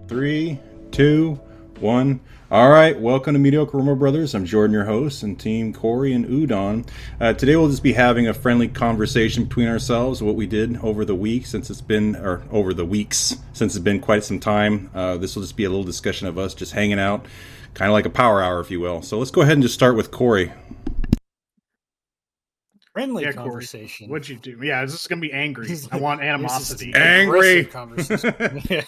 Three, two, one. All right, welcome to Mediocre Rumor Brothers. I'm Jordan, your host, and team Corey and Udon. Today we'll just be having a friendly conversation between ourselves, what we did over the week since it's been, or over the weeks since it's been quite some time. This will just be a little discussion of us just hanging out, kind of like a power hour, if you will. So let's go ahead and just start with Corey. Friendly conversation. Corey, what'd you do? Yeah, this is gonna be angry. I want animosity. Angry conversation. Yeah.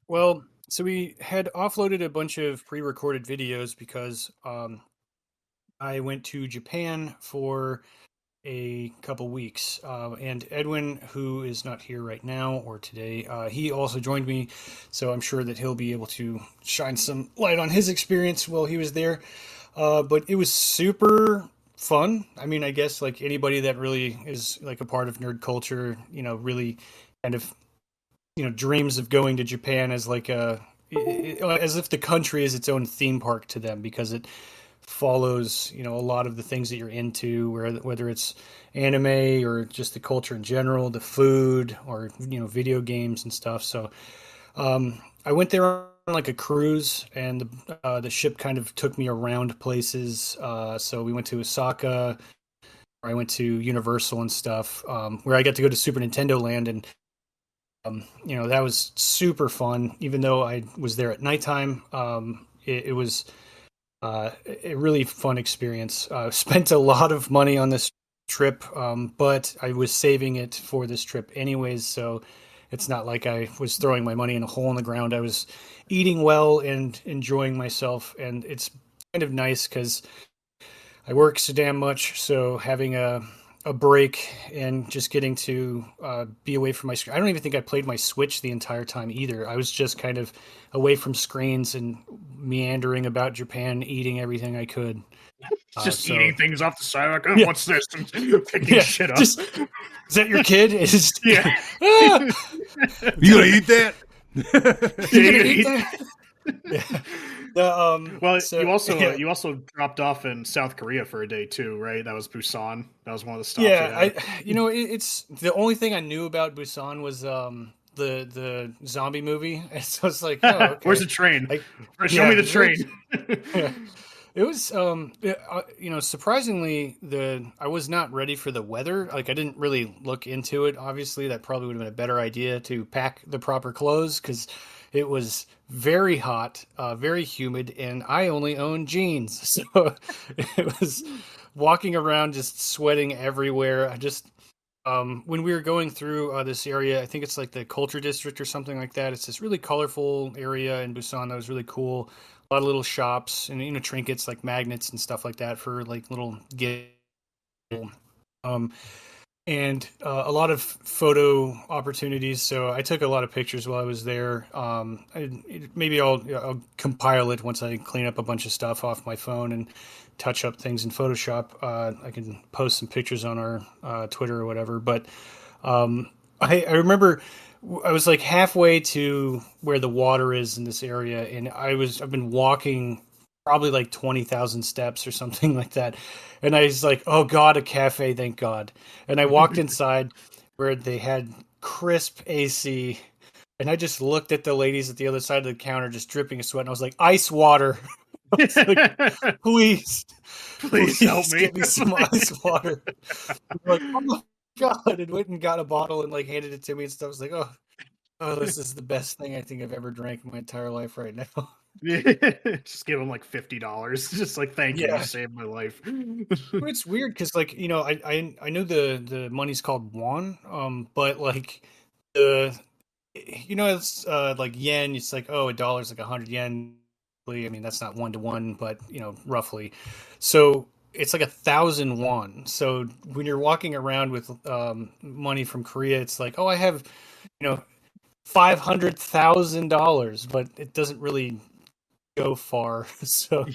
Well, so we had offloaded a bunch of pre-recorded videos because I went to Japan for a couple weeks, and Edwin, who is not here right now or today, he also joined me, so I'm sure that he'll be able to shine some light on his experience while he was there. But it was super fun. I mean, I guess like anybody that really is like a part of nerd culture, really kind of, dreams of going to Japan as like as if the country is its own theme park to them, because it follows, a lot of the things that you're into, whether it's anime or just the culture in general, the food, or, video games and stuff. So, I went there on like a cruise, and the ship kind of took me around places. So we went to Osaka, where I went to Universal and stuff, where I got to go to Super Nintendo Land, and that was super fun. Even though I was there at nighttime, it was a really fun experience. Spent a lot of money on this trip, but I was saving it for this trip anyways, so it's not like I was throwing my money in a hole in the ground. I was eating well and enjoying myself, and it's kind of nice because I work so damn much, so having a break and just getting to be away from my screen. I don't even think I played my Switch the entire time either. I was just kind of away from screens and meandering about Japan, eating everything I could. Just eating things off the side, like, oh, yeah. What's this? And picking shit up. Is that your kid? Yeah. You gonna eat that? You gonna eat that? Yeah. Well, so, you also dropped off in South Korea for a day too, right? That was Busan. That was one of the stops. Yeah, it's the only thing I knew about Busan was the zombie movie. So it's like, oh, okay. Where's the train? Show me the train. It was, surprisingly, I was not ready for the weather. Like, I didn't really look into it. Obviously, that probably would have been a better idea to pack the proper clothes, because it was very hot, very humid, and I only own jeans. So it was walking around just sweating everywhere. I just, when we were going through this area, I think it's like the Culture District or something like that. It's this really colorful area in Busan that was really cool. A lot of little shops and trinkets like magnets and stuff like that for like little gifts. And a lot of photo opportunities. So I took a lot of pictures while I was there. Maybe I'll compile it once I clean up a bunch of stuff off my phone and touch up things in Photoshop. I can post some pictures on our Twitter or whatever. But I remember I was like halfway to where the water is in this area, and I've been walking probably like 20,000 steps or something like that. And I was like, oh God, a cafe, thank God. And I walked inside where they had crisp AC, and I just looked at the ladies at the other side of the counter just dripping a sweat, and I was like, ice water. I was like, please help me. Get me some ice water. I'm like, oh my God, and went and got a bottle and like handed it to me and stuff. I was like, oh, this is the best thing I think I've ever drank in my entire life right now. Just give them like $50. Just like, thank you, you saved my life. It's weird because like, I know the money's called won, but like it's like yen. It's like, oh, $1's like 100 yen. I mean, that's not 1-to-1, but roughly. So it's like 1,000 won. So when you're walking around with money from Korea, it's like, oh, I have $500,000, but it doesn't really go far. So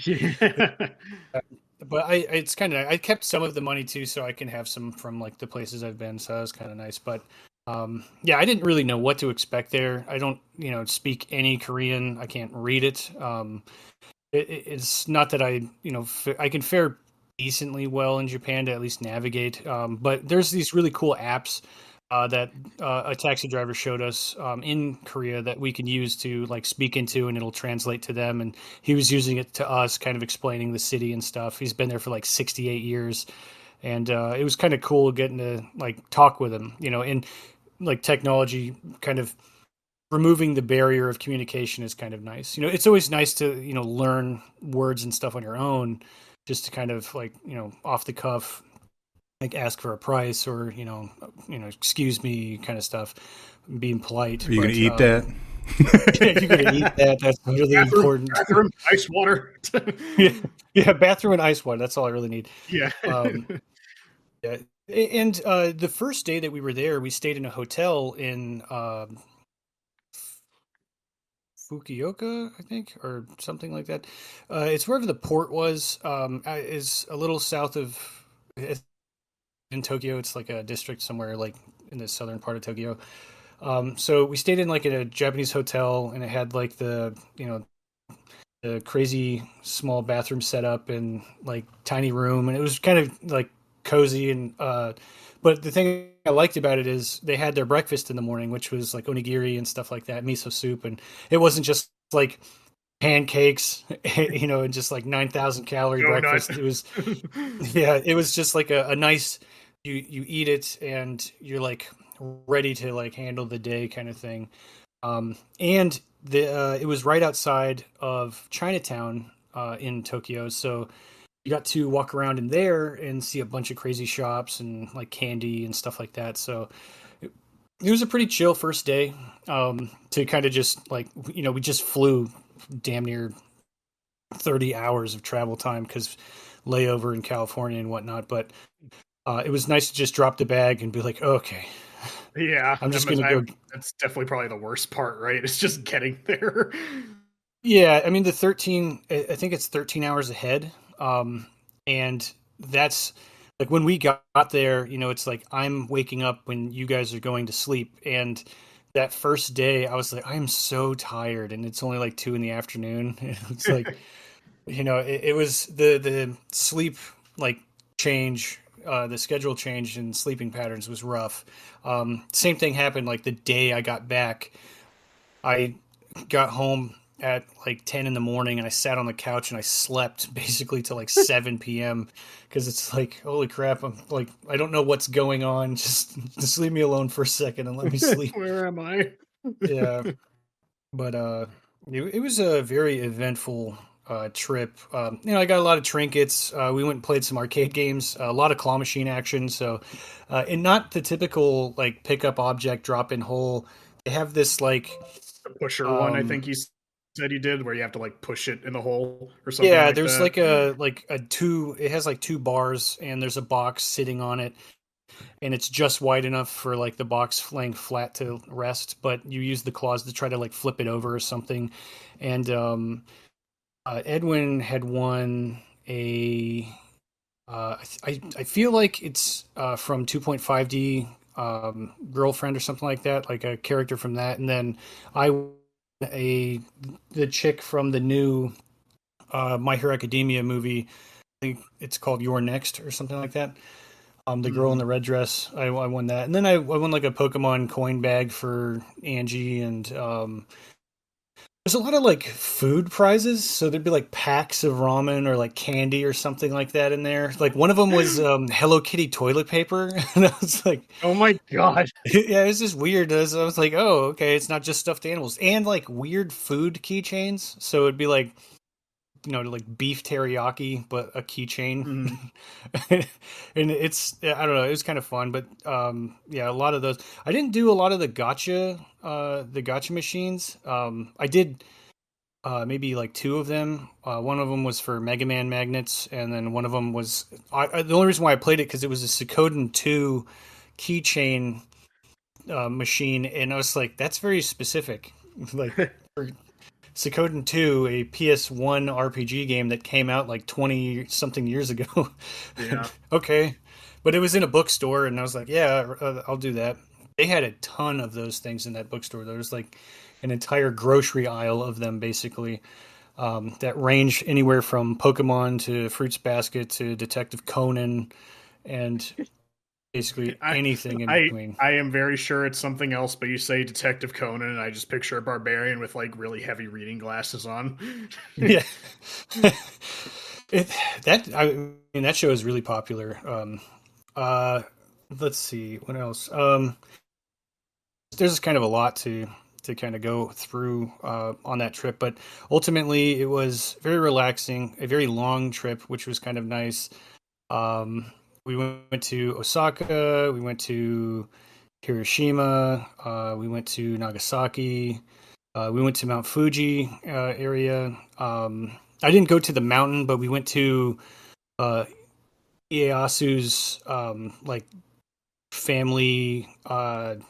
but it's kind of, I kept some of the money too, so I can have some from like the places I've been. So that was kind of nice. But I didn't really know what to expect there. I don't speak any Korean. I can't read it. It's not that I can fare decently well in Japan to at least navigate. But there's these really cool apps that a taxi driver showed us in Korea that we can use to like speak into, and it'll translate to them. And he was using it to us, kind of explaining the city and stuff. He's been there for like 68 years, and it was kind of cool getting to like talk with him, in like technology kind of removing the barrier of communication is kind of nice. It's always nice to, learn words and stuff on your own, just to kind of like, off the cuff, like ask for a price or, excuse me kind of stuff, being polite. Are you going to eat that? Yeah, you're going to eat that. That's really important. Bathroom, ice water. yeah, bathroom and ice water. That's all I really need. Yeah. Yeah. And the first day that we were there, we stayed in a hotel in Fukuoka, I think, or something like that. It's wherever the port was. Is a little south of in Tokyo. It's like a district somewhere, like in the southern part of Tokyo. So we stayed in like in a Japanese hotel, and it had like the crazy small bathroom setup and like tiny room, and it was kind of like cozy and but the thing I liked about it is they had their breakfast in the morning, which was like onigiri and stuff like that, miso soup, and it wasn't just like pancakes, and just like 9,000 calorie breakfast. It was, yeah, it was just like a nice, you eat it and you're like ready to like handle the day kind of thing. And it was right outside of Chinatown in Tokyo, so you got to walk around in there and see a bunch of crazy shops and like candy and stuff like that. So it was a pretty chill first day to kind of just like, we just flew damn near 30 hours of travel time because layover in California and whatnot. But it was nice to just drop the bag and be like, okay. Yeah. I'm just going to go. That's definitely probably the worst part, right? It's just getting there. Yeah. I mean, I think it's 13 hours ahead. And that's like when we got there, it's like I'm waking up when you guys are going to sleep. And that first day I was like, I'm so tired, and it's only like 2 PM. It's like, it was the sleep like change, the schedule change and sleeping patterns was rough. Same thing happened like the day I got back. I got home at like 10 in the morning, and I sat on the couch and I slept basically till like 7 PM because it's like, holy crap, I'm like, I don't know what's going on. Just leave me alone for a second and let me sleep. Where am I? Yeah. But it was a very eventful trip. I got a lot of trinkets. We went and played some arcade games, a lot of claw machine action. So, and not the typical like pick up object, drop in hole. They have this like the pusher one, I think you said you did, where you have to like push it in the hole or something. Yeah, like there's that. like a two. It has like 2 bars, and there's a box sitting on it, and it's just wide enough for like the box laying flat to rest. But you use the claws to try to like flip it over or something. And Edwin had won a. I feel like it's from 2.5D Girlfriend or something like that, like a character from that, and then the chick from the new My Hero Academia movie. I think it's called You're Next or something like that. The girl in the red dress. I won that, and then I won like a Pokemon coin bag for Angie, and there's a lot of like food prizes. So there'd be like packs of ramen or like candy or something like that in there. Like one of them was Hello Kitty toilet paper, and I was like, oh my god, yeah, it's just weird. I was like, oh, okay, it's not just stuffed animals, and like weird food keychains. So it'd be like, like beef teriyaki, but a keychain. And it's, I don't know, it was kind of fun, but yeah, a lot of those. I didn't do a lot of the gotcha machines. I did maybe like 2 of them. One of them was for Mega Man magnets, and then one of them was the only reason why I played it because it was a Suikoden 2 keychain machine, and I was like, that's very specific. Like for Suikoden 2, a PS1 RPG game that came out like 20 something years ago. Yeah. Okay. But it was in a bookstore, and I was like, yeah, I'll do that. They had a ton of those things in that bookstore. There was like an entire grocery aisle of them, basically. that range anywhere from Pokemon to Fruits Basket to Detective Conan and basically anything in between. I am very sure it's something else, but you say Detective Conan, and I just picture a barbarian with like really heavy reading glasses on. Yeah, that show is really popular. Let's see what else. There's kind of a lot to kind of go through on that trip, but ultimately it was very relaxing, a very long trip, which was kind of nice. We went to Osaka, we went to Hiroshima, we went to Nagasaki, we went to Mount Fuji area. I didn't go to the mountain, but we went to Ieyasu's like family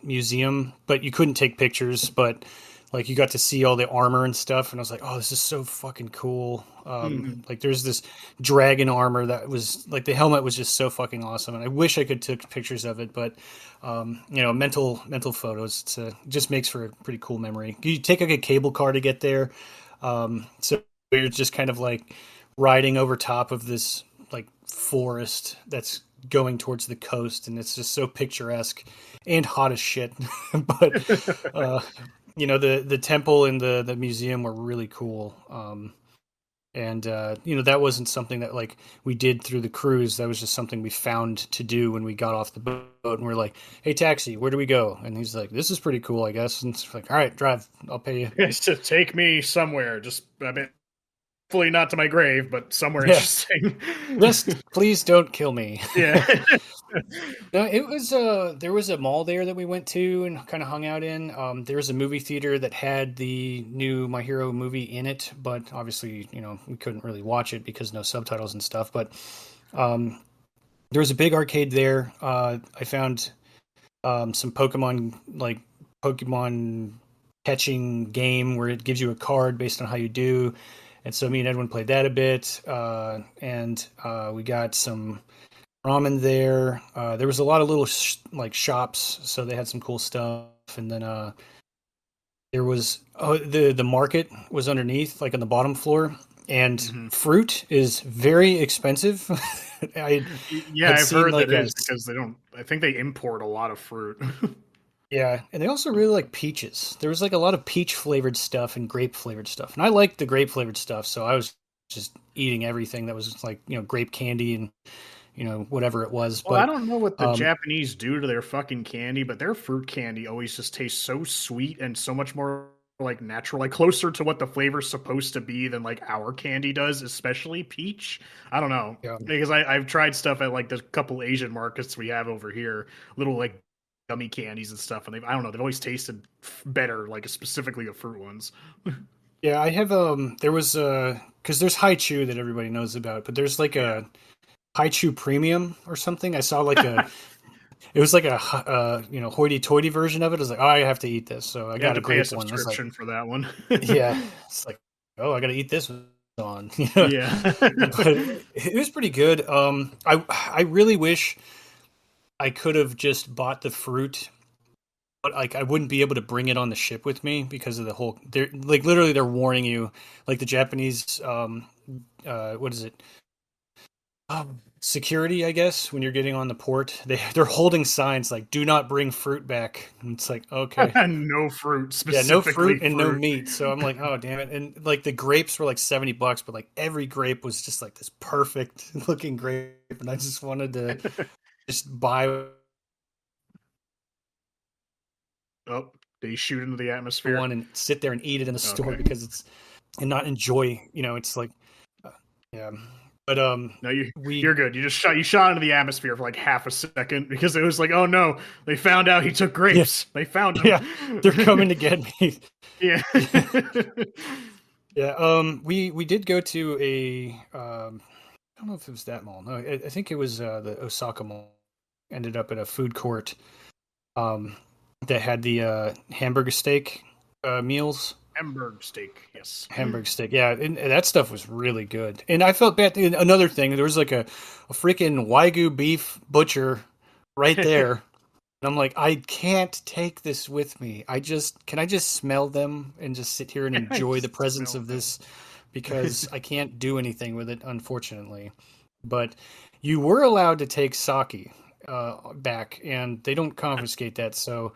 museum, but you couldn't take pictures, but like you got to see all the armor and stuff, and I was like, oh, this is so fucking cool. Like there's this dragon armor that was like, the helmet was just so fucking awesome, and I wish I could take pictures of it, but mental photos, it just makes for a pretty cool memory. You take like a cable car to get there, so you're just kind of like riding over top of this like forest that's going towards the coast, and it's just so picturesque and hot as shit. But the temple and the museum were really cool. And that wasn't something that like we did through the cruise. That was just something we found to do when we got off the boat, and we're like, hey, taxi, where do we go? And he's like, this is pretty cool, I guess. And it's like, all right, drive, I'll pay you. It's to take me somewhere, just hopefully not to my grave, but somewhere interesting. Just please don't kill me. Yeah. No, it was there was a mall there that we went to and kind of hung out in. There was a movie theater that had the new My Hero movie in it, but obviously, we couldn't really watch it because no subtitles and stuff. But there was a big arcade there. I found some Pokemon catching game where it gives you a card based on how you do. And so me and Edwin played that a bit, and we got some ramen there. There was a lot of little shops, so they had some cool stuff. And then there was the market was underneath, like on the bottom floor, and fruit is very expensive. I've heard that is because they don't. I think they import a lot of fruit. Yeah, and they also really like peaches. There was like a lot of peach flavored stuff and grape flavored stuff, and I liked the grape flavored stuff, so I was just eating everything that was like grape candy and whatever it was. Well, but I don't know what the Japanese do to their fucking candy, but their fruit candy always just tastes so sweet and so much more like natural, like closer to what the flavor's supposed to be than like our candy does, especially peach. I don't know, because I've tried stuff at like the couple Asian markets we have over here, little like gummy candies and stuff, and they've always tasted better, like specifically the fruit ones. Yeah, I have there was because there's Haichu that everybody knows about, but there's like a Haichu Premium or something. I saw like it was like a hoity-toity version of it. I was like, oh, I have to eat this, so I got a grape one. Subscription for that one. Yeah, it's like, oh, I got to eat this on. Yeah, but it was pretty good. I really wish I could have just bought the fruit, but like I wouldn't be able to bring it on the ship with me because of the whole. They're like literally they're warning you, like the Japanese. What is it? Security, I guess, when you're getting on the port, they're holding signs like "Do not bring fruit back." And it's like, okay, no fruit, yeah, no fruit and no meat. So I'm like, oh damn it! And like the grapes were like $70, but like every grape was just like this perfect looking grape, and I just wanted to just buy. Oh, they shoot into the atmosphere one and sit there and eat it in the store because it's and not enjoy. It's like, yeah. But no, you're good. You shot into the atmosphere for like half a second because it was like, oh no, they found out he took grapes. Yeah. They found him. Yeah, they're coming to get me. Yeah. Yeah. We did go to a I don't know if it was that mall. No, I think it was the Osaka Mall. Ended up at a food court that had the hamburger steak meals. Hamburg steak, yes. Hamburg steak, yeah. And that stuff was really good. And I felt bad. Another thing, there was like a freaking Wagyu beef butcher right there. And I'm like, I can't take this with me. Can I just smell them and just sit here and enjoy the presence of this because I can't do anything with it, unfortunately. But you were allowed to take sake back, and they don't confiscate that. So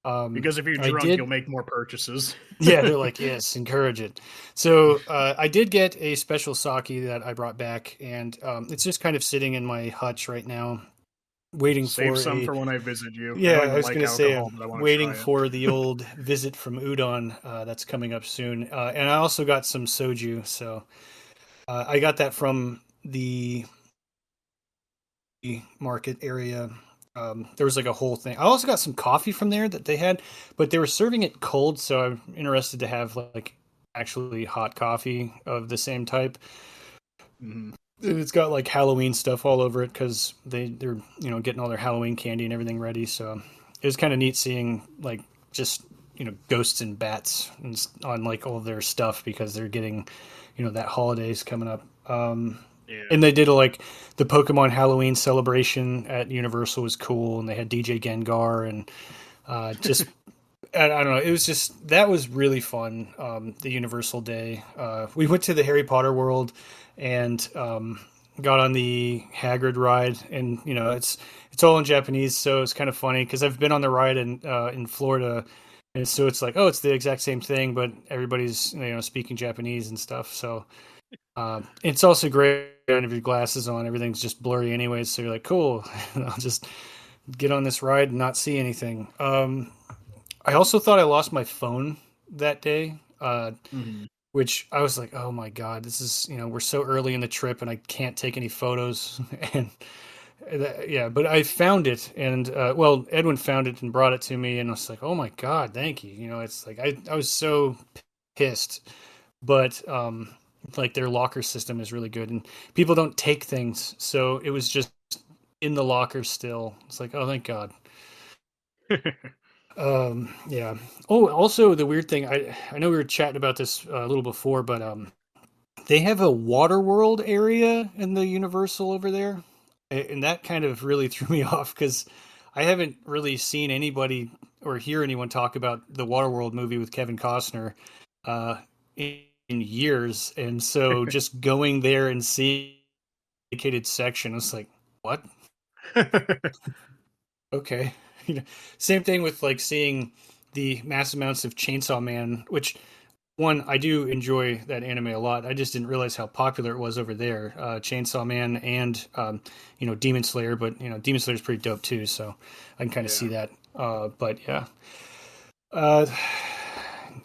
because if you're I drunk, did. you'll make more purchases. Yeah, they're like, yes, encourage it. So I did get a special sake that I brought back, and it's just kind of sitting in my hutch right now, waiting Save for some a. for when I visit you. I Yeah, don't I even was like going to say alcohol, I'm but I want to waiting try it. for the old visit from Udon that's coming up soon, and I also got some soju. So I got that from the market area. There was like a whole thing. I also got some coffee from there that they had, but they were serving it cold, so I'm interested to have like actually hot coffee of the same type. Mhm. It's got like Halloween stuff all over it because they're getting all their Halloween candy and everything ready. So it was kind of neat seeing like just ghosts and bats on like all their stuff because they're getting that holidays coming up. Yeah. And they did like the Pokemon Halloween celebration at Universal was cool, and they had DJ Gengar and just I don't know. It was just that was really fun. The Universal Day. We went to the Harry Potter world and got on the Hagrid ride, and it's all in Japanese, so it's kind of funny because I've been on the ride in Florida, and so it's like it's the exact same thing, but everybody's speaking Japanese and stuff. So it's also great. If your glasses on, everything's just blurry anyways. So you're like, cool. I'll just get on this ride and not see anything. I also thought I lost my phone that day, Mhm. which I was like, oh my God, this is, we're so early in the trip and I can't take any photos. And yeah, but I found it. And well, Edwin found it and brought it to me. And I was like, oh my God, thank you. It's like I was so pissed. But like their locker system is really good and people don't take things. So it was just in the locker still. It's like, oh, thank God. Yeah. Oh, also the weird thing, I know we were chatting about this a little before, but they have a water world area in the Universal over there, and that kind of really threw me off because I haven't really seen anybody or hear anyone talk about the Waterworld movie with Kevin Costner in years, and so just going there and seeing a dedicated section, it's like, what? Okay. Same thing with like seeing the mass amounts of Chainsaw Man, which one I do enjoy that anime a lot. I just didn't realize how popular it was over there. Chainsaw Man and Demon Slayer, but Demon Slayer is pretty dope too, so I can kind of see that. But yeah. Uh,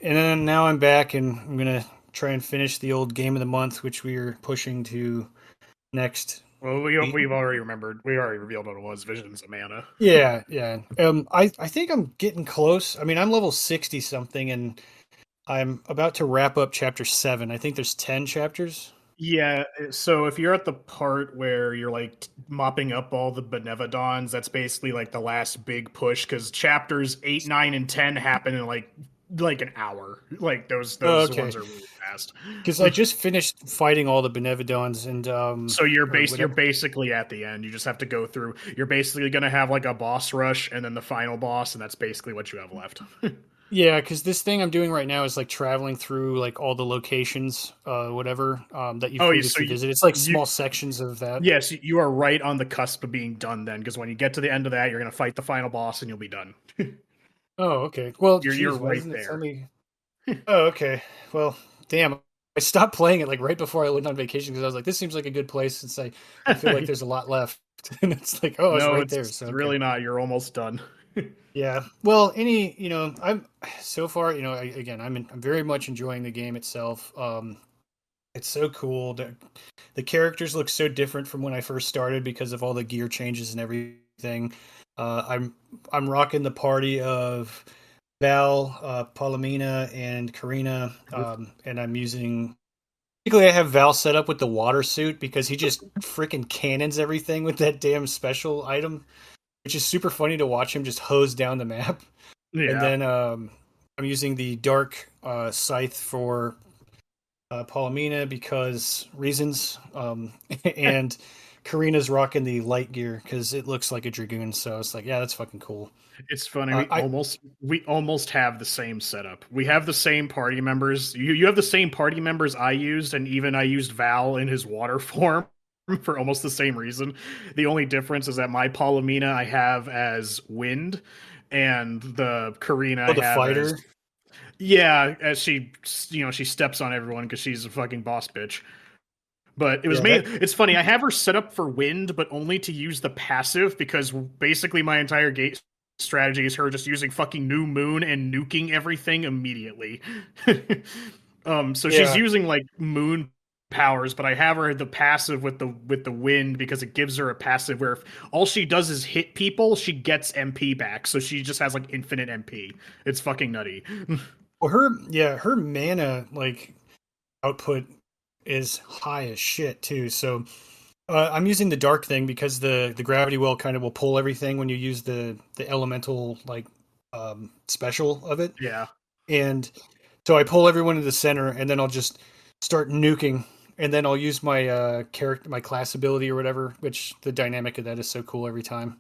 and then now I'm back and I'm gonna try and finish the old game of the month, which we are pushing to next. Well, we've already remembered. We already revealed what it was. Visions of Mana. Yeah, yeah. I think I'm getting close. I mean, I'm level 60 something, and I'm about to wrap up chapter 7. I think there's 10 chapters. Yeah, so if you're at the part where you're like mopping up all the Benevodons, that's basically like the last big push because chapters 8, 9, and 10 happen in like an hour. Like those Oh, ones okay. are really fast. Because I just finished fighting all the Benevodons and So you're whatever. basically at the end. You just have to go through. You're basically gonna have like a boss rush and then the final boss, and that's basically what you have left. Yeah, because this thing I'm doing right now is like traveling through like all the locations, whatever that you've Oh, previously visited. It's like small sections of that. Yes, you are right on the cusp of being done then, because when you get to the end of that, you're gonna fight the final boss and you'll be done. Oh, okay. Well, You're geez, why right doesn't it tell there. me? Oh, okay. Well, damn. I stopped playing it like right before I went on vacation because I was like, this seems like a good place since I feel like there's a lot left. And it's like, oh, it's No, right it's there. So okay. really not. You're almost done. Yeah. Well, I'm so far, again, I'm very much enjoying the game itself. It's so cool. The characters look so different from when I first started because of all the gear changes and everything. I'm rocking the party of Val, Palomina, and Karina, and I'm using. Basically, I have Val set up with the water suit because he just freaking cannons everything with that damn special item, which is super funny to watch him just hose down the map. And Yeah. then I'm using the dark scythe for Palomina because reasons. And Karina's rocking the light gear because it looks like a Dragoon. So it's like, yeah, that's fucking cool. It's funny. We almost have the same setup. We have the same party members. You have the same party members I used, and even I used Val in his water form for almost the same reason. The only difference is that my Palomina I have as wind, and the Karina I the have fighter. as, yeah, as she she steps on everyone because she's a fucking boss bitch. But it was it's funny. I have her set up for wind, but only to use the passive because basically my entire gate strategy is her just using fucking New Moon and nuking everything immediately. So she's using like moon powers, but I have her the passive with the wind because it gives her a passive where if all she does is hit people, she gets MP back. So she just has like infinite MP. It's fucking nutty. Well, her mana like output is high as shit too. So I'm using the dark thing because the gravity well kind of will pull everything when you use the elemental like special of it. Yeah. And so I pull everyone to the center, and then I'll just start nuking, and then I'll use my my class ability or whatever, which the dynamic of that is so cool every time.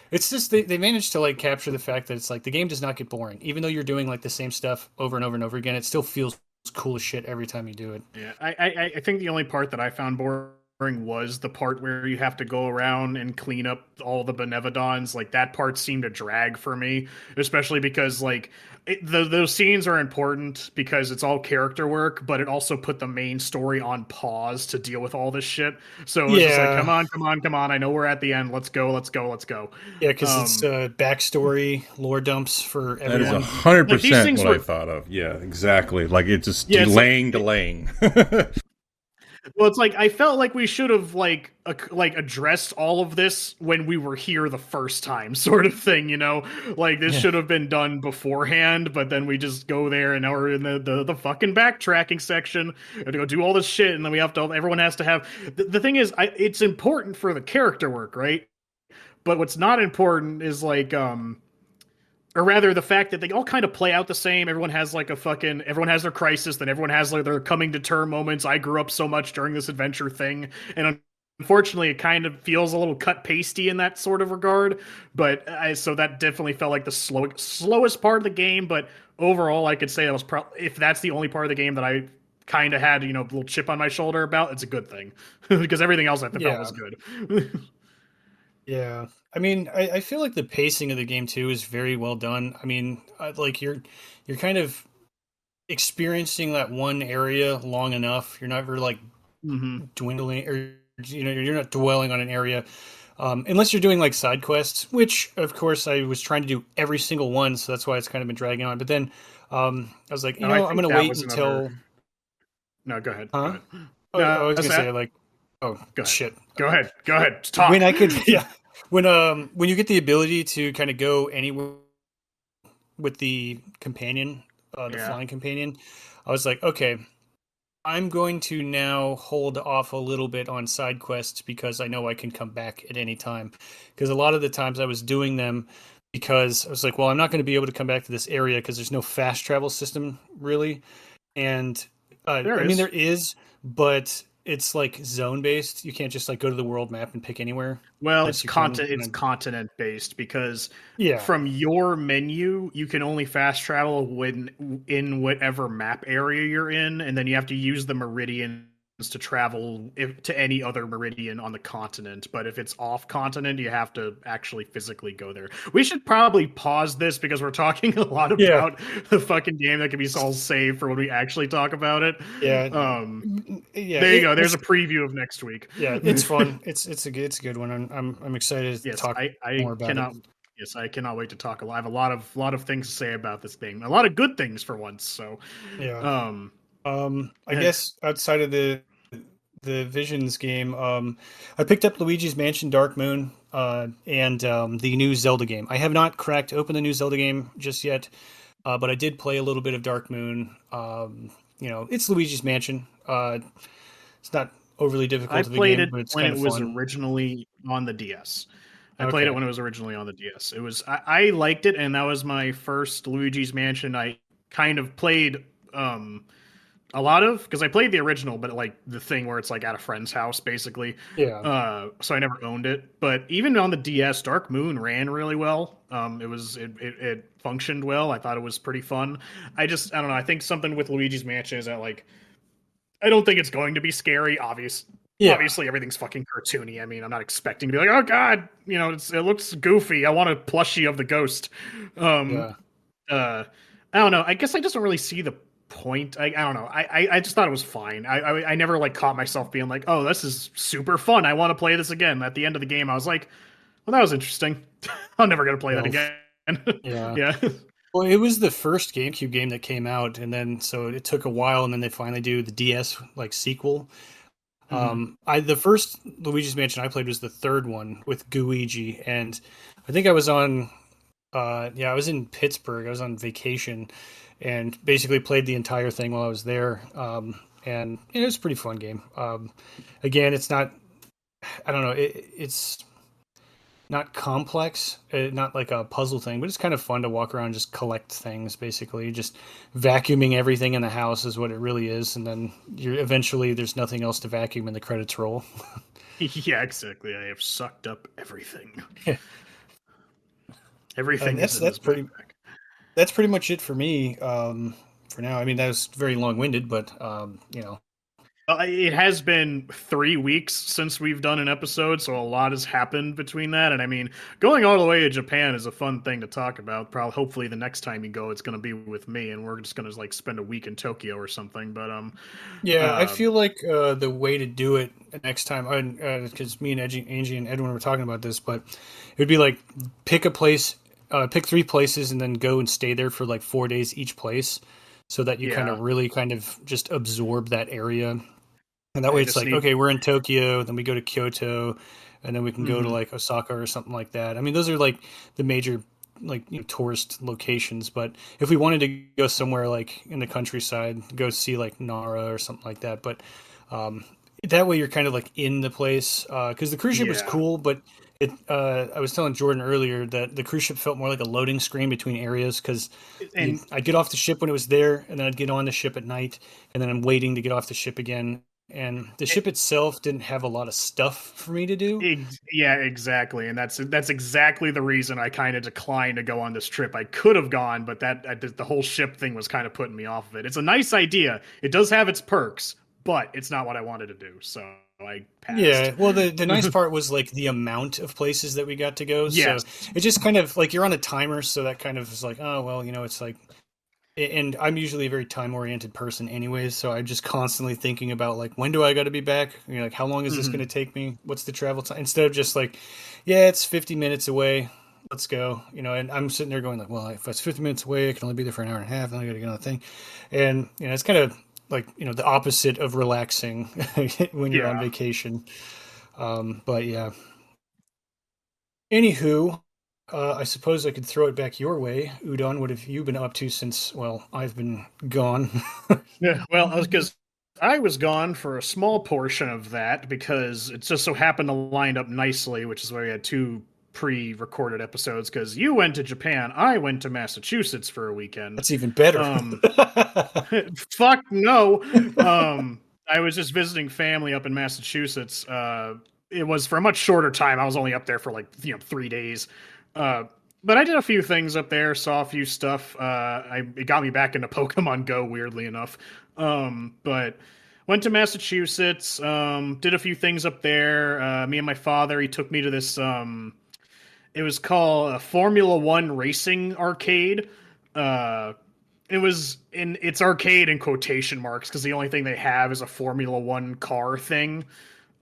It's just they managed to like capture the fact that it's like the game does not get boring, even though you're doing like the same stuff over and over and over again. It still feels cool as shit every time you do it. Yeah, I think the only part that I found boring was the part where you have to go around and clean up all the Benevodons. Like that part seemed to drag for me, especially because like those scenes are important because it's all character work, but it also put the main story on pause to deal with all this shit. So it's just like, come on! I know we're at the end. Let's go. Yeah, because it's backstory, lore dumps for everyone. That is 100% what I thought of. Yeah, exactly. Like it's just delaying. Well, it's like I felt like we should have like addressed all of this when we were here the first time, sort of thing, you know? Like this should have been done beforehand, but then we just go there and now we're in the fucking backtracking section and to go do all this shit, and then we have to. Everyone has to have. The thing is, it's important for the character work, right? But what's not important is like or rather the fact that they all kind of play out the same. Everyone has like everyone has their crisis, then everyone has like their coming to term moments. I grew up so much during this adventure thing, and unfortunately it kind of feels a little cut pasty in that sort of regard. But so that definitely felt like the slowest part of the game. But overall, I could say that was if that's the only part of the game that I kind of had, a little chip on my shoulder about, it's a good thing because everything else I felt was good. Yeah. I mean, I feel like the pacing of the game too is very well done. I mean, like you're kind of experiencing that one area long enough. You're never like dwindling, or you're not dwelling on an area unless you're doing like side quests, which of course I was trying to do every single one, so that's why it's kind of been dragging on. But then I was like, I'm going to wait until. No, go ahead. Huh? Go ahead. I was going to say like, shit. Go ahead. Talk. When I could, when you get the ability to kind of go anywhere with the companion, the flying companion, I was like, okay, I'm going to now hold off a little bit on side quests because I know I can come back at any time. Because a lot of the times I was doing them because I was like, well, I'm not going to be able to come back to this area because there's no fast travel system really. And there is, but it's like zone based. You can't just like go to the world map and pick anywhere. Well, it's continent based because from your menu you can only fast travel when in whatever map area you're in, and then you have to use the meridians to travel to any other meridian on the continent. But if it's off continent, you have to actually physically go there. We should probably pause this because we're talking a lot about the fucking game that can be all saved for when we actually talk about it. Yeah. There you go. There's a preview of next week. Yeah, it's fun. It's a good one. I'm excited to talk more about it. Yes, I cannot wait to talk. I have a lot of things to say about this game. A lot of good things for once. So yeah. I guess outside of the Visions game, I picked up Luigi's Mansion Dark Moon and the new Zelda game. I have not cracked open the new Zelda game just yet, but I did play a little bit of Dark Moon. It's Luigi's Mansion. It's not overly difficult. I played it when it was originally on the DS. I played it when it was originally on the DS. It was I liked it, and that was my first Luigi's Mansion. I kind of played a lot of, because I played the original, but like the thing where it's like at a friend's house basically. Yeah. So I never owned it. But even on the DS, Dark Moon ran really well. It functioned well. I thought it was pretty fun. I don't know. I think something with Luigi's Mansion is that like I don't think it's going to be scary. Yeah. Obviously, everything's fucking cartoony. I mean, I'm not expecting to be like, oh god, it looks goofy. I want a plushie of the ghost. Um, Yeah. I don't know. I guess I just don't really see the point. I don't know. I just thought it was fine. I never like caught myself being like, oh, this is super fun. I want to play this again. At the end of the game, I was like, well, that was interesting. I'm never gonna play that again. Yeah. Yeah. Well, it was the first GameCube game that came out, and then so it took a while, and then they finally do the DS like sequel. The first Luigi's Mansion I played was the third one with Gooigi, and I think I was on, I was in Pittsburgh. I was on vacation, and basically played the entire thing while I was there. And it was a pretty fun game. Again, it's not, I don't know, it's not complex, not like a puzzle thing, but it's kind of fun to walk around and just collect things, basically. Just vacuuming everything in the house is what it really is, and then eventually there's nothing else to vacuum and the credits roll. Yeah, exactly. I have sucked up everything. Yeah. Everything That's pretty much it for me for now. I mean, that was very long-winded, but it has been 3 weeks since we've done an episode, so a lot has happened between that. And I mean, going all the way to Japan is a fun thing to talk about. Probably, hopefully, the next time you go, it's going to be with me, and we're just going to like spend a week in Tokyo or something. But I feel like the way to do it next time, because me and Angie and Edwin were talking about this, but it would be like pick a place, pick 3 places, and then go and stay there for like 4 days each place, so that you kind of just absorb that area. And that way it's like, okay, we're in Tokyo, then we go to Kyoto, and then we can go to like Osaka or something like that. I mean, those are like the major tourist locations. But if we wanted to go somewhere like in the countryside, go see like Nara or something like that. But that way you're kind of like in the place. Because the cruise ship was cool, but I was telling Jordan earlier that the cruise ship felt more like a loading screen between areas, because I'd get off the ship when it was there, and then I'd get on the ship at night, and then I'm waiting to get off the ship again. And the ship itself didn't have a lot of stuff for me to do. Yeah, exactly. And that's exactly the reason I kind of declined to go on this trip. I could have gone, but the whole ship thing was kind of putting me off of it. It's a nice idea. It does have its perks, but it's not what I wanted to do. So I passed. Yeah, well, the nice part was like the amount of places that we got to go. Yes. So it just kind of like you're on a timer, so that kind of is like, oh, well, it's like, and I'm usually a very time-oriented person anyways, so I'm just constantly thinking about, like, when do I got to be back? Like, how long is this going to take me? What's the travel time? Instead of just like, yeah, it's 50 minutes away. Let's go. And I'm sitting there going like, well, if it's 50 minutes away, I can only be there for an hour and a half, then I got to get on the thing. And, it's kind of like, the opposite of relaxing when you're on vacation. But yeah. Anywho, I suppose I could throw it back your way. Udon, what have you been up to since, well, I've been gone? Yeah, well, because I was gone for a small portion of that, because it just so happened to line up nicely, which is why we had 2 pre-recorded episodes, because you went to Japan, I went to Massachusetts for a weekend. That's even better. Fuck no. I was just visiting family up in Massachusetts. It was for a much shorter time. I was only up there for like 3 days. But I did a few things up there, saw a few stuff. It got me back into Pokemon Go, weirdly enough. But went to Massachusetts, did a few things up there. Me and my father, he took me to this, it was called a Formula One racing arcade. It's arcade in quotation marks, because the only thing they have is a Formula One car thing.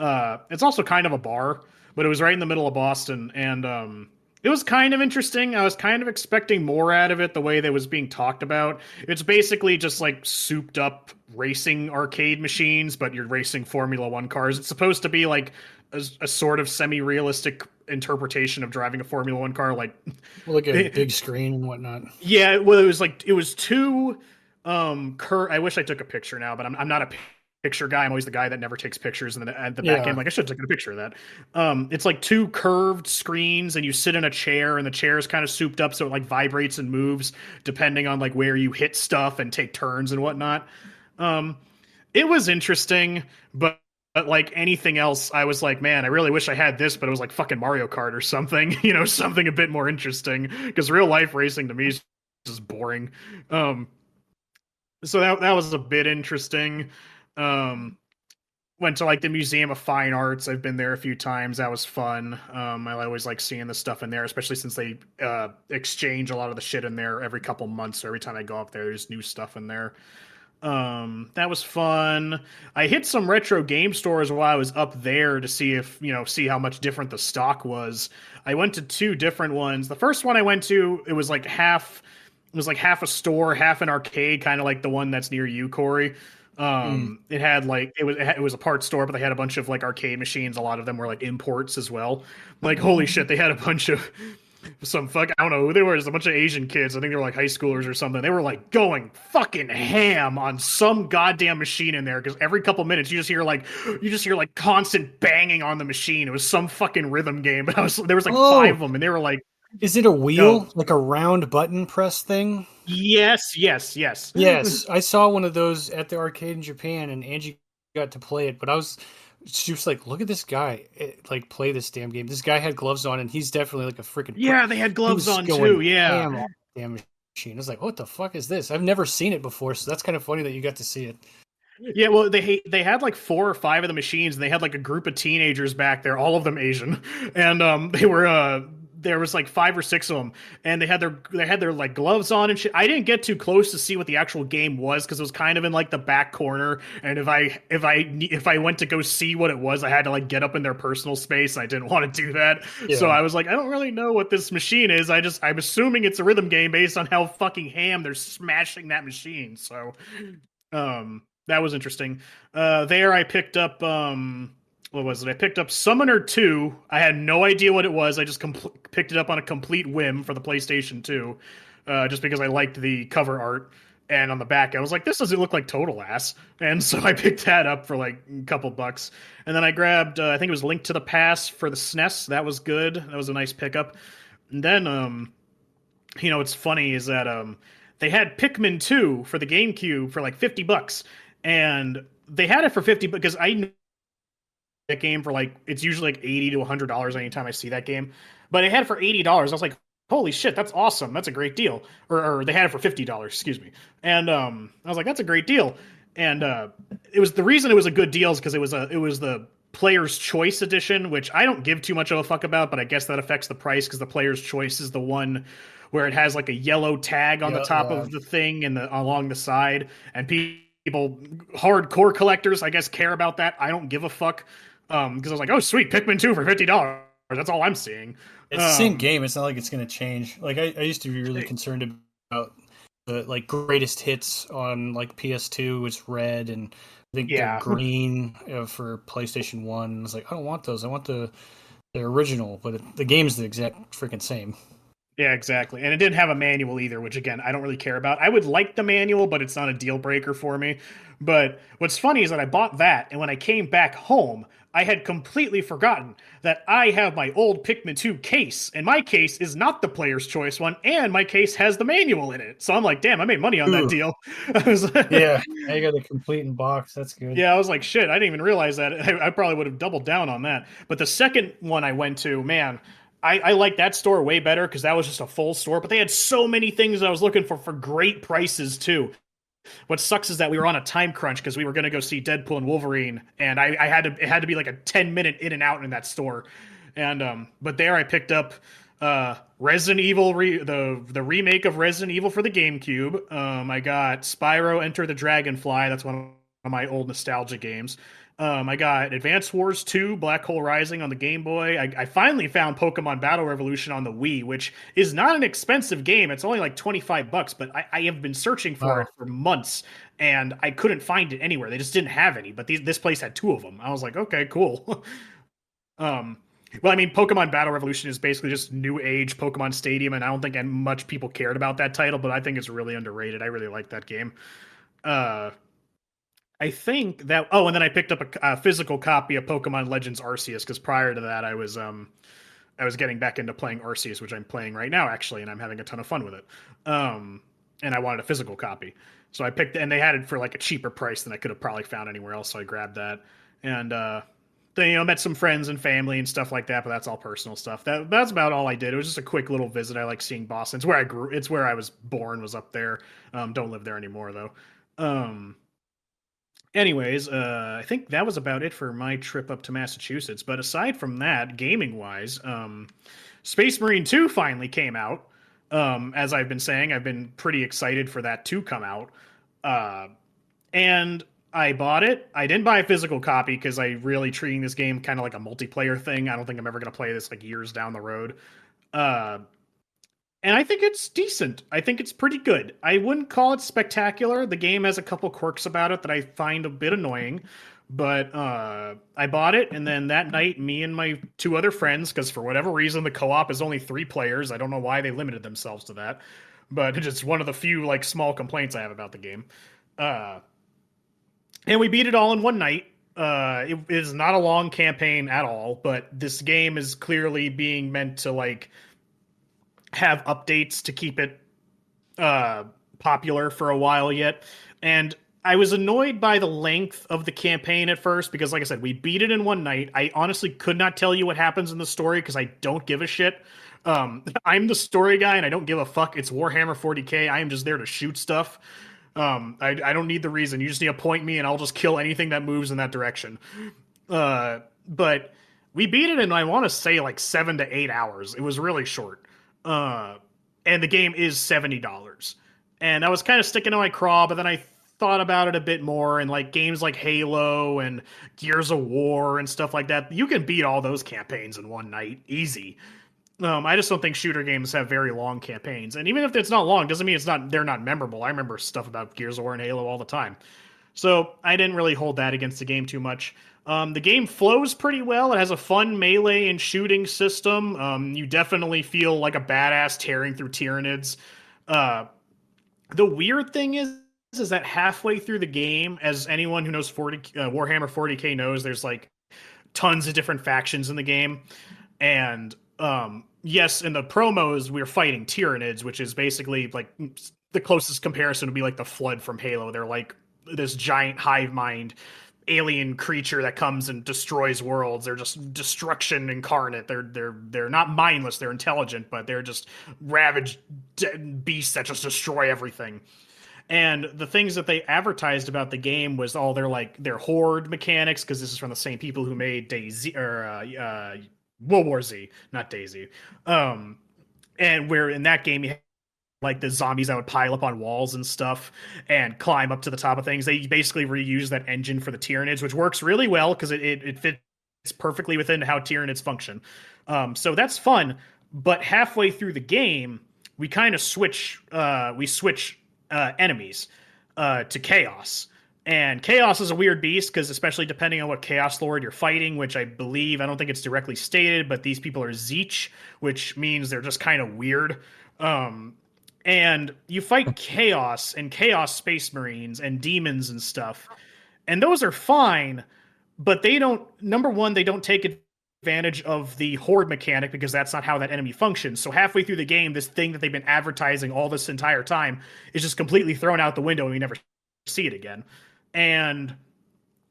It's also kind of a bar, but it was right in the middle of Boston, and it was kind of interesting. I was kind of expecting more out of it, the way that was being talked about. It's basically just like souped up racing arcade machines, but you're racing Formula One cars. It's supposed to be like a sort of semi-realistic interpretation of driving a Formula One car, like a big screen and whatnot. Yeah, well, it was 2 I wish I took a picture now, but I'm not a picture guy. I'm always the guy that never takes pictures, and then at the back end, like, I should have taken a picture of that. It's like 2 curved screens, and you sit in a chair, and the chair is kind of souped up, so it like vibrates and moves depending on like where you hit stuff and take turns and whatnot. Um, it was interesting, but like anything else, I was like, man, I really wish I had this, but it was like fucking Mario Kart or something, something a bit more interesting. Because real life racing to me is just boring. Um, so that was a bit interesting. Um, Went to like the Museum of Fine Arts. I've been there a few times. That was fun. I always like seeing the stuff in there, especially since they exchange a lot of the shit in there every couple months. So every time I go up there, there's new stuff in there. That was fun. I hit some retro game stores while I was up there to see if, see how much different the stock was. I went to two different ones. The first one I went to, it was like half a store, half an arcade, kind of like the one that's near you, Corey. It had like it was a parts store, but they had a bunch of like arcade machines. A lot of them were like imports as well. Like holy shit, they had a bunch of I don't know who they were. There's a bunch of Asian kids. I think they were like high schoolers or something. They were like going fucking ham on some goddamn machine in there because every couple minutes you just hear like constant banging on the machine. It was some fucking rhythm game, but there was like five of them, and they were like, is it a wheel, like a round button press thing? Yes. Yes, I saw one of those at the arcade in Japan, and Angie got to play it. But she was like, "Look at this guy, like play this damn game." This guy had gloves on, and he's definitely like a freaking they had gloves on too. Yeah, on damn machine. I was like, "What the fuck is this?" I've never seen it before, so that's kind of funny that you got to see it. Yeah, well, they had like 4 or 5 of the machines, and they had like a group of teenagers back there, all of them Asian, and they were there was like 5 or 6 of them, and they had their like gloves on and shit. I didn't get too close to see what the actual game was because it was kind of in like the back corner, and if I went to go see what it was, I had to like get up in their personal space. And I didn't want to do that, so I was like, I don't really know what this machine is. I'm assuming it's a rhythm game based on how fucking ham they're smashing that machine. So, that was interesting. There I picked up what was it? I picked up Summoner 2. I had no idea what it was. I just picked it up on a complete whim for the PlayStation 2, just because I liked the cover art. And on the back, I was like, this doesn't look like total ass. And so I picked that up for like a couple bucks. And then I grabbed, I think it was Link to the Past for the SNES. That was good. That was a nice pickup. And then, what's funny is that they had Pikmin 2 for the GameCube for like $50. And they had it for 50 because I knew that game for like, it's usually like $80 to $100 anytime I see that game. But they had it for $80. I was like, holy shit, that's awesome. That's a great deal. Or they had it for $50, excuse me. And I was like, that's a great deal. And it was the reason it was a good deal is because it was the Player's Choice edition, which I don't give too much of a fuck about, but I guess that affects the price because the Player's Choice is the one where it has like a yellow tag on the top of the thing and along the side, and people, hardcore collectors, I guess, care about that. I don't give a fuck because I was like, oh sweet, Pikmin 2 for $50. That's all I'm seeing. It's the same game. It's not like it's going to change. Like I used to be really concerned about the like greatest hits on like PS2 was red, and I think they're green for PlayStation 1. I was like, I don't want those. I want the original, but the game's the exact freaking same. Yeah, exactly. And it didn't have a manual either, which again, I don't really care about. I would like the manual, but it's not a deal breaker for me. But what's funny is that I bought that, and when I came back home, I had completely forgotten that I have my old Pikmin 2 case, and my case is not the Player's Choice one, and my case has the manual in it. So I'm like, damn, I made money on that deal. Yeah, I got the complete in box. That's good. Yeah, I was like, shit, I didn't even realize that. I probably would have doubled down on that. But the second one I went to, man, I like that store way better because that was just a full store, but they had so many things I was looking for great prices too. What sucks is that we were on a time crunch because we were going to go see Deadpool and Wolverine, and it had to be like a 10-minute in and out in that store. And but there I picked up Resident Evil, the remake of Resident Evil for the GameCube. I got Spyro Enter the Dragonfly. That's one of my old nostalgia games. I got Advance Wars 2, Black Hole Rising on the Game Boy. I finally found Pokemon Battle Revolution on the Wii, which is not an expensive game. It's only like $25, but I have been searching for it for months, and I couldn't find it anywhere. They just didn't have any, but this place had 2 of them. I was like, okay, cool. Well, I mean, Pokemon Battle Revolution is basically just new age Pokemon Stadium, and I don't think much people cared about that title, but I think it's really underrated. I really like that game. I think that. Oh, and then I picked up a physical copy of Pokemon Legends Arceus because prior to that, I was getting back into playing Arceus, which I'm playing right now actually, and I'm having a ton of fun with it. and I wanted a physical copy. So I picked, and they had it for like a cheaper price than I could have probably found anywhere else. So I grabbed that, and then met some friends and family and stuff like that. But that's all personal stuff. That's about all I did. It was just a quick little visit. I like seeing Boston. It's where I grew. It's where I was born. Was up there. Don't live there anymore though. Anyways, I think that was about it for my trip up to Massachusetts. But aside from that, gaming wise, Space Marine 2 finally came out. As I've been saying, I've been pretty excited for that to come out. And I bought it. I didn't buy a physical copy because I really treating this game kind of like a multiplayer thing. I don't think I'm ever going to play this like years down the road. And I think it's decent. I think it's pretty good. I wouldn't call it spectacular. The game has a couple quirks about it that I find a bit annoying. But I bought it, and then that night, me and my 2 other friends, because for whatever reason, the co-op is only 3 players. I don't know why they limited themselves to that. But it's one of the few like small complaints I have about the game. And we beat it all in one night. It is not a long campaign at all, but this game is clearly being meant to like have updates to keep it popular for a while yet. And I was annoyed by the length of the campaign at first because, like I said, we beat it in one night. I honestly could not tell you what happens in the story because I don't give a shit. I'm the story guy and I don't give a fuck. It's Warhammer 40k. I am just there to shoot stuff. I don't need the reason. You just need to point me and I'll just kill anything that moves in that direction. But we beat it in, I want to say, like 7 to 8 hours. It was really short. And the game is $70. And I was kind of sticking to my craw, but then I thought about it a bit more, and like games like Halo and Gears of War and stuff like that, you can beat all those campaigns in one night, easy. I just don't think shooter games have very long campaigns, and even if it's not long, doesn't mean they're not memorable. I remember stuff about Gears of War and Halo all the time, so I didn't really hold that against the game too much. The game flows pretty well. It has a fun melee and shooting system. You definitely feel like a badass tearing through Tyranids. The weird thing is that halfway through the game, as anyone who knows Warhammer 40k knows, there's like tons of different factions in the game. And yes, in the promos, we're fighting Tyranids, which is basically like the closest comparison would be like the Flood from Halo. They're like this giant hive mind alien creature that comes and destroys worlds. They're just destruction incarnate. They're not mindless. They're intelligent, but they're just ravaged beasts that just destroy everything. And the things that they advertised about the game was all their horde mechanics, because this is from the same people who made Daisy or World War Z, not Daisy. And where in that game you had like the zombies that would pile up on walls and stuff and climb up to the top of things. They basically reuse that engine for the Tyranids, which works really well because it fits perfectly within how Tyranids function. So that's fun. But halfway through the game, we kind of switch enemies to Chaos. And Chaos is a weird beast because especially depending on what Chaos Lord you're fighting, which I don't think it's directly stated, but these people are Zeech, which means they're just kind of weird. And you fight Chaos and Chaos Space Marines and demons and stuff. And those are fine, but they don't take advantage of the horde mechanic because that's not how that enemy functions. So halfway through the game, this thing that they've been advertising all this entire time is just completely thrown out the window and we never see it again. And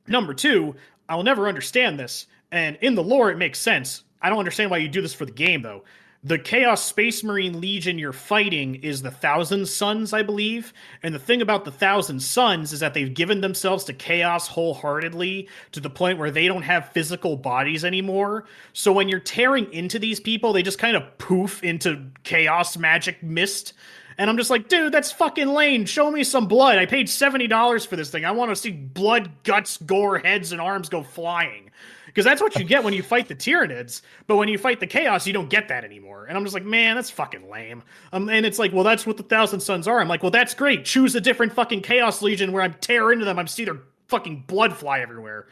number 2, I'll never understand this. And in the lore, it makes sense. I don't understand why you do this for the game, though. The Chaos Space Marine Legion you're fighting is the Thousand Suns, I believe. And the thing about the Thousand Suns is that they've given themselves to Chaos wholeheartedly to the point where they don't have physical bodies anymore. So when you're tearing into these people, they just kind of poof into Chaos magic mist. And I'm just like, dude, that's fucking lame. Show me some blood. I paid $70 for this thing. I want to see blood, guts, gore, heads, and arms go flying. Because that's what you get when you fight the Tyranids. But when you fight the Chaos, you don't get that anymore. And I'm just like, man, that's fucking lame. And it's like, well, that's what the Thousand Suns are. I'm like, well, that's great. Choose a different fucking Chaos Legion where I tear into them. I see their fucking blood fly everywhere.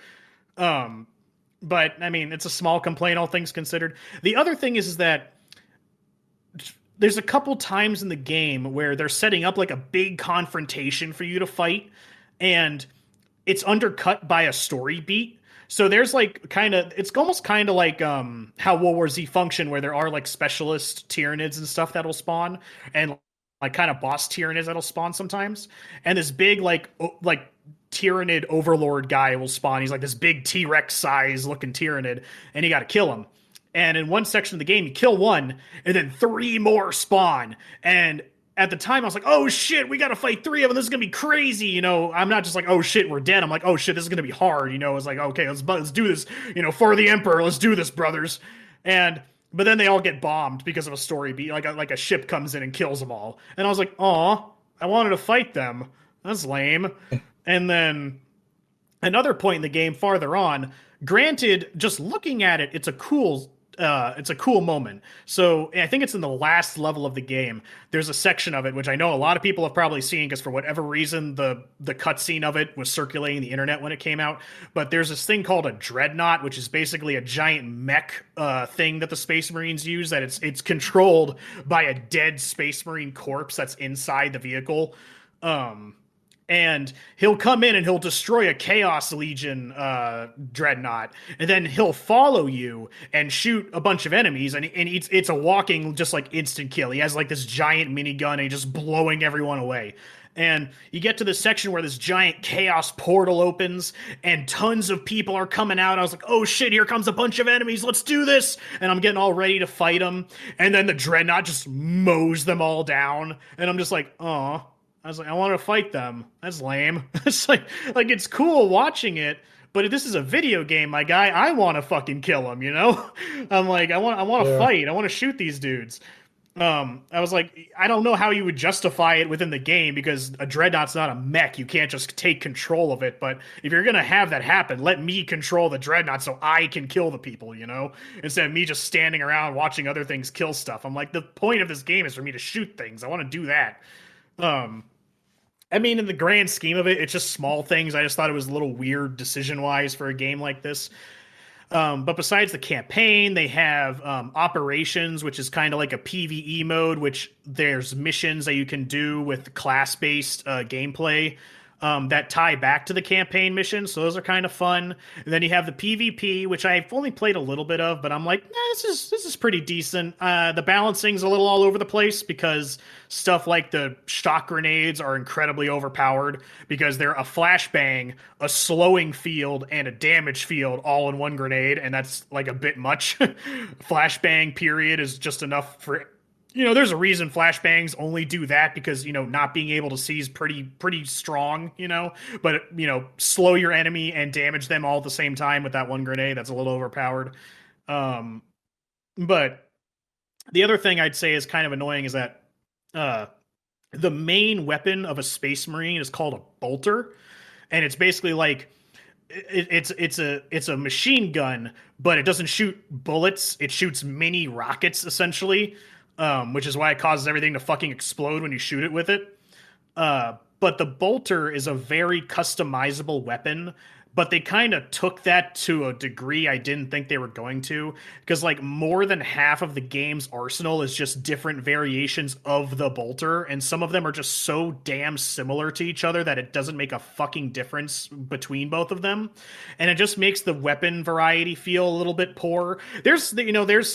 But, I mean, it's a small complaint, all things considered. The other thing is that there's a couple times in the game where they're setting up like a big confrontation for you to fight, and it's undercut by a story beat. So there's like it's almost kind of like how World War Z function, where there are like specialist Tyranids and stuff that'll spawn, and like kind of boss tyrannids that'll spawn sometimes, and this big like tyrannid overlord guy will spawn. He's like this big T-Rex size looking tyrannid, and you got to kill him. And in one section of the game, you kill one, and then 3 more spawn. And at the time, I was like, oh shit, we got to fight 3 of them. This is going to be crazy. You know, I'm not just like, oh shit, we're dead. I'm like, oh shit, this is going to be hard. You know, it's like, okay, let's do this. You know, for the Emperor, let's do this, brothers. But then they all get bombed because of a story beat. Like a ship comes in and kills them all. And I was like, aw, I wanted to fight them. That's lame. And then another point in the game farther on, granted, just looking at it, it's a cool moment. So I think it's in the last level of the game. There's a section of it which I know a lot of people have probably seen because for whatever reason the cutscene of it was circulating the internet when it came out. But there's this thing called a dreadnought, which is basically a giant mech thing that the Space Marines use. That it's controlled by a dead Space Marine corpse that's inside the vehicle. And he'll come in and he'll destroy a Chaos Legion dreadnought, and then he'll follow you and shoot a bunch of enemies, and it's a walking just like instant kill. He has like this giant minigun and he's just blowing everyone away. And you get to this section where this giant chaos portal opens and tons of people are coming out. I was like, oh shit, here comes a bunch of enemies. Let's do this. And I'm getting all ready to fight them. And then the dreadnought just mows them all down. And I'm just like, oh. I was like, I want to fight them. That's lame. It's like it's cool watching it, but if this is a video game, my guy, I want to fucking kill them, you know? I'm like, I want to fight. I want to shoot these dudes. I was like, I don't know how you would justify it within the game because a dreadnought's not a mech. You can't just take control of it. But if you're going to have that happen, let me control the dreadnought so I can kill the people, you know, instead of me just standing around watching other things kill stuff. I'm like, the point of this game is for me to shoot things. I want to do that. I mean, in the grand scheme of it, it's just small things. I just thought it was a little weird decision-wise for a game like this. But besides the campaign, they have operations, which is kind of like a PvE mode, which there's missions that you can do with class-based gameplay that tie back to the campaign missions. So those are kind of fun. And then you have the PvP, which I've only played a little bit of, but I'm like, this is pretty decent. The balancing's a little all over the place because stuff like the shock grenades are incredibly overpowered because they're a flashbang, a slowing field, and a damage field all in one grenade, and that's like a bit much. Flashbang period is just enough for, you know, there's a reason flashbangs only do that because, you know, not being able to see is pretty strong, you know, but, you know, slow your enemy and damage them all at the same time with that one grenade. That's a little overpowered. But the other thing I'd say is kind of annoying is that the main weapon of a Space Marine is called a bolter, and it's basically like it's a machine gun, but it doesn't shoot bullets. It shoots mini rockets essentially, which is why it causes everything to fucking explode when you shoot it with it. But the bolter is a very customizable weapon, but they kind of took that to a degree I didn't think they were going to, because like more than half of the game's arsenal is just different variations of the bolter, and some of them are just so damn similar to each other that it doesn't make a fucking difference between both of them, and it just makes the weapon variety feel a little bit poor. There's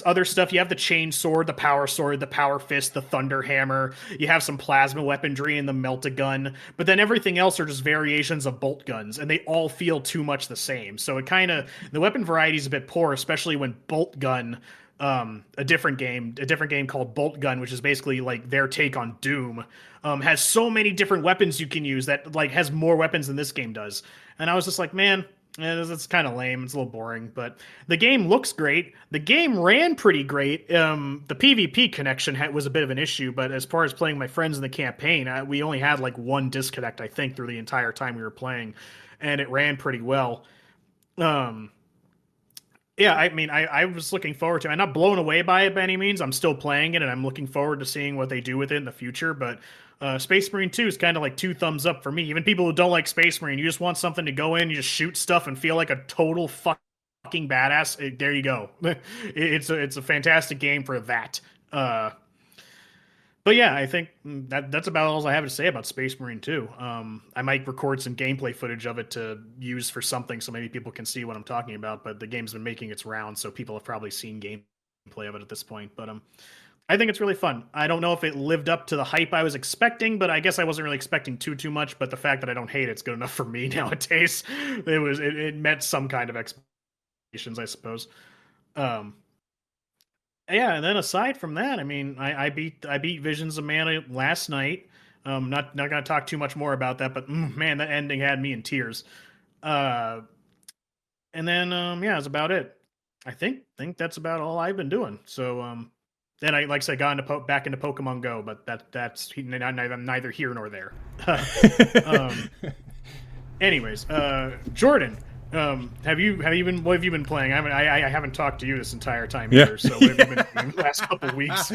other stuff. You have the chain sword, the power fist, the thunder hammer. You have some plasma weaponry and the melt-a-gun, but then everything else are just variations of bolt guns, and they all feel too much the same. So it kind of, the weapon variety is a bit poor, especially when Bolt Gun, a different game called Bolt Gun, which is basically like their take on Doom, has so many different weapons you can use that like has more weapons than this game does. And I was just like, man, it's kind of lame. It's a little boring, but the game looks great. The game ran pretty great. The PvP connection was a bit of an issue, but as far as playing my friends in the campaign, we only had like one disconnect, I think, through the entire time we were playing, and it ran pretty well. Yeah, I mean, I was looking forward to it. I'm not blown away by it by any means. I'm still playing it, and I'm looking forward to seeing what they do with it in the future, but Space Marine 2 is kind of like 2 thumbs up for me. Even people who don't like Space Marine, you just want something to go in, you just shoot stuff and feel like a total fucking badass. There you go. It's a fantastic game for that. But yeah, I think that's about all I have to say about Space Marine 2. I might record some gameplay footage of it to use for something so maybe people can see what I'm talking about, but the game's been making its rounds, so people have probably seen gameplay of it at this point. But I think it's really fun. I don't know if it lived up to the hype I was expecting, but I guess I wasn't really expecting too much. But the fact that I don't hate it's good enough for me nowadays. It met some kind of expectations, I suppose. Yeah, and then aside from that, I mean, I beat Visions of Mana last night. Not gonna talk too much more about that, but man, that ending had me in tears. And then yeah, that's about it. I think that's about all I've been doing. So then I, like I said, got back into Pokemon Go, but that's neither here nor there. Anyways, Jordan, have you been, what have you been playing? I haven't talked to you this entire time either. So what have you been doing the last couple of weeks?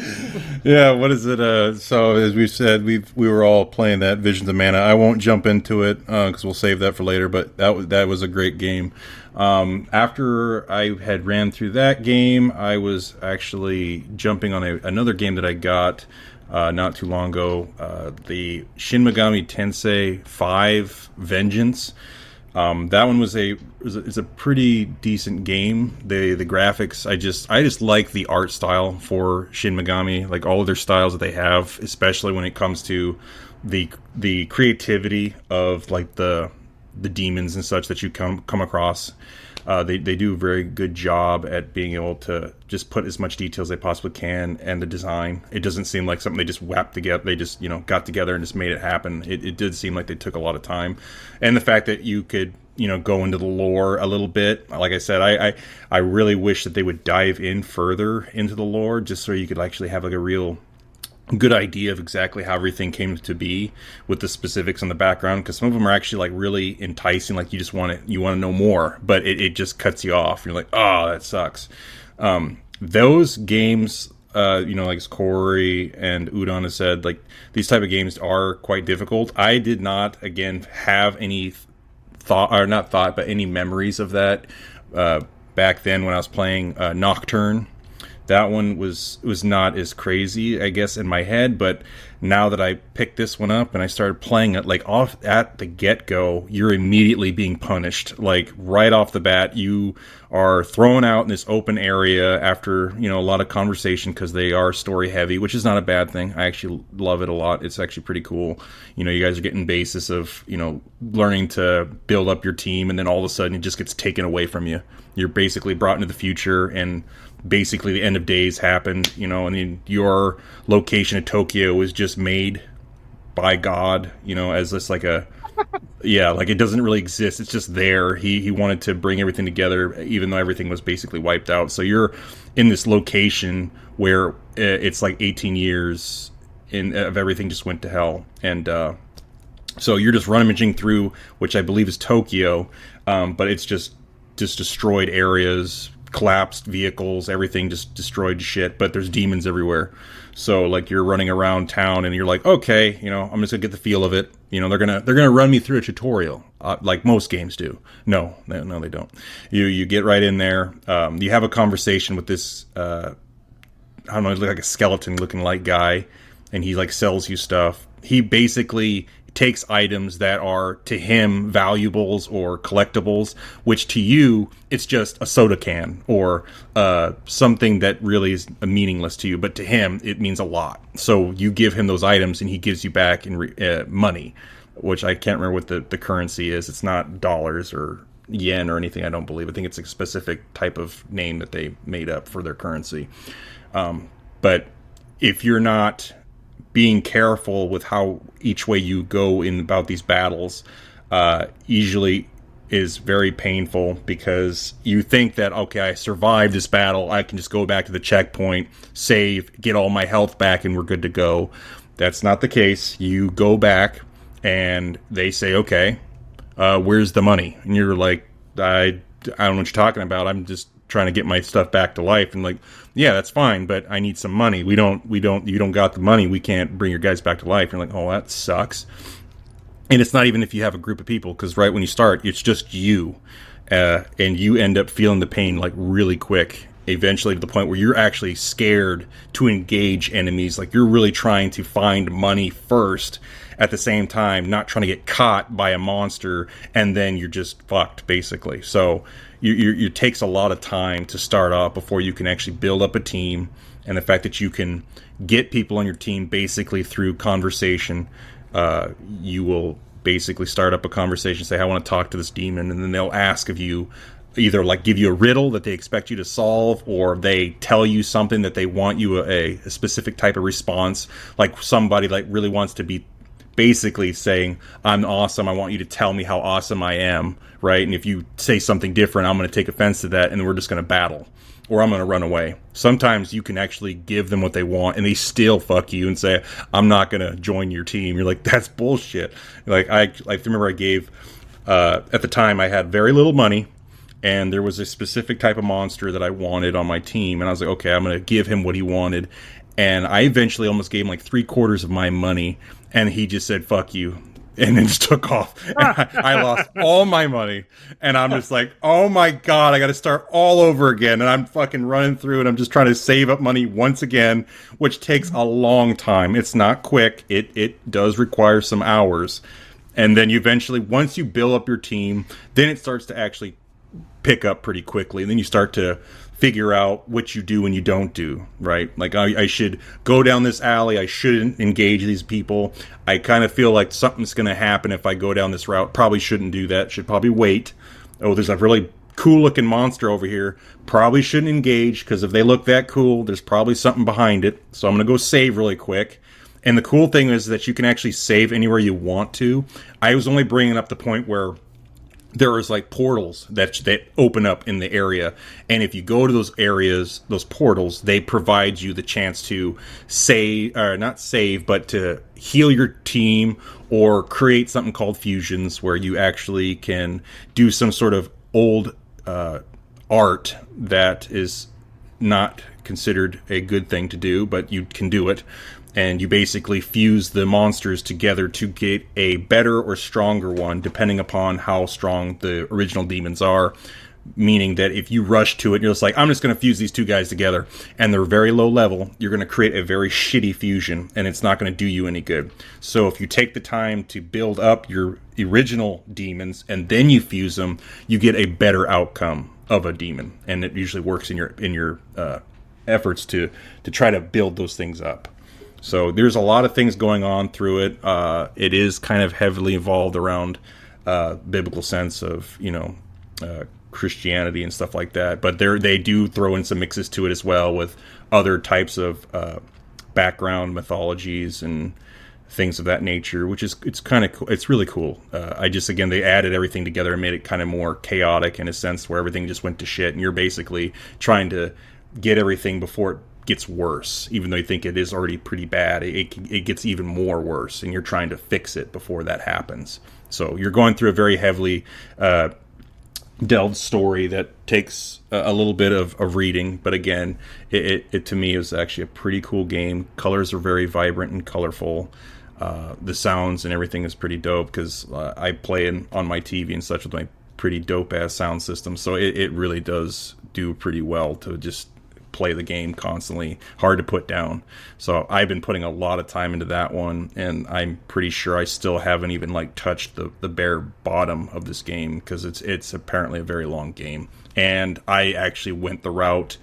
Yeah, what is it? So as we said, we were all playing that Visions of Mana. I won't jump into it because we'll save that for later. But that was a great game. After I had ran through that game, I was actually jumping on another game that I got not too long ago, the Shin Megami Tensei 5 Vengeance. That one was a pretty decent game. The graphics, I just like the art style for Shin Megami, like all of their styles that they have, especially when it comes to the creativity of like the demons and such that you come across. They do a very good job at being able to just put as much detail as they possibly can, and the design. It doesn't seem like something they just whapped together. They just got together and just made it happen. It did seem like they took a lot of time, and the fact that you could go into the lore a little bit. Like I said, I really wish that they would dive in further into the lore, just so you could actually have like a real good idea of exactly how everything came to be with the specifics on the background, because some of them are actually like really enticing, like you want to know more, but it just cuts you off. You're like, oh, that sucks. Those games, like Corey and Udon has said, like these type of games are quite difficult. I did not, again, have any any memories of that back then when I was playing Nocturne. That one was not as crazy, I guess, in my head, but now that I picked this one up and I started playing it, like off at the get-go, you're immediately being punished. Like right off the bat, you are thrown out in this open area after, a lot of conversation, because they are story heavy, which is not a bad thing. I actually love it a lot. It's actually pretty cool. You guys are getting basis of, learning to build up your team, and then all of a sudden it just gets taken away from you. You're basically brought into the future, and basically the end of days happened, and then your location in Tokyo was just made by God, as this like a like it doesn't really exist. It's just there. He wanted to bring everything together, even though everything was basically wiped out. So you're in this location where it's like 18 years of everything just went to hell, and so you're just rummaging through, which I believe is Tokyo, but it's just destroyed areas, collapsed vehicles, everything just destroyed to shit, but there's demons everywhere. So like you're running around town and you're like, okay, I'm just gonna get the feel of it. They're gonna run me through a tutorial, like most games do. No, they don't. You get right in there. You have a conversation with this I don't know, he's like a skeleton looking like guy, and he like sells you stuff. He basically takes items that are to him valuables or collectibles, which to you it's just a soda can or something that really is meaningless to you, but to him it means a lot. So you give him those items and he gives you back in money, which I can't remember what the currency is. It's not dollars or yen or anything, I don't believe. I think it's a specific type of name that they made up for their currency. But if you're not being careful with how each way you go in about these battles, usually is very painful, because you think that, okay, I survived this battle, I can just go back to the checkpoint, save, get all my health back, and we're good to go. That's not the case. You go back and they say, okay, where's the money? And you're like, I don't know what you're talking about. I'm just trying to get my stuff back to life. And like, yeah, that's fine, but I need some money. You don't got the money. We can't bring your guys back to life. And you're like, oh, that sucks. And it's not even if you have a group of people, because right when you start, it's just you, and you end up feeling the pain like really quick, eventually to the point where you're actually scared to engage enemies. Like you're really trying to find money first, at the same time not trying to get caught by a monster, and then you're just fucked basically. So it takes a lot of time to start off before you can actually build up a team and the fact that you can get people on your team basically through conversation. You will basically start up a conversation, say, I want to talk to this demon, and then they'll ask of you, either like give you a riddle that they expect you to solve, or they tell you something that they want you a specific type of response. Like somebody like really wants to be basically saying, I'm awesome, I want you to tell me how awesome I am, right? And if you say something different, I'm going to take offense to that, and we're just going to battle, or I'm going to run away. Sometimes you can actually give them what they want, and they still fuck you and say, I'm not going to join your team. You're like, that's bullshit. Like I remember I gave, at the time I had very little money, and there was a specific type of monster that I wanted on my team, and I was like, okay, I'm going to give him what he wanted. And I eventually almost gave him like 3/4 of my money, and he just said, fuck you, and then just took off. And I lost all my money, and I'm just like, oh my god, I got to start all over again. And I'm fucking running through, and I'm just trying to save up money once again, which takes a long time. It's not quick. It does require some hours. And then you eventually, once you build up your team, then it starts to actually pick up pretty quickly. And then you start to figure out what you do and you don't do, right? Like, I should go down this alley. I shouldn't engage these people. I kind of feel like something's going to happen if I go down this route. Probably shouldn't do that. Should probably wait. Oh, there's a really cool looking monster over here. Probably shouldn't engage, because if they look that cool, there's probably something behind it. So I'm going to go save really quick. And the cool thing is that you can actually save anywhere you want to. I was only bringing up the point where there is like portals that open up in the area, and if you go to those areas, those portals, they provide you the chance to save, or not save, but to heal your team, or create something called fusions, where you actually can do some sort of old art that is not considered a good thing to do, but you can do it. And you basically fuse the monsters together to get a better or stronger one, depending upon how strong the original demons are. Meaning that if you rush to it, you're just like, I'm just going to fuse these two guys together, and they're very low level, you're going to create a very shitty fusion, and it's not going to do you any good. So if you take the time to build up your original demons, and then you fuse them, you get a better outcome of a demon. And it usually works in your efforts to try to build those things up. So there's a lot of things going on through it. It is kind of heavily involved around biblical sense of, Christianity and stuff like that. But they do throw in some mixes to it as well, with other types of background mythologies and things of that nature, which is, it's really cool. Again, they added everything together and made it kind of more chaotic in a sense, where everything just went to shit, and you're basically trying to get everything before it gets worse. Even though you think it is already pretty bad, it gets even more worse, and you're trying to fix it before that happens. So you're going through a very heavily delved story that takes a little bit of reading, but again, it to me is actually a pretty cool game. Colors are very vibrant and colorful. The sounds and everything is pretty dope, because I play on my TV and such with my pretty dope ass sound system, so it really does do pretty well to just play the game constantly. Hard to put down. So I've been putting a lot of time into that one, and I'm pretty sure I still haven't even touched the bare bottom of this game, because it's apparently a very long game. And I actually went the route,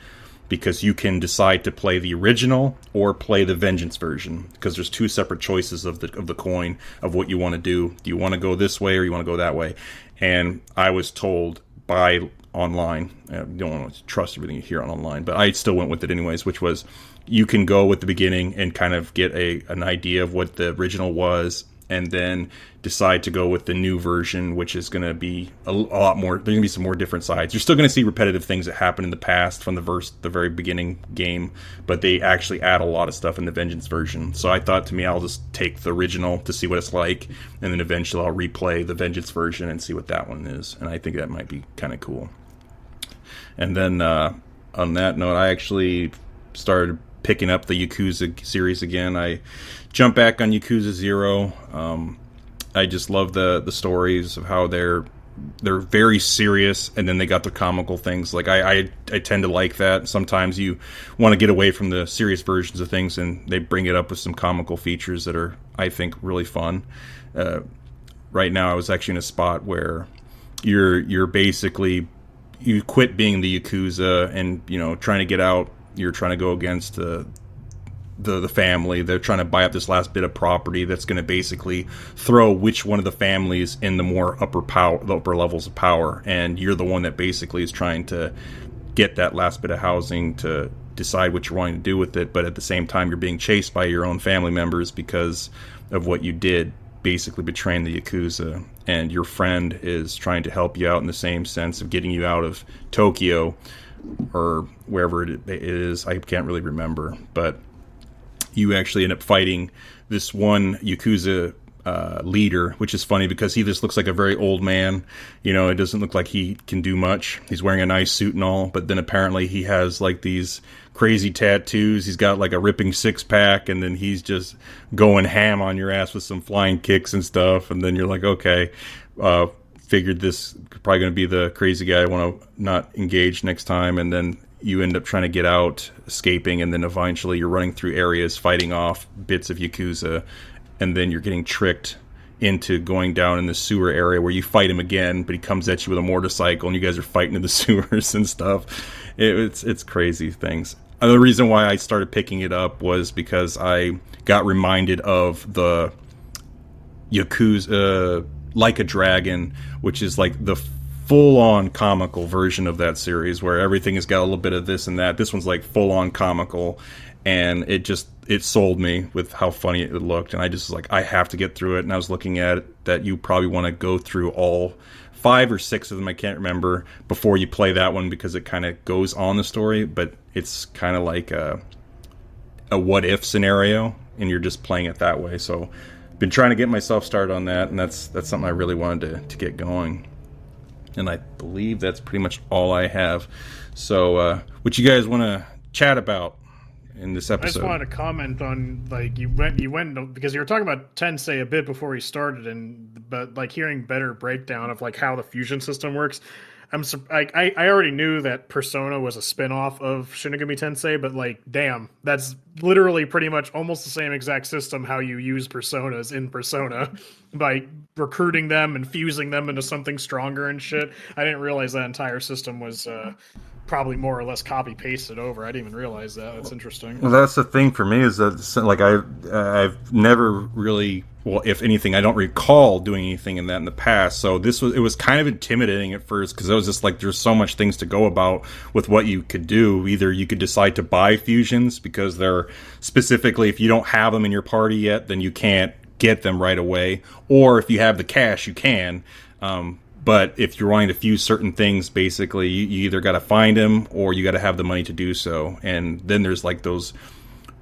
because you can decide to play the original or play the Vengeance version, because there's two separate choices of the coin of what you want to do. Do you want to go this way, or you want to go that way? And I was told by online, I don't want to trust everything you hear on online, but I still went with it anyways, which was, you can go with the beginning and kind of get an idea of what the original was, and then decide to go with the new version, which is going to be a lot more. There's going to be some more different sides. You're still going to see repetitive things that happened in the past from the very beginning game, but they actually add a lot of stuff in the Vengeance version. So I thought, to me, I'll just take the original to see what it's like, and then eventually I'll replay the Vengeance version and see what that one is. And I think that might be kind of cool. And then on that note, I actually started picking up the Yakuza series again. I jumped back on Yakuza 0. I just love the stories of how they're very serious, and then they got the comical things. Like I tend to like that. Sometimes you want to get away from the serious versions of things, and they bring it up with some comical features that are, I think, really fun. Right now, I was actually in a spot where you're basically, you quit being the Yakuza and, trying to get out you're trying to go against the family. They're trying to buy up this last bit of property that's going to basically throw which one of the families in the more the upper levels of power, and you're the one that basically is trying to get that last bit of housing to decide what you're wanting to do with it. But at the same time, you're being chased by your own family members because of what you did, basically betraying the Yakuza, and your friend is trying to help you out in the same sense of getting you out of Tokyo or wherever it is. I can't really remember, but you actually end up fighting this one Yakuza leader, which is funny because he just looks like a very old man. You know, it doesn't look like he can do much. He's wearing a nice suit and all, but then apparently he has like these crazy tattoos. He's got like a ripping six-pack, and then he's just going ham on your ass with some flying kicks and stuff. And then you're like, okay, figured this probably going to be the crazy guy I want to not engage next time. And then you end up trying to get out, escaping, and then eventually you're running through areas, fighting off bits of Yakuza, and then you're getting tricked into going down in the sewer area where you fight him again, but he comes at you with a motorcycle, and you guys are fighting in the sewers and stuff. It's crazy things. The reason why I started picking it up was because I got reminded of the Yakuza Like a Dragon, which is like the full-on comical version of that series where everything has got a little bit of this and that. This one's like full-on comical, and it sold me with how funny it looked, and I just was like, I have to get through it. And I was looking at it that you probably want to go through all 5 or 6 of them, I can't remember, before you play that one, because it kind of goes on the story, but it's kind of like a what if scenario, and you're just playing it that way. So been trying to get myself started on that, and that's something I really wanted to get going. And I believe that's pretty much all I have. So, what you guys want to chat about in this episode? I just wanted to comment on, like, you went because you were talking about Tensei a bit before we started, but like hearing better breakdown of like how the fusion system works. I already knew that Persona was a spin-off of Shin Megami Tensei, but like, damn, that's literally pretty much almost the same exact system how you use personas in Persona by recruiting them and fusing them into something stronger and shit. I didn't realize that entire system was probably more or less copy-pasted over. I didn't even realize that. That's interesting. Well, that's the thing for me, is that like I've never really, well, if anything, I don't recall doing anything in that in the past. So it was kind of intimidating at first, because I was just like, there's so much things to go about with what you could do. Either you could decide to buy fusions, because they're specifically, if you don't have them in your party yet, then you can't get them right away. Or if you have the cash, you can. But if you're wanting to fuse certain things, basically, you either got to find them or you got to have the money to do so. And then there's like those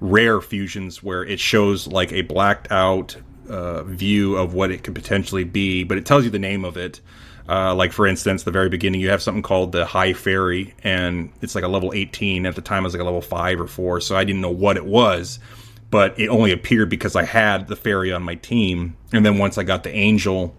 rare fusions where it shows like a blacked out view of what it could potentially be, but it tells you the name of it. Like, for instance, the very beginning, you have something called the High Fairy, and it's like a level 18. At the time, it was like a level 5 or 4, so I didn't know what it was, but it only appeared because I had the fairy on my team. And then once I got the angel,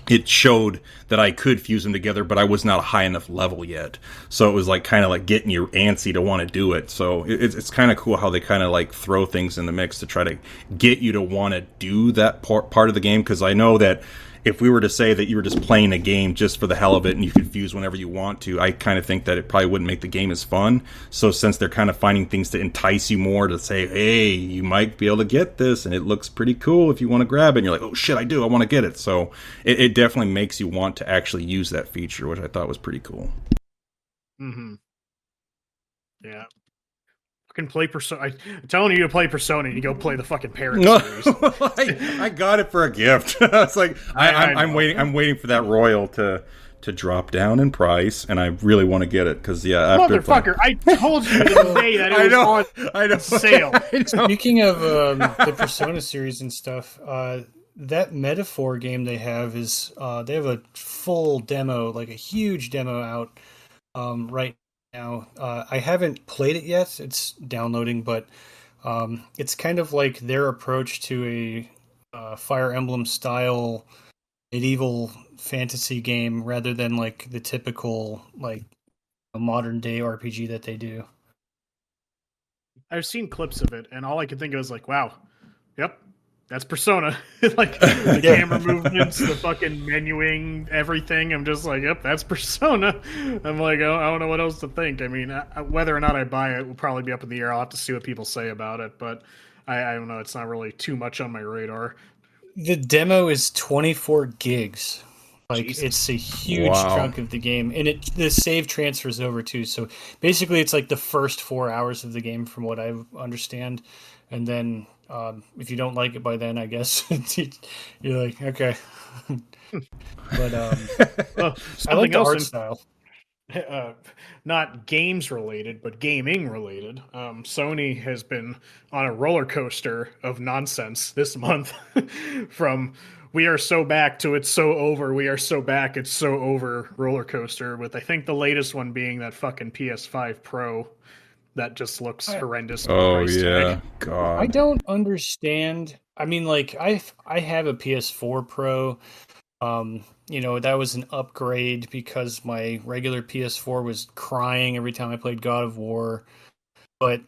it showed that I could fuse them together, but I was not a high enough level yet. So it was like kind of like getting you antsy to want to do it. So it's kind of cool how they kind of like throw things in the mix to try to get you to want to do that part of the game. Because I know that if we were to say that you were just playing a game just for the hell of it and you could fuse whenever you want to, I kind of think that it probably wouldn't make the game as fun. So since they're kind of finding things to entice you more, to say, hey, you might be able to get this and it looks pretty cool if you want to grab it, and you're like, oh shit, I do, I want to get it. So it definitely makes you want to actually use that feature, which I thought was pretty cool. Mm-hmm. Yeah. Fucking play Persona. I'm telling you to play Persona, and you go play the fucking Parent series. I got it for a gift. It's like I'm waiting for that Royal to drop down in price, and I really want to get it because motherfucker, I told you the other day that it was on sale. Speaking of the Persona series and stuff, that Metaphor game they have is they have a full demo, like a huge demo out right now. I haven't played it yet. It's downloading, but it's kind of like their approach to a Fire Emblem style medieval fantasy game rather than like the typical like modern day RPG that they do. I've seen clips of it, and all I could think of was like, wow, yep, that's Persona. Like the camera movements, the fucking menuing, everything. I'm just like, yep, that's Persona. I'm like, oh, I don't know what else to think. I mean, whether or not I buy it will probably be up in the air. I'll have to see what people say about it, but I don't know. It's not really too much on my radar. The demo is 24 gigs. Like, Jesus. it's a huge chunk of the game, and the save transfers over too. So basically, it's like the first 4 hours of the game, from what I understand, and then if you don't like it by then, I guess you're like, okay. But Well, I like the else art style. Not games related, but gaming related. Sony has been on a roller coaster of nonsense this month. From we are so back to it's so over, we are so back, it's so over roller coaster, with I think the latest one being that fucking PS5 Pro that just looks horrendous. Oh yeah, God. I don't understand. I mean, like I have a PS4 Pro. That was an upgrade because my regular PS4 was crying every time I played God of War. But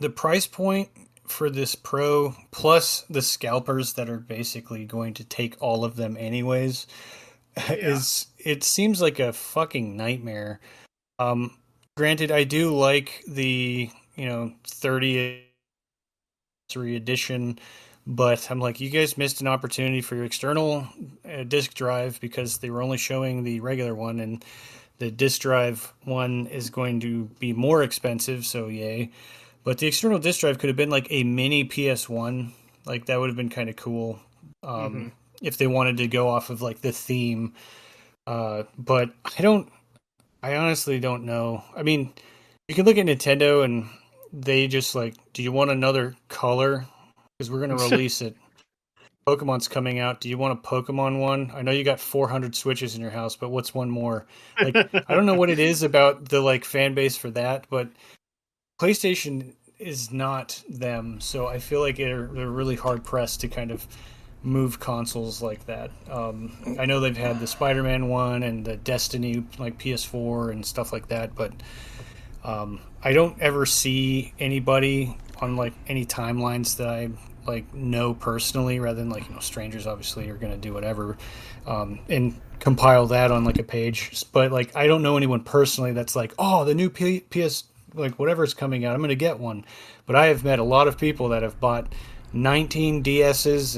the price point for this Pro, plus the scalpers that are basically going to take all of them anyways, it seems like a fucking nightmare. Granted, I do like the 30th edition, but I'm like, you guys missed an opportunity for your external disk drive because they were only showing the regular one, and the disk drive one is going to be more expensive, so yay. But the external disk drive could have been like a mini PS1. Like, that would have been kind of cool if they wanted to go off of like the theme. But I honestly don't know. I mean, you can look at Nintendo and they just like, do you want another color? Because we're going to release it. Pokemon's coming out. Do you want a Pokemon one? I know you got 400 Switches in your house, but what's one more? Like, I don't know what it is about the like fan base for that, but PlayStation is not them. So I feel like they're really hard pressed to kind of move consoles like that. I know they've had the Spider-Man one and the Destiny like PS4 and stuff like that, but I don't ever see anybody on like any timelines that I like know personally, rather than like strangers obviously are going to do whatever and compile that on like a page, but like I don't know anyone personally that's like, oh, the new PS like whatever's coming out, I'm going to get one. But I have met a lot of people that have bought 19 DSs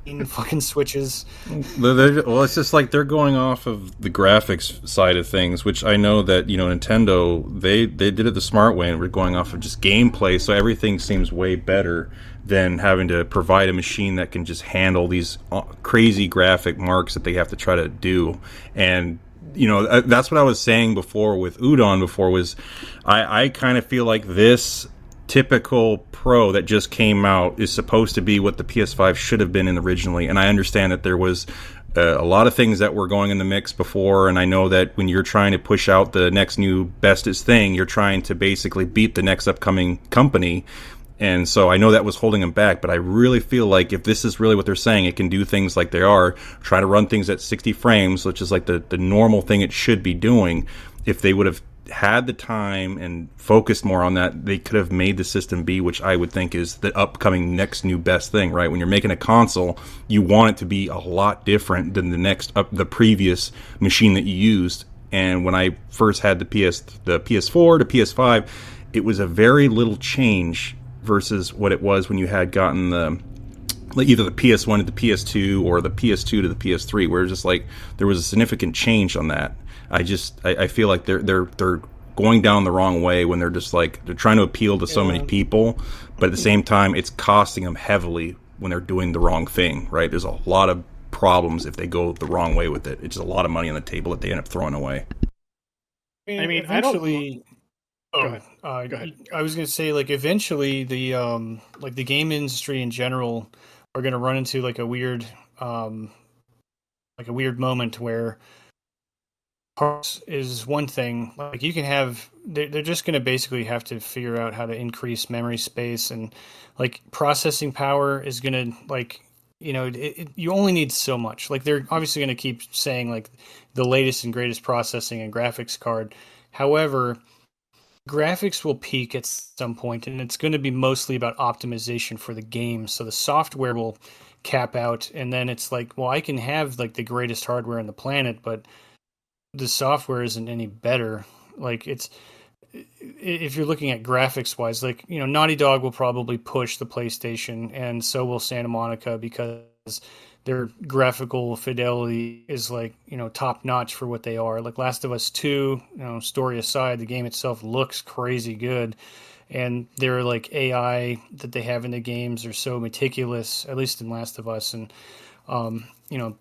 and fucking Switches. Well, it's just like they're going off of the graphics side of things, which I know that Nintendo they did it the smart way, and we're going off of just gameplay, so everything seems way better than having to provide a machine that can just handle these crazy graphic marks that they have to try to do. And that's what I was saying before with Udon. Before was I kind of feel like this typical Pro that just came out is supposed to be what the PS5 should have been in originally. And I understand that there was a lot of things that were going in the mix before, and I know that when you're trying to push out the next new bestest thing, you're trying to basically beat the next upcoming company. And so I know that was holding them back, but I really feel like if this is really what they're saying, it can do things like they are, try to run things at 60 frames, which is like the normal thing it should be doing. If they would have had the time and focused more on that, they could have made the system be, which I would think is the upcoming next new best thing, right? When you're making a console, you want it to be a lot different than the previous machine that you used. And when I first had the PS4 to PS5, it was a very little change versus what it was when you had gotten either the PS1 to the PS2 or the PS2 to the PS3, where it's just like there was a significant change on that. I feel like they're going down the wrong way when they're just like they're trying to appeal to so many people, but at the same time it's costing them heavily when they're doing the wrong thing, right? There's a lot of problems if they go the wrong way with it. It's just a lot of money on the table that they end up throwing away. I mean, eventually. Go ahead. Go ahead. I was going to say, like, eventually the game industry in general are going to run into like a weird moment where parts is one thing. Like, you can have, they're just going to basically have to figure out how to increase memory space, and like processing power is going to like, you only need so much. Like, they're obviously going to keep saying like the latest and greatest processing and graphics card. However, graphics will peak at some point, and it's going to be mostly about optimization for the game. So the software will cap out, and then it's like, well, I can have like the greatest hardware on the planet, but the software isn't any better. Like it's if you're looking at graphics wise, like, you know, Naughty Dog will probably push the PlayStation, and so will Santa Monica, because their graphical fidelity is like, you know, top notch for what they are. Like Last of Us 2, you know, story aside, the game itself looks crazy good. And their like AI that they have in the games are so meticulous, at least in Last of Us. And you know,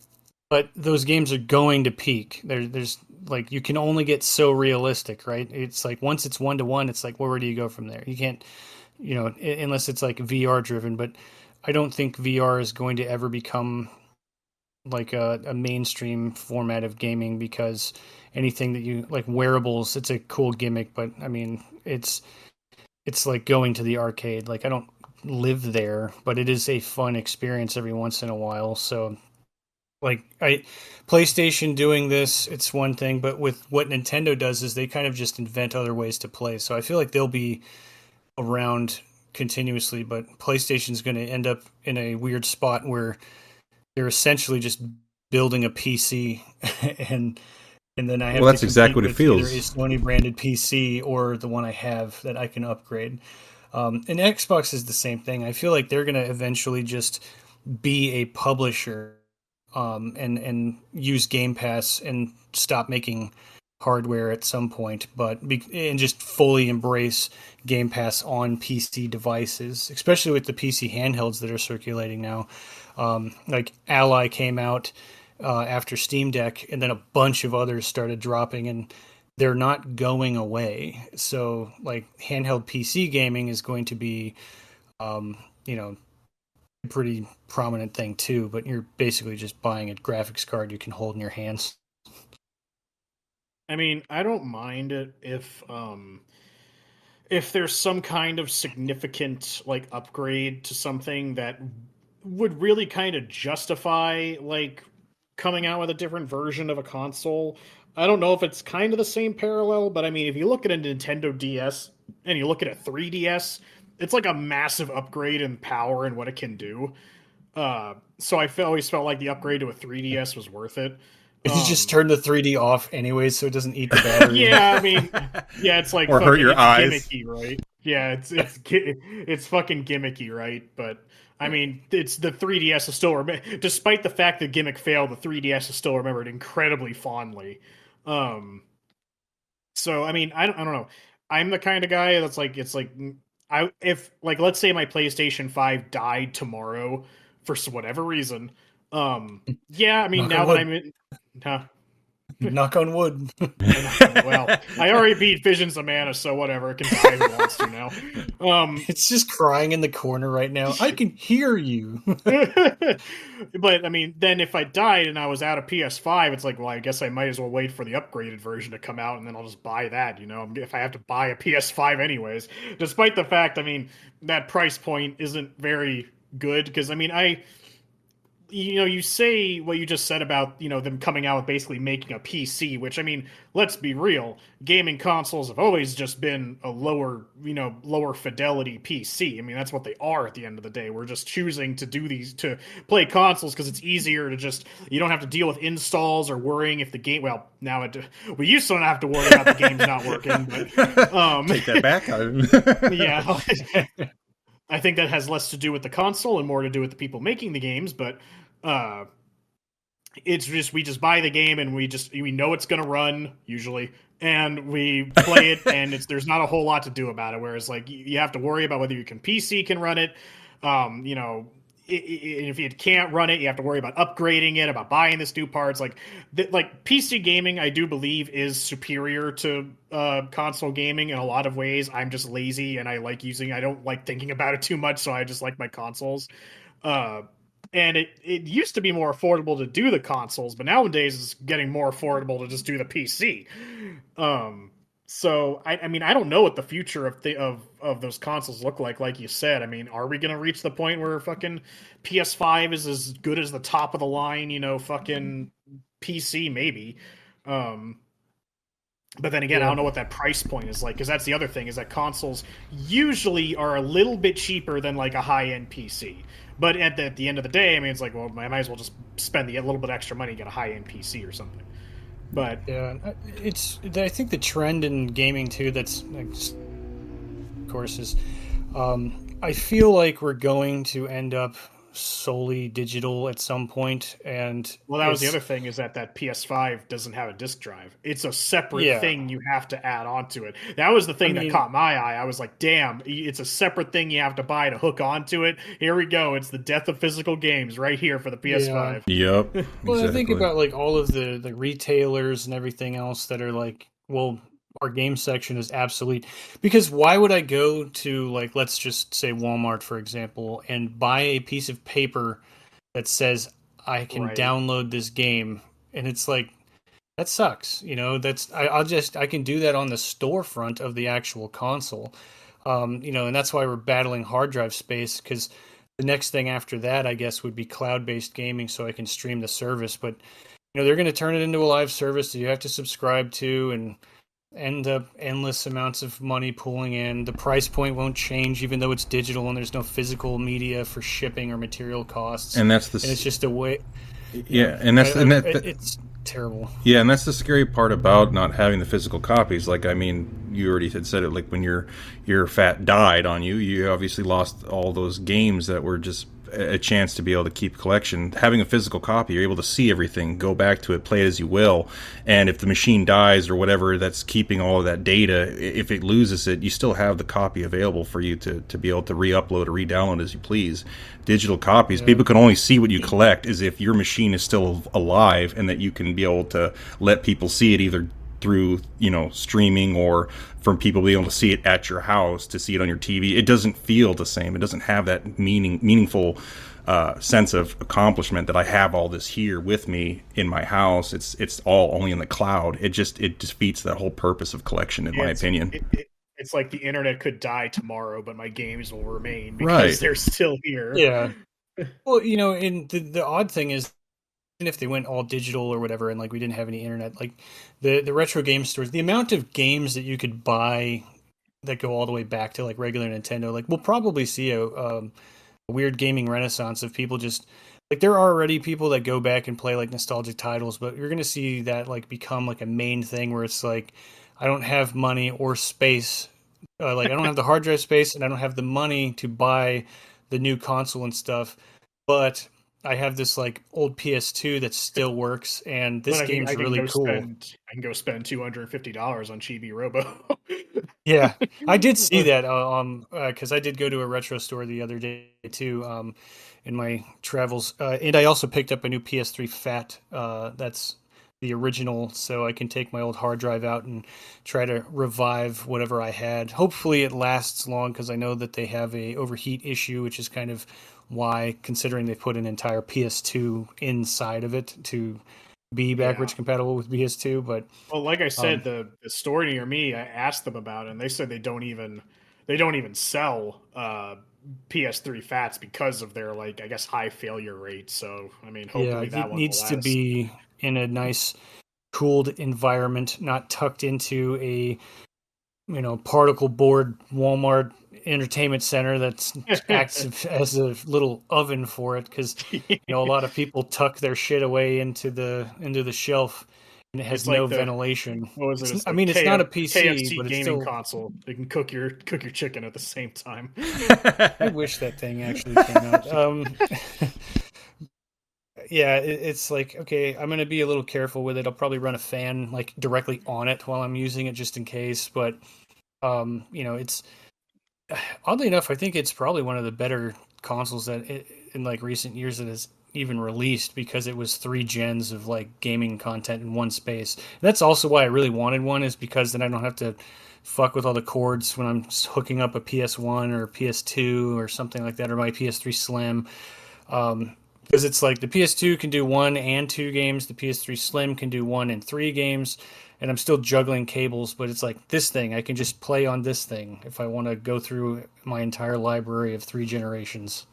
but those games are going to peak. There's like, you can only get so realistic, right? It's like once it's 1-to-1, it's like, well, where do you go from there? You can't, you know, unless it's like VR driven. But I don't think VR is going to ever become like a mainstream format of gaming, because anything that you like, wearables, it's a cool gimmick, but I mean, it's like going to the arcade. Like, I don't live there, but it is a fun experience every once in a while. So like, PlayStation doing this, it's one thing, but with what Nintendo does is they kind of just invent other ways to play. So I feel like they'll be around continuously, but PlayStation's going to end up in a weird spot where they're essentially just building a PC and then I have Well, to that's exactly what it compete with feels. either a Sony branded PC or the one I have that I can upgrade. And Xbox is the same thing. I feel like they're going to eventually just be a publisher, and use Game Pass and stop making hardware at some point, and just fully embrace Game Pass on PC devices, especially with the PC handhelds that are circulating now. Like Ally came out after Steam Deck, and then a bunch of others started dropping, and they're not going away. So, like, handheld PC gaming is going to be, you know, a pretty prominent thing too. But you're basically just buying a graphics card you can hold in your hands. I mean, I don't mind it if there's some kind of significant like upgrade to something that would really kind of justify like coming out with a different version of a console. I don't know if it's kind of the same parallel, but I mean, if you look at a Nintendo DS and you look at a 3DS, it's like a massive upgrade in power and what it can do. So always felt like the upgrade to a 3DS was worth it. You just turn the 3D off anyway, so it doesn't eat the battery. Yeah, I mean, yeah, it's like Or hurt fucking, your it's eyes. gimmicky, right? Yeah, it's fucking gimmicky, right? But I mean, it's the 3DS is still despite the fact that gimmick failed, the 3DS is still remembered incredibly fondly. Um, so I mean, I don't know. I'm the kind of guy that's like, it's like, I if like, let's say my PlayStation 5 died tomorrow for whatever reason. Yeah, I mean, Knock on now that wood. I'm in, huh? Knock on wood. Well, I already beat Visions of Mana, so whatever. It can die who wants to now. It's just crying in the corner right now. I can hear you. But I mean, then if I died and I was out of PS5, it's like, well, I guess I might as well wait for the upgraded version to come out, and then I'll just buy that. You know, if I have to buy a PS5 anyways, despite the fact, I mean, that price point isn't very good because I mean, you say what you just said about, them coming out with basically making a PC, which I mean, let's be real, gaming consoles have always just been a lower fidelity PC. I mean, that's what they are at the end of the day. We're just choosing to play consoles because it's easier to just, you don't have to deal with installs or worrying if the game, well, we used to not have to worry about the games not working, but Take that back. yeah. I think that has less to do with the console and more to do with the people making the games, but uh, it's just, we just buy the game and we know it's going to run usually, and we play it, and there's not a whole lot to do about it. Whereas like you have to worry about whether your PC can run it. If you can't run it, you have to worry about upgrading it, about buying this new parts. Like PC gaming, I do believe is superior to console gaming in a lot of ways. I'm just lazy and I don't like thinking about it too much, so I just like my consoles. And it used to be more affordable to do the consoles, but nowadays it's getting more affordable to just do the PC. So I mean, I don't know what the future of those consoles look like. Like you said, I mean, are we gonna reach the point where fucking PS5 is as good as the top of the line, fucking PC? Maybe. But then again, I don't know what that price point is like, because that's the other thing, is that consoles usually are a little bit cheaper than like a high-end PC. But at the end of the day, I mean, it's like, well, I might as well just spend a little bit extra money and get a high-end PC or something. But yeah, I think the trend in gaming too, that's like, of course, is I feel like we're going to end up solely digital at some point, and well, that was the other thing, is that PS5 doesn't have a disc drive. It's a separate thing you have to add onto it. That was the thing that caught my eye. I was like, damn, it's a separate thing you have to buy to hook onto it. Here we go. It's the death of physical games right here for the PS5. Yeah. Yep. Well, exactly. I think about like all of the retailers and everything else that are like, well, our game section is obsolete, because why would I go to, like, let's just say Walmart, for example, and buy a piece of paper that says I can download this game, and it's like, that sucks. I can do that on the storefront of the actual console. And that's why we're battling hard drive space, because the next thing after that, I guess, would be cloud-based gaming, so I can stream the service. But they're going to turn it into a live service that you have to subscribe to, and end up endless amounts of money pulling in. The price point won't change, even though it's digital and there's no physical media for shipping or material costs. And it's just a way. Yeah, and it's terrible. Yeah, and that's the scary part about not having the physical copies. Like, I mean, you already had said it. Like, when your fat died on you, you obviously lost all those games that were just a chance to be able to keep a collection. Having a physical copy, you're able to see everything, go back to it, play it as you will. And if the machine dies or whatever that's keeping all of that data, if it loses it, you still have the copy available for you to be able to re-upload or re-download as you please. Digital copies, people can only see what you collect as if your machine is still alive, and that you can be able to let people see it either through streaming, or from people being able to see it at your house, to see it on your TV. It doesn't feel the same. It doesn't have that meaningful sense of accomplishment that I have all this here with me in my house. It's all only in the cloud. It defeats that whole purpose of collection, in my opinion. It's like the internet could die tomorrow, but my games will remain because they're still here. Yeah. Well, and the odd thing is, even if they went all digital or whatever, and like we didn't have any internet, like the retro game stores, the amount of games that you could buy that go all the way back to like regular Nintendo, like we'll probably see a weird gaming renaissance of people just like, there are already people that go back and play like nostalgic titles, but you're going to see that like become like a main thing where it's like, I don't have money or space. Like, I don't have the hard drive space, and I don't have the money to buy the new console and stuff, but I have this like old PS2 that still works, and this game's really cool. I can go spend $250 on Chibi Robo. Yeah, I did see that because I did go to a retro store the other day too, in my travels, and I also picked up a new PS3 Fat. That's the original, so I can take my old hard drive out and try to revive whatever I had. Hopefully it lasts long, because I know that they have a overheat issue, which is kind of why, considering they put an entire PS2 inside of it to be backwards compatible with PS2. But well, like I said, the store near me, I asked them about it, and they said they don't even sell PS3 Fats because of their, like, I guess, high failure rate. So I mean, hopefully that one needs to be in a nice cooled environment, not tucked into a particle board Walmart entertainment center that acts as a little oven for it, because a lot of people tuck their shit away into the shelf, and it has no ventilation. What was it? I mean, it's not a PC, KFC but it's gaming still console. They can cook your chicken at the same time. I wish that thing actually came out. Yeah, it's like, okay, I'm going to be a little careful with it. I'll probably run a fan like directly on it while I'm using it, just in case. But, it's oddly enough, I think it's probably one of the better consoles that in like recent years that has even released, because it was 3 gens of like gaming content in one space. And that's also why I really wanted one, is because then I don't have to fuck with all the cords when I'm hooking up a PS1 or PS2 or something like that, or my PS3 Slim. Because it's like the PS2 can do 1 and 2 games, the PS3 Slim can do 1 and 3 games, and I'm still juggling cables, but it's like this thing, I can just play on this thing if I want to go through my entire library of 3 generations.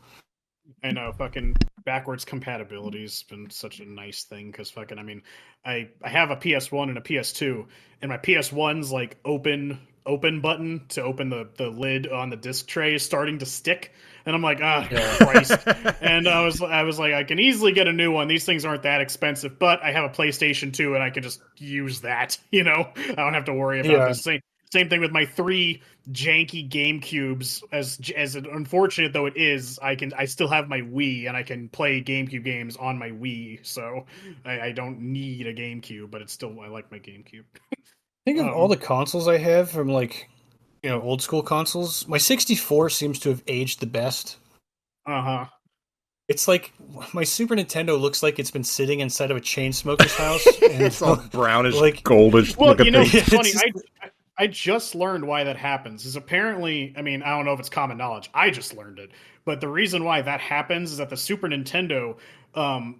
I know, fucking backwards compatibility has been such a nice thing because fucking, I mean, I have a PS1 and a PS2, and my PS1's like open button to open the lid on the disc tray is starting to stick, and I'm like, Christ. And I was like, I can easily get a new one. These things aren't that expensive, but I have a PlayStation 2 and I can just use that. I don't have to worry about this. Same thing with my 3 janky GameCubes. As unfortunate though it is, I still have my Wii and I can play GameCube games on my Wii, so I don't need a GameCube, but it's still I like my GameCube. Think of all the consoles I have from old school consoles. My 64 seems to have aged the best. Uh-huh. It's like my Super Nintendo looks like it's been sitting inside of a chain smoker's house. And it's all brownish, like goldish. Well, it's funny. I just learned why that happens. Is apparently, I mean, I don't know if it's common knowledge. I just learned it. But the reason why that happens is that the Super Nintendo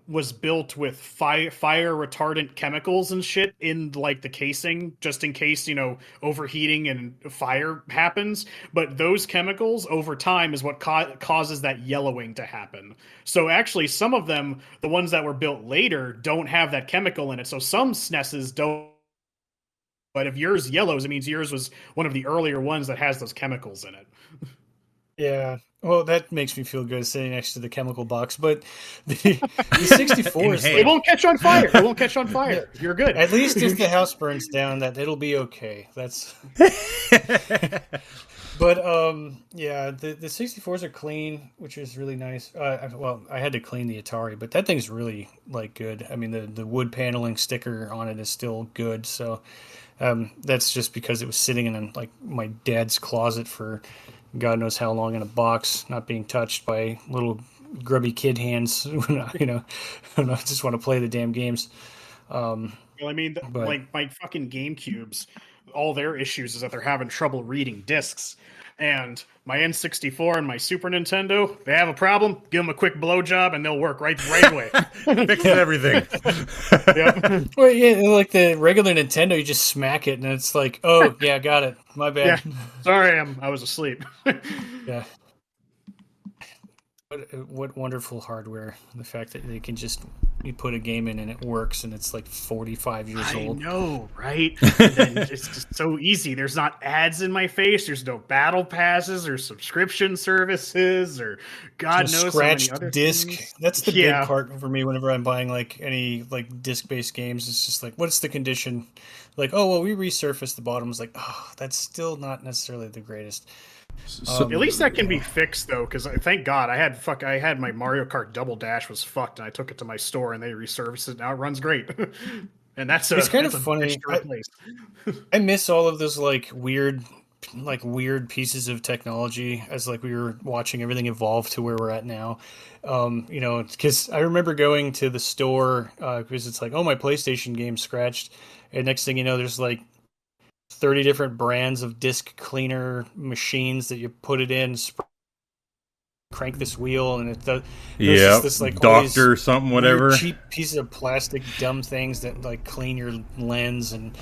was built with fire retardant chemicals and shit in like the casing, just in case, overheating and fire happens. But those chemicals over time is what causes that yellowing to happen. So actually, some of them, the ones that were built later, don't have that chemical in it. So some SNESs don't. But if yours yellows, it means yours was one of the earlier ones that has those chemicals in it. Yeah. Well, that makes me feel good sitting next to the chemical box. But the 64 is it won't catch on fire. It won't catch on fire. You're good. At least if the house burns down, that it'll be okay. That's. But yeah, the 64s are clean, which is really nice. I had to clean the Atari, but that thing's really good. I mean, the wood paneling sticker on it is still good. So that's just because it was sitting in my dad's closet for God knows how long in a box, not being touched by little grubby kid hands. I just want to play the damn games. Well, I mean, my fucking GameCubes, all their issues is that they're having trouble reading discs. And my N64 and my Super Nintendo, they have a problem. Give them a quick blowjob and they'll work right away. Fixes everything. Yep. Well, yeah, like the regular Nintendo, you just smack it and it's like, oh yeah, got it. My bad. Yeah. Sorry, I was asleep. Yeah. What wonderful hardware. The fact that they can you put a game in and it works and it's like 45 years old. I know, right? And it's just so easy. There's not ads in my face. There's no battle passes or subscription services or God knows scratched how many other disc. things. That's the big part for me whenever I'm buying any disc-based games. It's just like, what's the condition? Like, oh, well, we resurfaced the bottom. It's like, oh, that's still not necessarily the greatest. So, at least that can be fixed though, because thank God I had my Mario Kart Double Dash was fucked, and I took it to my store and they resurfaced it. Now it runs great, and it's kind of funny. I miss all of those weird pieces of technology as we were watching everything evolve to where we're at now. Because I remember going to the store because it's like, oh, my PlayStation game's scratched, and next thing you know, there's 30 different brands of disc cleaner machines that you put it in, crank this wheel, and it does. Yeah, this doctor something, whatever. Cheap pieces of plastic, dumb things that clean your lens and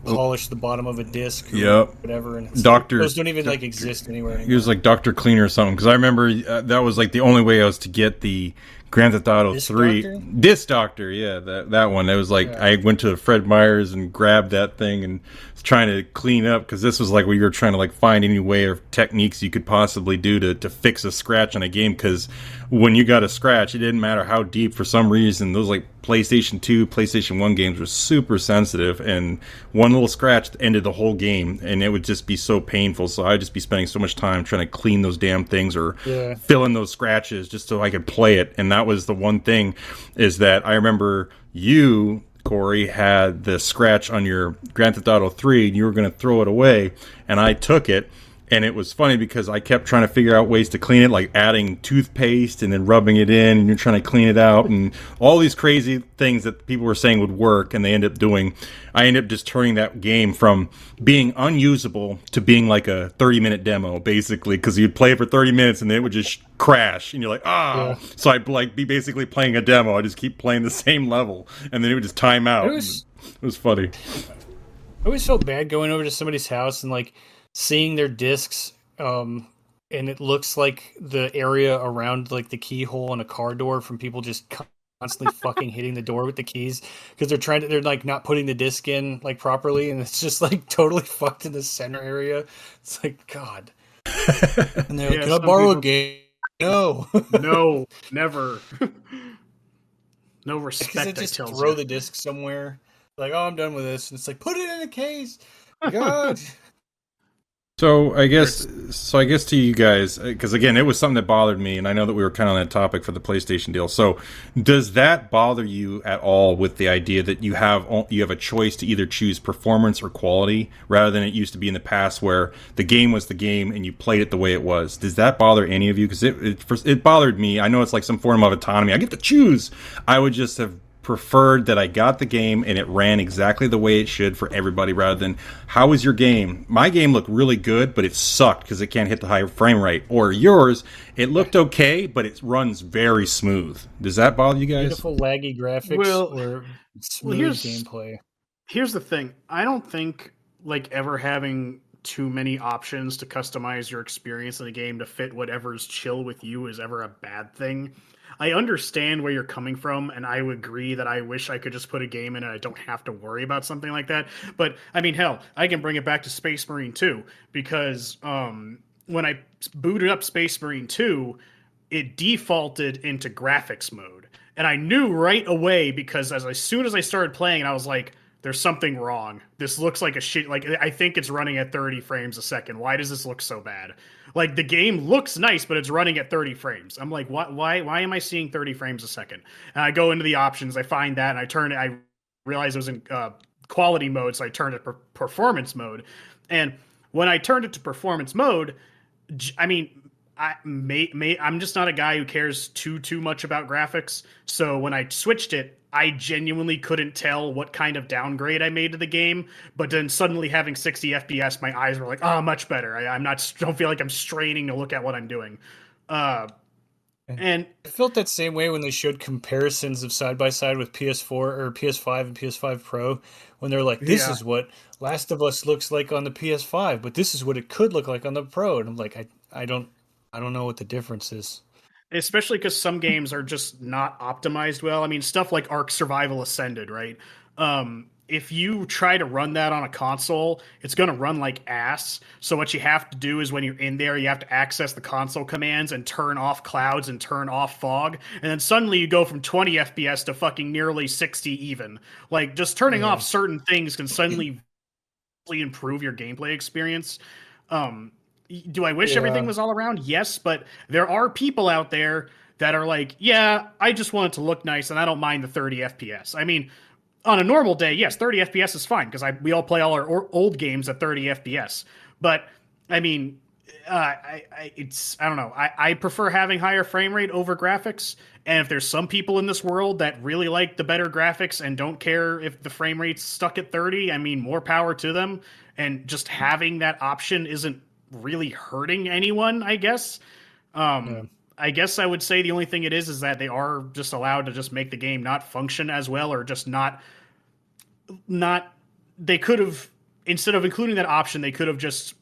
polish the bottom of a disc. Yep. Whatever. And those don't even exist anywhere anymore. He was like Dr. Cleaner or something, because I remember that was the only way I was to get the Grand Theft Auto 3. Disc Doctor, yeah, that one. It was I went to Fred Meyer's and grabbed that thing and was trying to clean up, because this was we were trying to find any way or techniques you could possibly do to fix a scratch on a game, because when you got a scratch, it didn't matter how deep. For some reason, those PlayStation 2, PlayStation 1 games were super sensitive, and one little scratch ended the whole game, and it would just be so painful. So I'd just be spending so much time trying to clean those damn things or fill in those scratches just so I could play it. And that was the one thing, is that I remember you, Corey, had the scratch on your Grand Theft Auto 3, and you were going to throw it away, and I took it. And it was funny because I kept trying to figure out ways to clean it, like adding toothpaste and then rubbing it in, and you're trying to clean it out, and all these crazy things that people were saying would work, and they end up doing. I ended up just turning that game from being unusable to being a 30-minute demo, basically, because you'd play it for 30 minutes and then it would just crash, and you're like, Yeah. So I'd be basically playing a demo. I just keep playing the same level, and then it would just time out. It was funny. I always felt bad going over to somebody's house and seeing their discs and it looks like the area around like the keyhole in a car door from people just constantly fucking hitting the door with the keys because they're like not putting the disc in like properly, and it's just like totally fucked in the center area. It's like, God. And they're like, can I borrow a game? No. No, never. No respect. Because they just throw the disc somewhere. Like, oh, I'm done with this. And it's like, put it in a case. God. So I guess to you guys, because again, it was something that bothered me, and I know that we were kind of on that topic for the PlayStation deal. So does that bother you at all with the idea that you have a choice to either choose performance or quality, rather than it used to be in the past where the game was the game and you played it the way it was? Does that bother any of you? Because it bothered me. I know it's like some form of autonomy. I get to choose. I would just have preferred that I got the game and it ran exactly the way it should for everybody, rather than, how was your game? My game looked really good, but it sucked because it can't hit the high frame rate. Or yours, it looked okay, but it runs very smooth. Does that bother you guys? Beautiful laggy graphics or smooth gameplay. Here's the thing. I don't think like ever having too many options to customize your experience in a game to fit whatever's chill with you is ever a bad thing. I understand where you're coming from, and I would agree that I wish I could just put a game in and I don't have to worry about something like that. But, I mean, hell, I can bring it back to Space Marine 2, because when I booted up Space Marine 2, it defaulted into graphics mode. And I knew right away, because as soon as I started playing, I was like, there's something wrong. This looks like a shit. Like, I think it's running at 30 frames a second. Why does this look so bad? Like, the game looks nice, but it's running at 30 frames. I'm like, what? Why am I seeing 30 frames a second? And I go into the options, I find that, and I realized it was in quality mode, so I turned it to performance mode. And when I turned it to performance mode, I mean, I'm just not a guy who cares too much about graphics. So when I switched it, I genuinely couldn't tell what kind of downgrade I made to the game. But then suddenly having 60 FPS, my eyes were like, oh, much better. Don't feel like I'm straining to look at what I'm doing. And I felt that same way when they showed comparisons of side by side with PS4 or PS5 and PS5 Pro, when they're like, this is what Last of Us looks like on the PS5, but this is what it could look like on the Pro. And I'm like, I don't know what the difference is. Especially because some games are just not optimized well. I mean, stuff like Ark Survival Ascended, right? If you try to run that on a console, it's going to run like ass. So what you have to do is when you're in there, you have to access the console commands and turn off clouds and turn off fog. And then suddenly you go from 20 FPS to fucking nearly 60 even. Like, just turning off certain things can suddenly improve your gameplay experience. Do I wish everything was all around? Yes, but there are people out there that are like, yeah, I just want it to look nice and I don't mind the 30 FPS. I mean, on a normal day, yes, 30 FPS is fine because we all play all our old games at 30 FPS. But I mean, I don't know. I prefer having higher frame rate over graphics. And if there's some people in this world that really like the better graphics and don't care if the frame rate's stuck at 30, I mean, more power to them. And just having that option isn't really hurting anyone, I guess. I guess I would say the only thing it is that they are just allowed to just make the game not function as well, or just not they could have, instead of including that option, they could have just,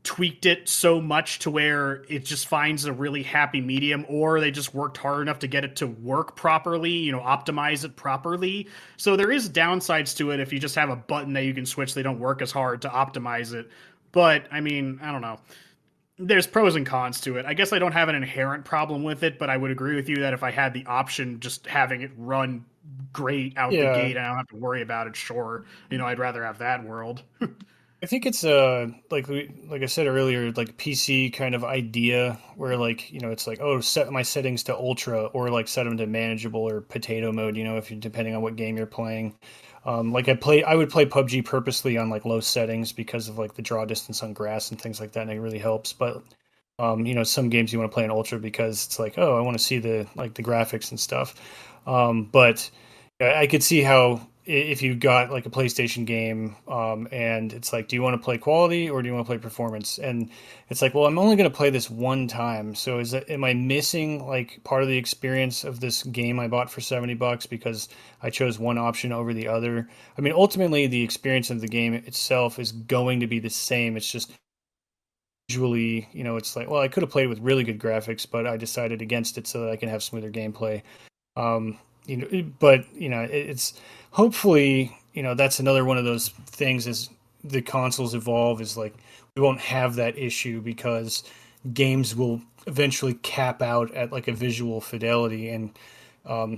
tweaked it so much to where it just finds a really happy medium, or they just worked hard enough to get it to work properly, optimize it properly. So there is downsides to it if you just have a button that you can switch. They don't work as hard to optimize it. But, I mean, I don't know. There's pros and cons to it. I guess I don't have an inherent problem with it, but I would agree with you that if I had the option, just having it run great out the gate and I don't have to worry about it, sure. I'd rather have that world. I think it's like I said earlier, like PC kind of idea where it's like, oh, set my settings to ultra, or like set them to manageable or potato mode, if you're depending on what game you're playing. I would play PUBG purposely on like low settings because of like the draw distance on grass and things like that, and it really helps. But some games you want to play in ultra because it's like, oh, I want to see the graphics and stuff. But I could see how if you got like a PlayStation game and it's like, do you want to play quality or do you want to play performance? And it's like, well, I'm only going to play this one time. So am I missing like part of the experience of this game I bought for $70 because I chose one option over the other? I mean, ultimately the experience of the game itself is going to be the same. It's just visually, it's like, well, I could have played with really good graphics, but I decided against it so that I can have smoother gameplay. But it's hopefully, that's another one of those things as the consoles evolve, is like we won't have that issue because games will eventually cap out at like a visual fidelity, and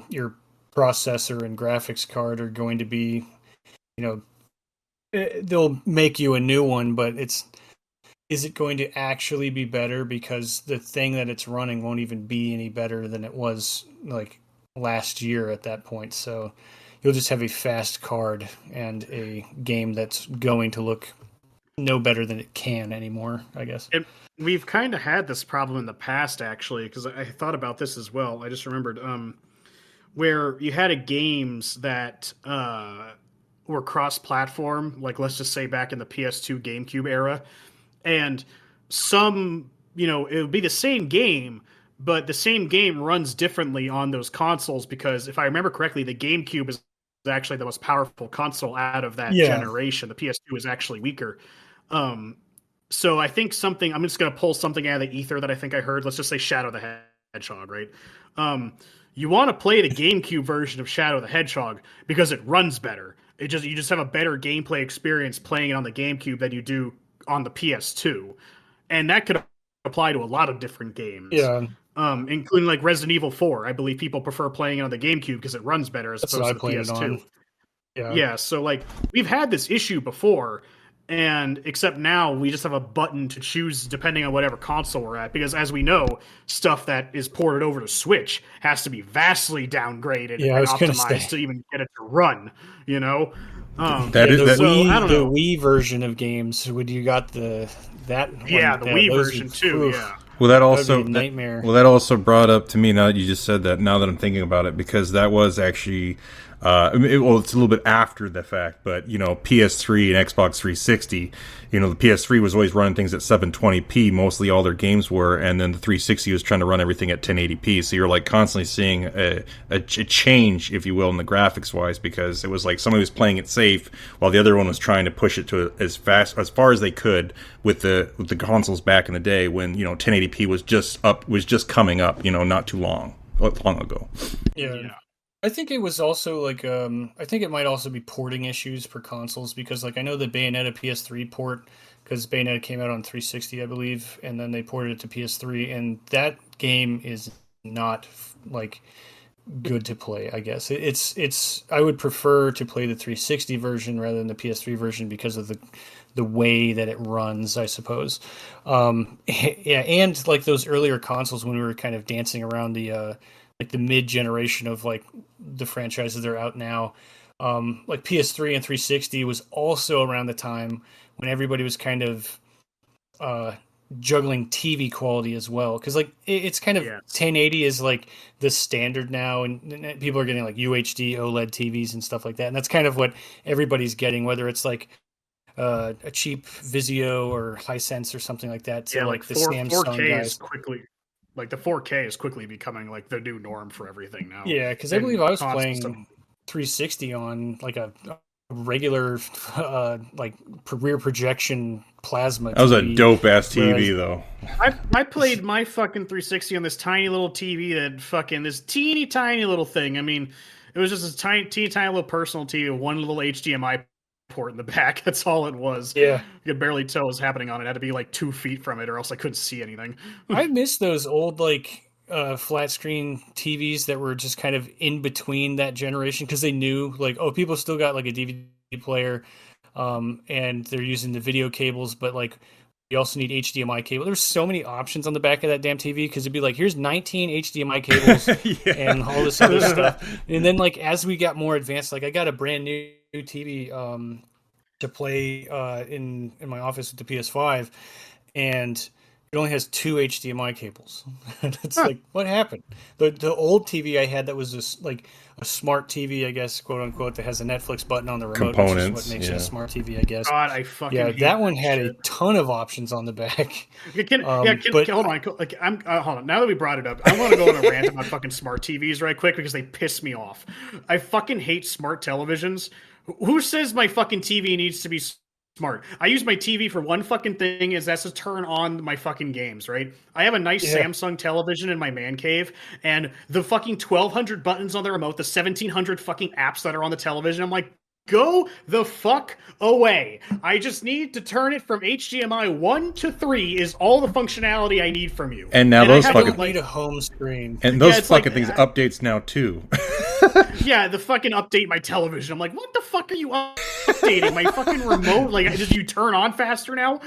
your processor and graphics card are going to be, they'll make you a new one, but is it going to actually be better because the thing that it's running won't even be any better than it was like last year at that point? So you'll just have a fast card and a game that's going to look no better than it can anymore, I guess. And we've kind of had this problem in the past, actually, because I thought about this as well. I just remembered where you had games that were cross-platform, like let's just say back in the PS2 GameCube era, and some, it would be the same game, but the same game runs differently on those consoles because if I remember correctly, the GameCube is actually the most powerful console out of that generation. The PS2 is actually weaker. So I think I'm just going to pull something out of the ether that I think I heard. Let's just say Shadow the Hedgehog, right? You want to play the GameCube version of Shadow the Hedgehog because it runs better. You just have a better gameplay experience playing it on the GameCube than you do on the PS2. And that could apply to a lot of different games. Yeah. Including like Resident Evil 4. I believe people prefer playing it on the GameCube because it runs better as opposed to the PS2. Yeah, so like we've had this issue before, and except now we just have a button to choose depending on whatever console we're at, because as we know, stuff that is ported over to Switch has to be vastly downgraded and optimized to even get it to run, the Wii version of games, when you got that one, the Wii version too, yeah. Well, that also nightmare. That also brought up to me, now that you just said that, now that I'm thinking about it, because that was actually it's a little bit after the fact, but PS3 and Xbox 360, the PS3 was always running things at 720p, mostly all their games were, and then the 360 was trying to run everything at 1080p. So you're like constantly seeing a change, if you will, in the graphics wise, because it was like somebody was playing it safe while the other one was trying to push it to as far as they could with the consoles back in the day when 1080p was just coming up, not too long ago. Yeah. I think it was also like I think it might also be porting issues for consoles, because like I know the Bayonetta PS3 port, because Bayonetta came out on 360, I believe, and then they ported it to PS3, and that game is not like good to play. I guess it's I would prefer to play the 360 version rather than the PS3 version because of the way that it runs, I suppose. And like those earlier consoles when we were kind of dancing around the mid-generation of like the franchises that are out now, like PS3 and 360 was also around the time when everybody was kind of juggling TV quality as well, because like it's kind of 1080 is like the standard now, and people are getting like UHD OLED TVs and stuff like that, and that's kind of what everybody's getting, whether it's like a cheap Vizio or Hisense or something like that. To, like the Samsung 4K guys. is quickly. Like the 4K is quickly becoming like the new norm for everything now. Yeah, because I believe I was playing 360 on like a regular like rear projection plasma. That was a dope ass TV though. I played my fucking 360 on this tiny little TV that fucking this teeny tiny little thing. I mean, it was just a tiny little personal TV with one little HDMI port in the back. That's all it was. Yeah, you could barely tell what was happening on it. I had to be like 2 feet from it, or else I couldn't see anything. I miss those old like flat screen TVs that were just kind of in between that generation, because they knew like, oh, people still got like a DVD player, and they're using the video cables, but like you also need HDMI cable. There's so many options on the back of that damn TV, because it'd be like, here's 19 HDMI cables and all this other stuff. And then like as we got more advanced, like I got a brand new TV to play in my office with the PS5, and it only has 2 HDMI cables. It's like, what happened? The old TV I had that was just like a smart TV, I guess, quote unquote, that has a Netflix button on the remote, components, which is what makes it a smart TV, I guess. God, I fucking hate that one had a ton of options on the back. Hold on. Like, hold on. Now that we brought it up, I want to go on a rant about fucking smart TVs right quick, because they piss me off. I fucking hate smart televisions. Who says my fucking TV needs to be smart. I use my TV for one fucking thing, is that's to turn on my fucking games, right? I have a nice Samsung television in my man cave, and the fucking 1,200 buttons on the remote, the 1,700 fucking apps that are on the television, I'm like, go the fuck away. I just need to turn it from HDMI 1 to 3 is all the functionality I need from you. And now those fucking... need a home screen. And those fucking things updates now, too. Yeah, the fucking update my television. I'm like, what the fuck are you updating? My fucking remote? Like, did you turn on faster now?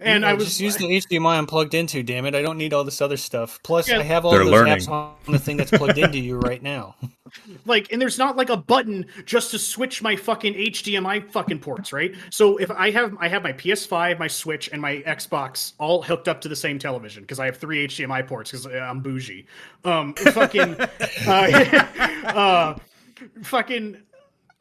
And I was just use the HDMI I'm plugged into, damn it. I don't need all this other stuff. Plus, I have all those apps on the thing that's plugged into you right now. Like, and there's not like a button just to switch my fucking HDMI fucking ports, right? So if I have my PS5, my Switch, and my Xbox all hooked up to the same television because I have 3 HDMI ports because I'm bougie. Fucking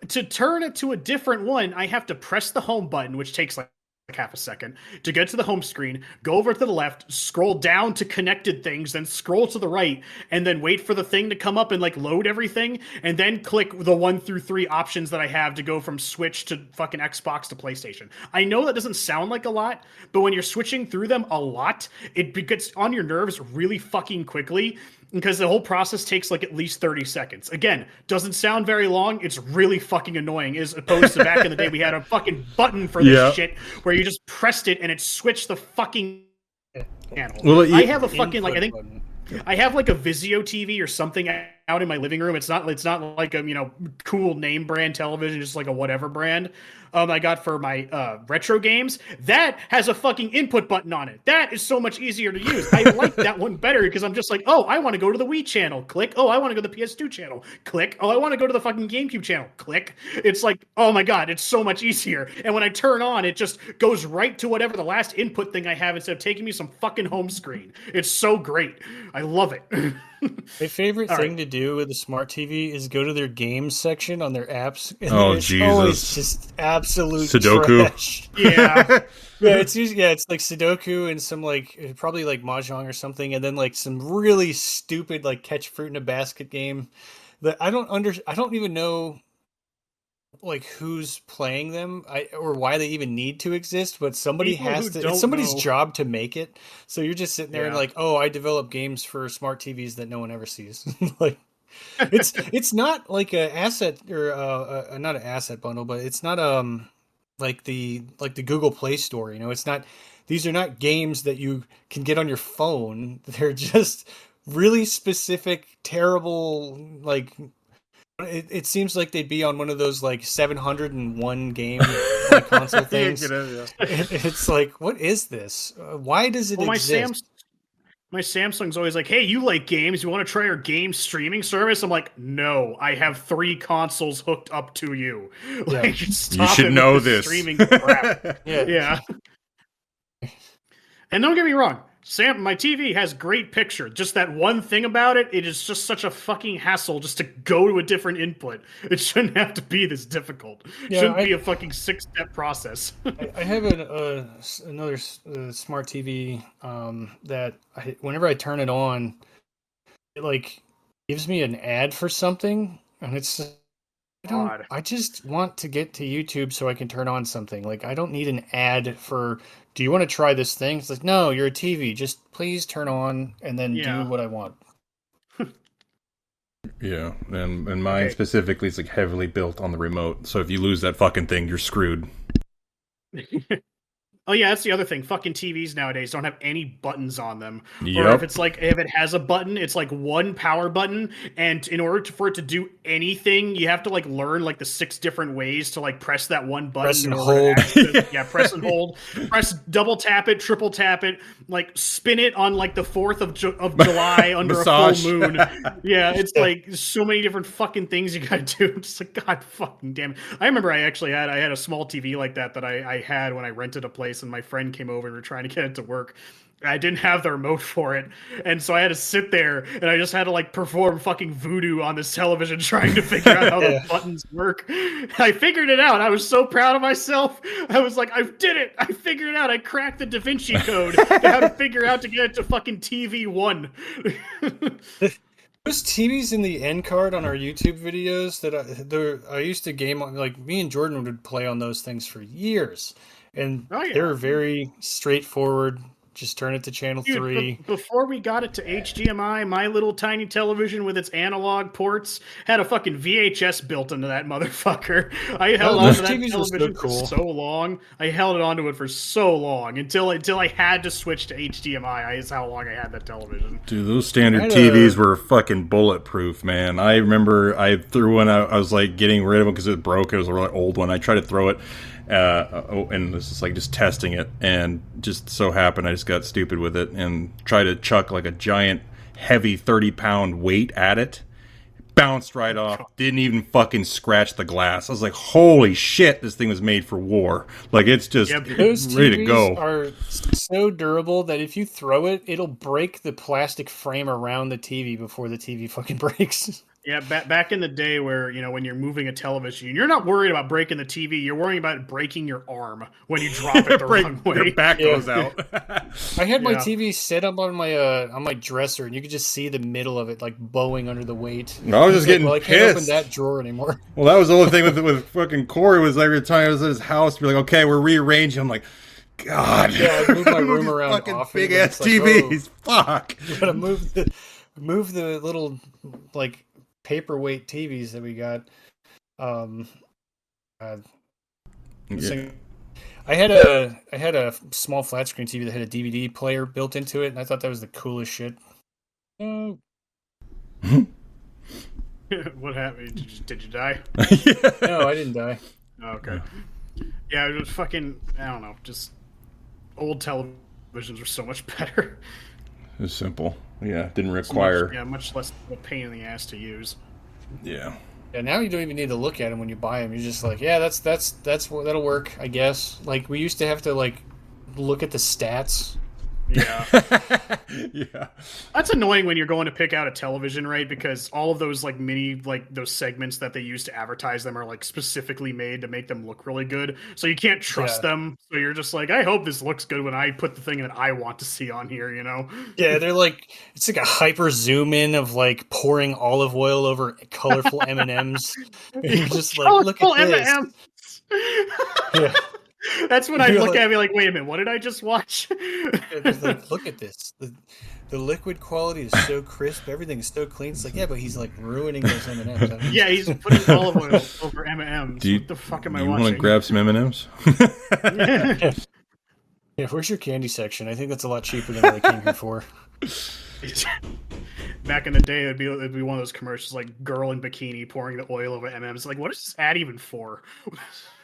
to turn it to a different one, I have to press the home button, which takes like half a second to get to the home screen, go over to the left, scroll down to connected things, then scroll to the right, and then wait for the thing to come up and like load everything, and then click the 1 through 3 options that I have to go from Switch to fucking Xbox to PlayStation. I know that doesn't sound like a lot, but when you're switching through them a lot, it gets on your nerves really fucking quickly, because the whole process takes like at least 30 seconds. Again, doesn't sound very long. It's really fucking annoying, as opposed to back in the day we had a fucking button for this shit where you just pressed it and it switched the fucking channel. Well, I have a fucking like I have like a Vizio TV or something out in my living room. It's not like a cool name brand television, just like a whatever brand. I got for my retro games. That has a fucking input button on it. That is so much easier to use. I like that one better because I'm just like, oh, I want to go to the Wii channel. Click. Oh, I want to go to the PS2 channel. Click. Oh, I want to go to the fucking GameCube channel. Click. It's like, oh my god, it's so much easier. And when I turn on, it just goes right to whatever the last input thing I have instead of taking me some fucking home screen. It's so great. I love it. My favorite thing to do with a smart TV is go to their games section on their apps. And oh, it's Jesus. Always just absolute Sudoku. Trash. Yeah. It's usually, it's like Sudoku and some like probably like Mahjong or something, and then like some really stupid like catch fruit in a basket game that I don't even know like who's playing them or why they even need to exist, but somebody has to. It's somebody's job to make it. So you're just sitting there and like, oh, I develop games for smart TVs that no one ever sees. Like it's not like a asset or not an asset bundle, but it's not like the Google Play Store. It's not. These are not games that you can get on your phone. They're just really specific, terrible like. It seems like they'd be on one of those like 701 game like, console things. It's like, what is this? Why does it exist? My Samsung's always like, hey, you like games? You want to try our game streaming service? I'm like, no, I have 3 consoles hooked up to you. Like, stop you should know this. Streaming crap. Yeah. And don't get me wrong. My TV has great picture. Just that one thing about it, it is just such a fucking hassle just to go to a different input. It shouldn't have to be this difficult. It shouldn't be a fucking 6-step process. I have another smart TV that whenever I turn it on, it like gives me an ad for something, and it's I just want to get to YouTube so I can turn on something. Like, I don't need an ad for, do you want to try this thing? It's like, no, you're a TV. Just please turn on and then do what I want. Yeah, and mine specifically is like heavily built on the remote. So if you lose that fucking thing, you're screwed. Oh yeah, that's the other thing. Fucking TVs nowadays don't have any buttons on them. Or if it has a button, it's like one power button, and in order for it to do anything, you have to like learn like the 6 different ways to like press that one button. Press and hold. Press and hold. Press double tap it, triple tap it, like spin it on like the 4th of July under a full moon. Yeah, it's like so many different fucking things you gotta do. It's like, god fucking damn it. I remember I had a small TV like that I had when I rented a place. And my friend came over and we were trying to get it to work. I didn't have the remote for it, and so I had to sit there and I just had to like perform fucking voodoo on this television trying to figure out how the buttons work. I figured it out. I was so proud of myself. I was like, I did it. I figured it out. I cracked the Da Vinci Code to how to figure out to get it to fucking TV 1. Those TVs in the end card on our YouTube videos that I used to game on, like me and Jordan would play on those things for years. And Oh, yeah. they're very straightforward. Just turn it to channel 3. Before we got it to HDMI, my little tiny television with its analog ports had a fucking VHS built into that motherfucker. I held on to that television for so long. I held it onto it for so long until I had to switch to HDMI. Is how long I had that television. Dude, those standard TVs were fucking bulletproof, man. I remember I threw one out. I was like getting rid of it because it broke. It was a really old one. I tried to throw it. And this is like just testing it, and just so happened I just got stupid with it and tried to chuck like a giant heavy 30-pound weight at it. Bounced right off, didn't even fucking scratch the glass. I was like, holy shit, this thing was made for war. Like, it's just those ready TVs to go. Are so durable that if you throw it, it'll break the plastic frame around the TV before the TV fucking breaks. Yeah, back in the day where, when you're moving a television, you're not worried about breaking the TV. You're worrying about breaking your arm when you drop it the wrong way. Your back goes out. I had my TV set up on my dresser, and you could just see the middle of it like bowing under the weight. I was just getting I pissed. can't open that drawer anymore. Well, that was the only thing with fucking Corey was every time I was at his house, be like, okay, we're rearranging. I'm like, God. Yeah, I moved my room around fucking often. Big ass TVs. Fuck. You gotta move the little like paperweight TVs that we got. I had a small flat screen TV that had a DVD player built into it, and I thought that was the coolest shit. What happened? Did you die? No, I didn't die. Oh, okay. Yeah, it was fucking, I don't know, just old televisions were so much better. It was simple. Yeah, didn't require... much less of a pain in the ass to use. Yeah. Yeah, now you don't even need to look at them when you buy them. You're just like, yeah, that'll work, I guess. Like, we used to have to, like, look at the stats. Yeah. Yeah. That's annoying when you're going to pick out a television, right? Because all of those, like, those segments that they use to advertise them are, like, specifically made to make them look really good. So you can't trust them. So you're just like, I hope this looks good when I put the thing that I want to see on here, Yeah, they're like, it's like a hyper zoom in of, like, pouring olive oil over colorful M&Ms. And you're just like, look at this. M&Ms. Yeah. That's when I look at me like, wait a minute, what did I just watch? Like, look at this. The liquid quality is so crisp. Everything is so clean. It's like, yeah, but he's like ruining those M&Ms. Yeah, he's putting olive oil over M&Ms. What the fuck am I watching? You want to grab some M&Ms? Yeah, where's your candy section? I think that's a lot cheaper than what I came here for. Back in the day, it'd be one of those commercials like girl in bikini pouring the oil over M&Ms. Like, what is this ad even for?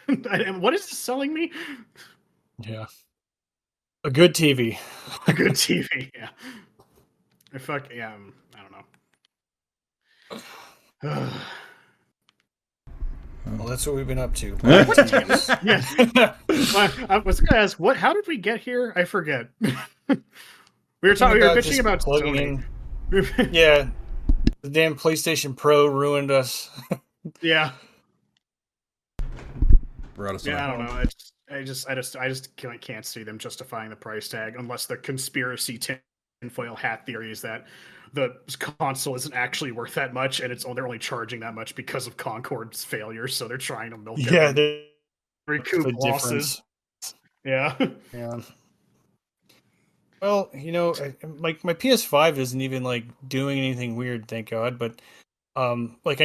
What is this selling me? Yeah. A good TV. A good TV, yeah. I don't know. Well, that's what we've been up to. Yeah. I was going to ask, how did we get here? I forget. we were bitching about plugging in. Yeah. The damn PlayStation Pro ruined us. Yeah. I don't know. I just can't see them justifying the price tag unless the conspiracy tinfoil hat theory is that the console isn't actually worth that much and they're only charging that much because of Concord's failure, so they're trying to milk it. Yeah, they recoup losses. Yeah. Yeah. Well, like my PS5 isn't even like doing anything weird, thank God, but like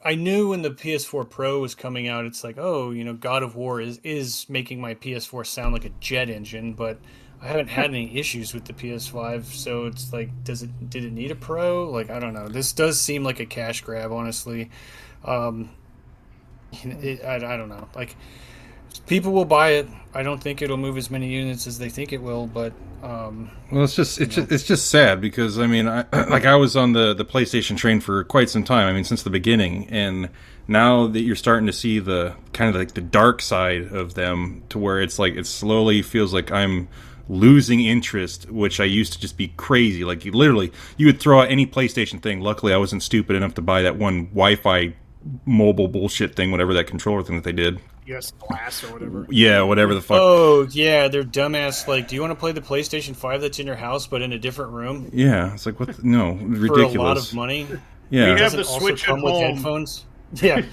I knew when the PS4 Pro was coming out, it's like, oh, God of War is making my PS4 sound like a jet engine, but I haven't had any issues with the PS5, so it's like, did it need a Pro? Like, I don't know. This does seem like a cash grab, honestly. I don't know. Like, people will buy it. I don't think it'll move as many units as they think it will, but well, it's just sad because I mean, I was on the PlayStation train for quite some time. I mean, since the beginning, and now that you're starting to see the kind of like the dark side of them, to where it's like it slowly feels like I'm losing interest, which I used to just be crazy. Like you would throw out any PlayStation thing. Luckily, I wasn't stupid enough to buy that one Wi-Fi mobile bullshit thing, whatever that controller thing that they did. US Glass or whatever. Yeah, whatever the fuck. Oh, yeah, they're dumbass. Like, do you want to play the PlayStation 5 that's in your house but in a different room? Yeah, it's like, what? No, ridiculous. For a lot of money? Yeah. You have the Switch at come home. with headphones? Yeah,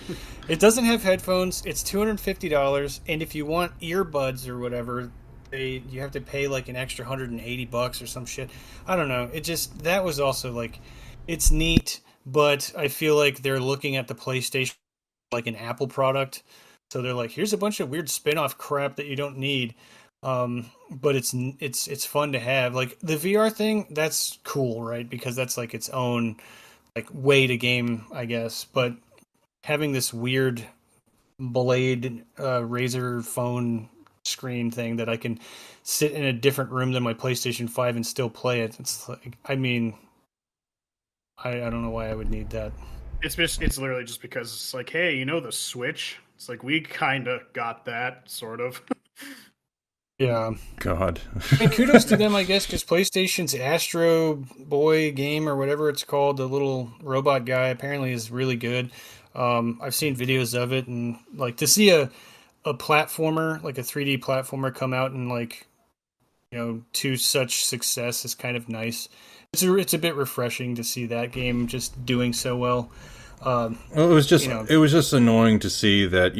it doesn't have headphones. It's $250, and if you want earbuds or whatever, you have to pay like an extra $180 or some shit. I don't know. It just that was also like, it's neat, but I feel like they're looking at the PlayStation like an Apple product, so they're like, here's a bunch of weird spin-off crap that you don't need. But it's fun to have. Like the VR thing, that's cool, right? Because that's like its own like way to game, I guess. But having this weird blade Razer phone screen thing that I can sit in a different room than my PlayStation 5 and still play it. It's like, I mean, I don't know why I would need that. It's literally just because it's like, hey, you know the Switch? It's like we kind of got that sort of. Yeah. God. And kudos to them, I guess, because PlayStation's Astro Boy game or whatever it's called, the little robot guy, apparently is really good. I've seen videos of it, and like to see a platformer, like a 3D platformer, come out and like, to such success is kind of nice. It's a bit refreshing to see that game just doing so well. Well, it was just annoying to see that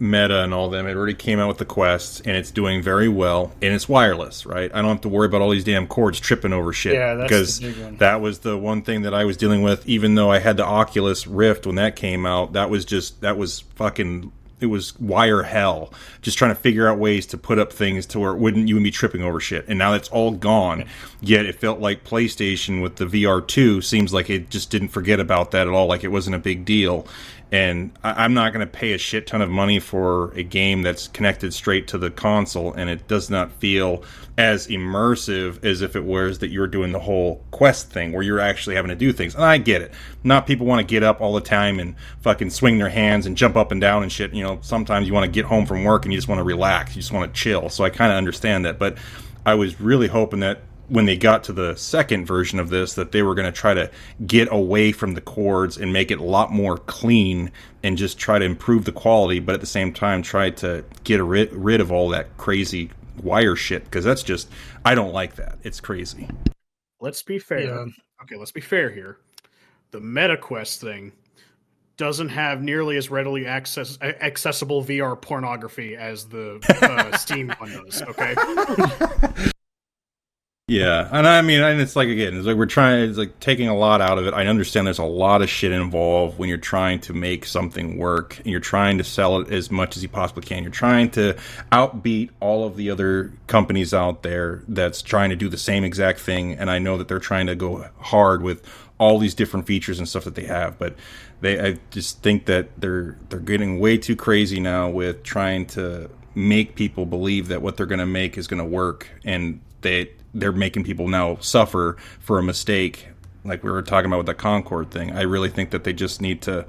Meta and all them it already came out with the Quest and it's doing very well and it's wireless, right? I don't have to worry about all these damn cords tripping over shit. Yeah, that's because the big one. that was the one thing that I was dealing with. Even though I had the Oculus Rift when that came out, that was fucking. It was wire hell, just trying to figure out ways to put up things to where you wouldn't be tripping over shit. And now that's all gone. Yet it felt like PlayStation with the VR2 seems like it just didn't forget about that at all. Like it wasn't a big deal. And I'm not going to pay a shit ton of money for a game that's connected straight to the console, and it does not feel as immersive as if it was that you're doing the whole Quest thing where you're actually having to do things. And I get it. Not people want to get up all the time and fucking swing their hands and jump up and down and shit. Sometimes you want to get home from work and you just want to relax. You just want to chill. So I kind of understand that. But I was really hoping that when they got to the second version of this, that they were going to try to get away from the cords and make it a lot more clean and just try to improve the quality, but at the same time try to get rid of all that crazy wire shit, because that's just, I don't like that. It's crazy. Let's be fair. Yeah. Okay, let's be fair here. The MetaQuest thing doesn't have nearly as readily accessible VR pornography as the Steam one does, okay? Yeah, and I mean, and it's like, again, it's like taking a lot out of it. I understand there's a lot of shit involved when you're trying to make something work, and you're trying to sell it as much as you possibly can. You're trying to outbeat all of the other companies out there that's trying to do the same exact thing, and I know that they're trying to go hard with all these different features and stuff that they have, but I just think that they're getting way too crazy now with trying to make people believe that what they're going to make is going to work, and they're making people now suffer for a mistake, like we were talking about with the Concord thing. I really think that they just need to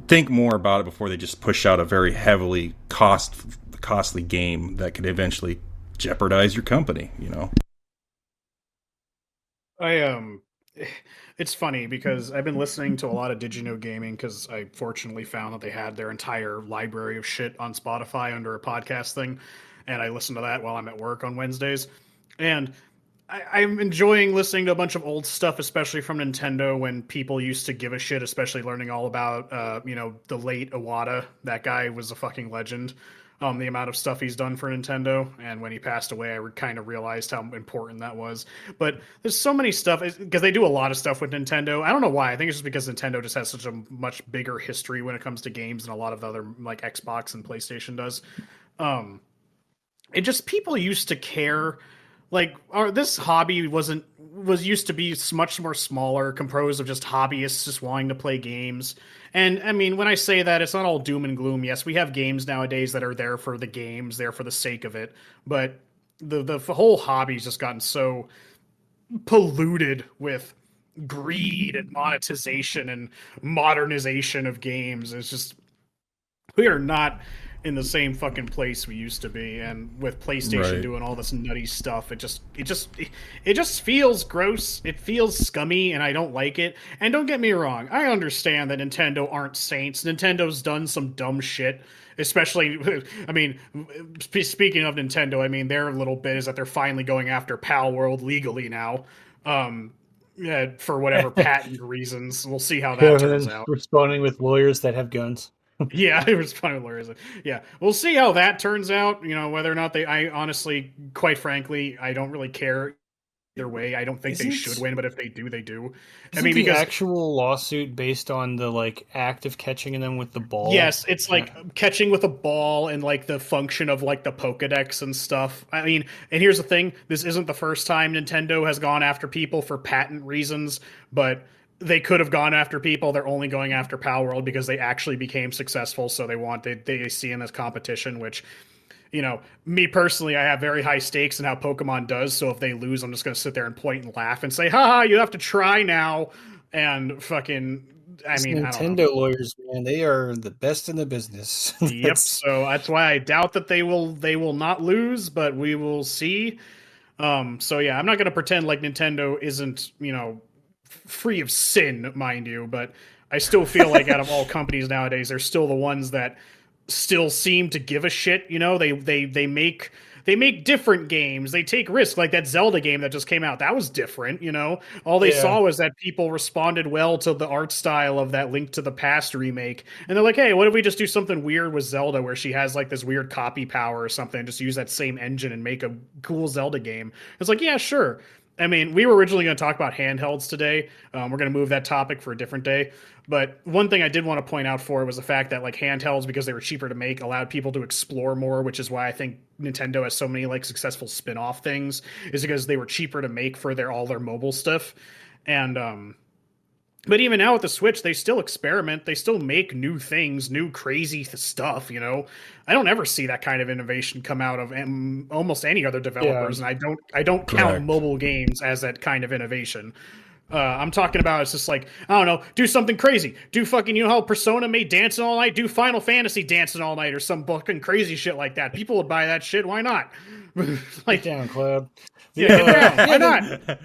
think more about it before they just push out a very heavily costly game that could eventually jeopardize your company, It's funny because I've been listening to a lot of Digino Gaming because I fortunately found that they had their entire library of shit on Spotify under a podcast thing, and I listen to that while I'm at work on Wednesdays. And I'm enjoying listening to a bunch of old stuff, especially from Nintendo, when people used to give a shit, especially learning all about, the late Iwata. That guy was a fucking legend. The amount of stuff he's done for Nintendo. And when he passed away, I kind of realized how important that was. But there's so many stuff, because they do a lot of stuff with Nintendo. I don't know why. I think it's just because Nintendo just has such a much bigger history when it comes to games than a lot of the other, like Xbox and PlayStation does. It just, people used to care. Like, this hobby was used to be much more smaller, composed of just hobbyists just wanting to play games. And I mean, when I say that, it's not all doom and gloom. Yes, we have games nowadays that are there for the games, there for the sake of it. But the whole hobby's just gotten so polluted with greed and monetization and modernization of games. It's just, we are not in the same fucking place we used to be, and with PlayStation doing all this nutty stuff, it just feels gross. It feels scummy, and I don't like it. And don't get me wrong, I understand that Nintendo aren't saints. Nintendo's done some dumb shit, especially, I mean, speaking of Nintendo, I mean, their little bit is that they're finally going after Pal World legally now. for whatever patent reasons. We'll see how that turns out. Responding with lawyers that have guns. Yeah, it was funny with lawyers. Yeah, we'll see how that turns out. Whether or not I honestly, quite frankly, I don't really care either way. I don't think they should win, but if they do, they do. I mean, the actual lawsuit based on the act of catching them with the ball. Yes, it's catching with a ball and the function of the Pokedex and stuff. I mean, and here's the thing: this isn't the first time Nintendo has gone after people for patent reasons, but they could have gone after people. They're only going after Pal World because they actually became successful. So they see in this competition, which, me personally, I have very high stakes in how Pokemon does. So if they lose, I'm just going to sit there and point and laugh and say, haha, you have to try now. And fucking, Nintendo lawyers, man, they are the best in the business. Yep. So that's why I doubt that they will not lose, but we will see. So yeah, I'm not going to pretend like Nintendo isn't, free of sin, mind you, but I still feel like out of all companies nowadays, they're still the ones that still seem to give a shit. They make different games. They take risks, like that Zelda game that just came out. That was different. All they saw was that people responded well to the art style of that Link to the Past remake, and they're like, hey, what if we just do something weird with Zelda where she has this weird copy power or something, and just use that same engine and make a cool Zelda game? It's like, yeah, sure. I mean, we were originally going to talk about handhelds today. We're going to move that topic for a different day. But one thing I did want to point out was the fact that handhelds, because they were cheaper to make, allowed people to explore more, which is why I think Nintendo has so many successful spin-off things, is because they were cheaper to make for all their mobile stuff. And but even now with the Switch, they still experiment. They still make new things, new crazy stuff. I don't ever see that kind of innovation come out of almost any other developers, and I don't count mobile games as that kind of innovation. I'm talking about it's just I don't know, do something crazy. Do fucking, how Persona made Dancing All Night? Do Final Fantasy Dancing All Night or some fucking crazy shit like that. People would buy that shit. Why not? Get down, Club. Yeah, why not?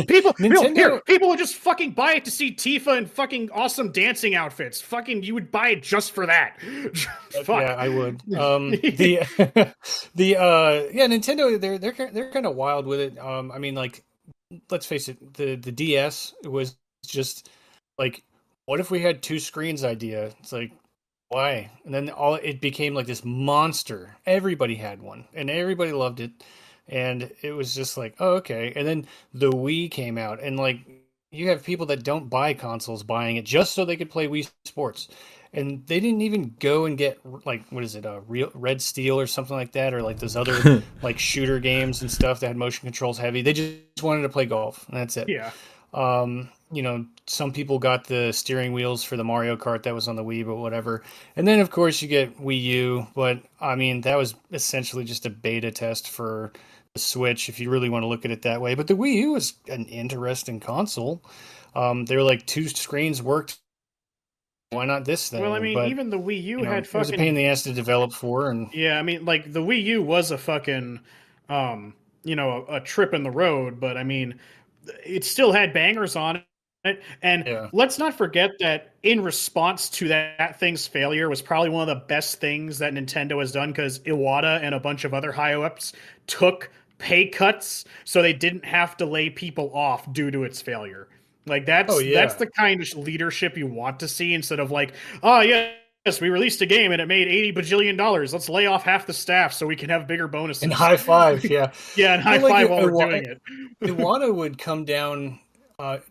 People would just fucking buy it to see Tifa in fucking awesome dancing outfits. Fucking, you would buy it just for that. Fuck. Yeah, I would. Nintendo, they're kind of wild with it. I mean, let's face it, the DS was just what if we had two screens idea? It's why? And then it became this monster. Everybody had one, and everybody loved it. And it was just oh, okay. And then the Wii came out, and you have people that don't buy consoles buying it just so they could play Wii Sports. And they didn't even go and get what is it, Real Red Steel or something like that, or those other shooter games and stuff that had motion controls heavy. They just wanted to play golf, and that's it. Yeah. Some people got the steering wheels for the Mario Kart that was on the Wii, but whatever. And then of course you get Wii U, but I mean that was essentially just a beta test for the Switch, if you really want to look at it that way. But the Wii U was an interesting console. They were two screens worked. Why not this thing? Well, I mean, even the Wii U had fucking... It was a pain in the ass to develop for. And yeah, I mean, the Wii U was a fucking, a trip in the road. But, I mean, it still had bangers on it. And let's not forget that in response to that thing's failure was probably one of the best things that Nintendo has done, because Iwata and a bunch of other high-ups took pay cuts so they didn't have to lay people off due to its failure. That's the kind of leadership you want to see, instead of oh yes, we released a game and it made $80 bajillion. Let's lay off half the staff so we can have bigger bonuses. And high five, yeah. Yeah, and high five while we're doing it. Iwata would come down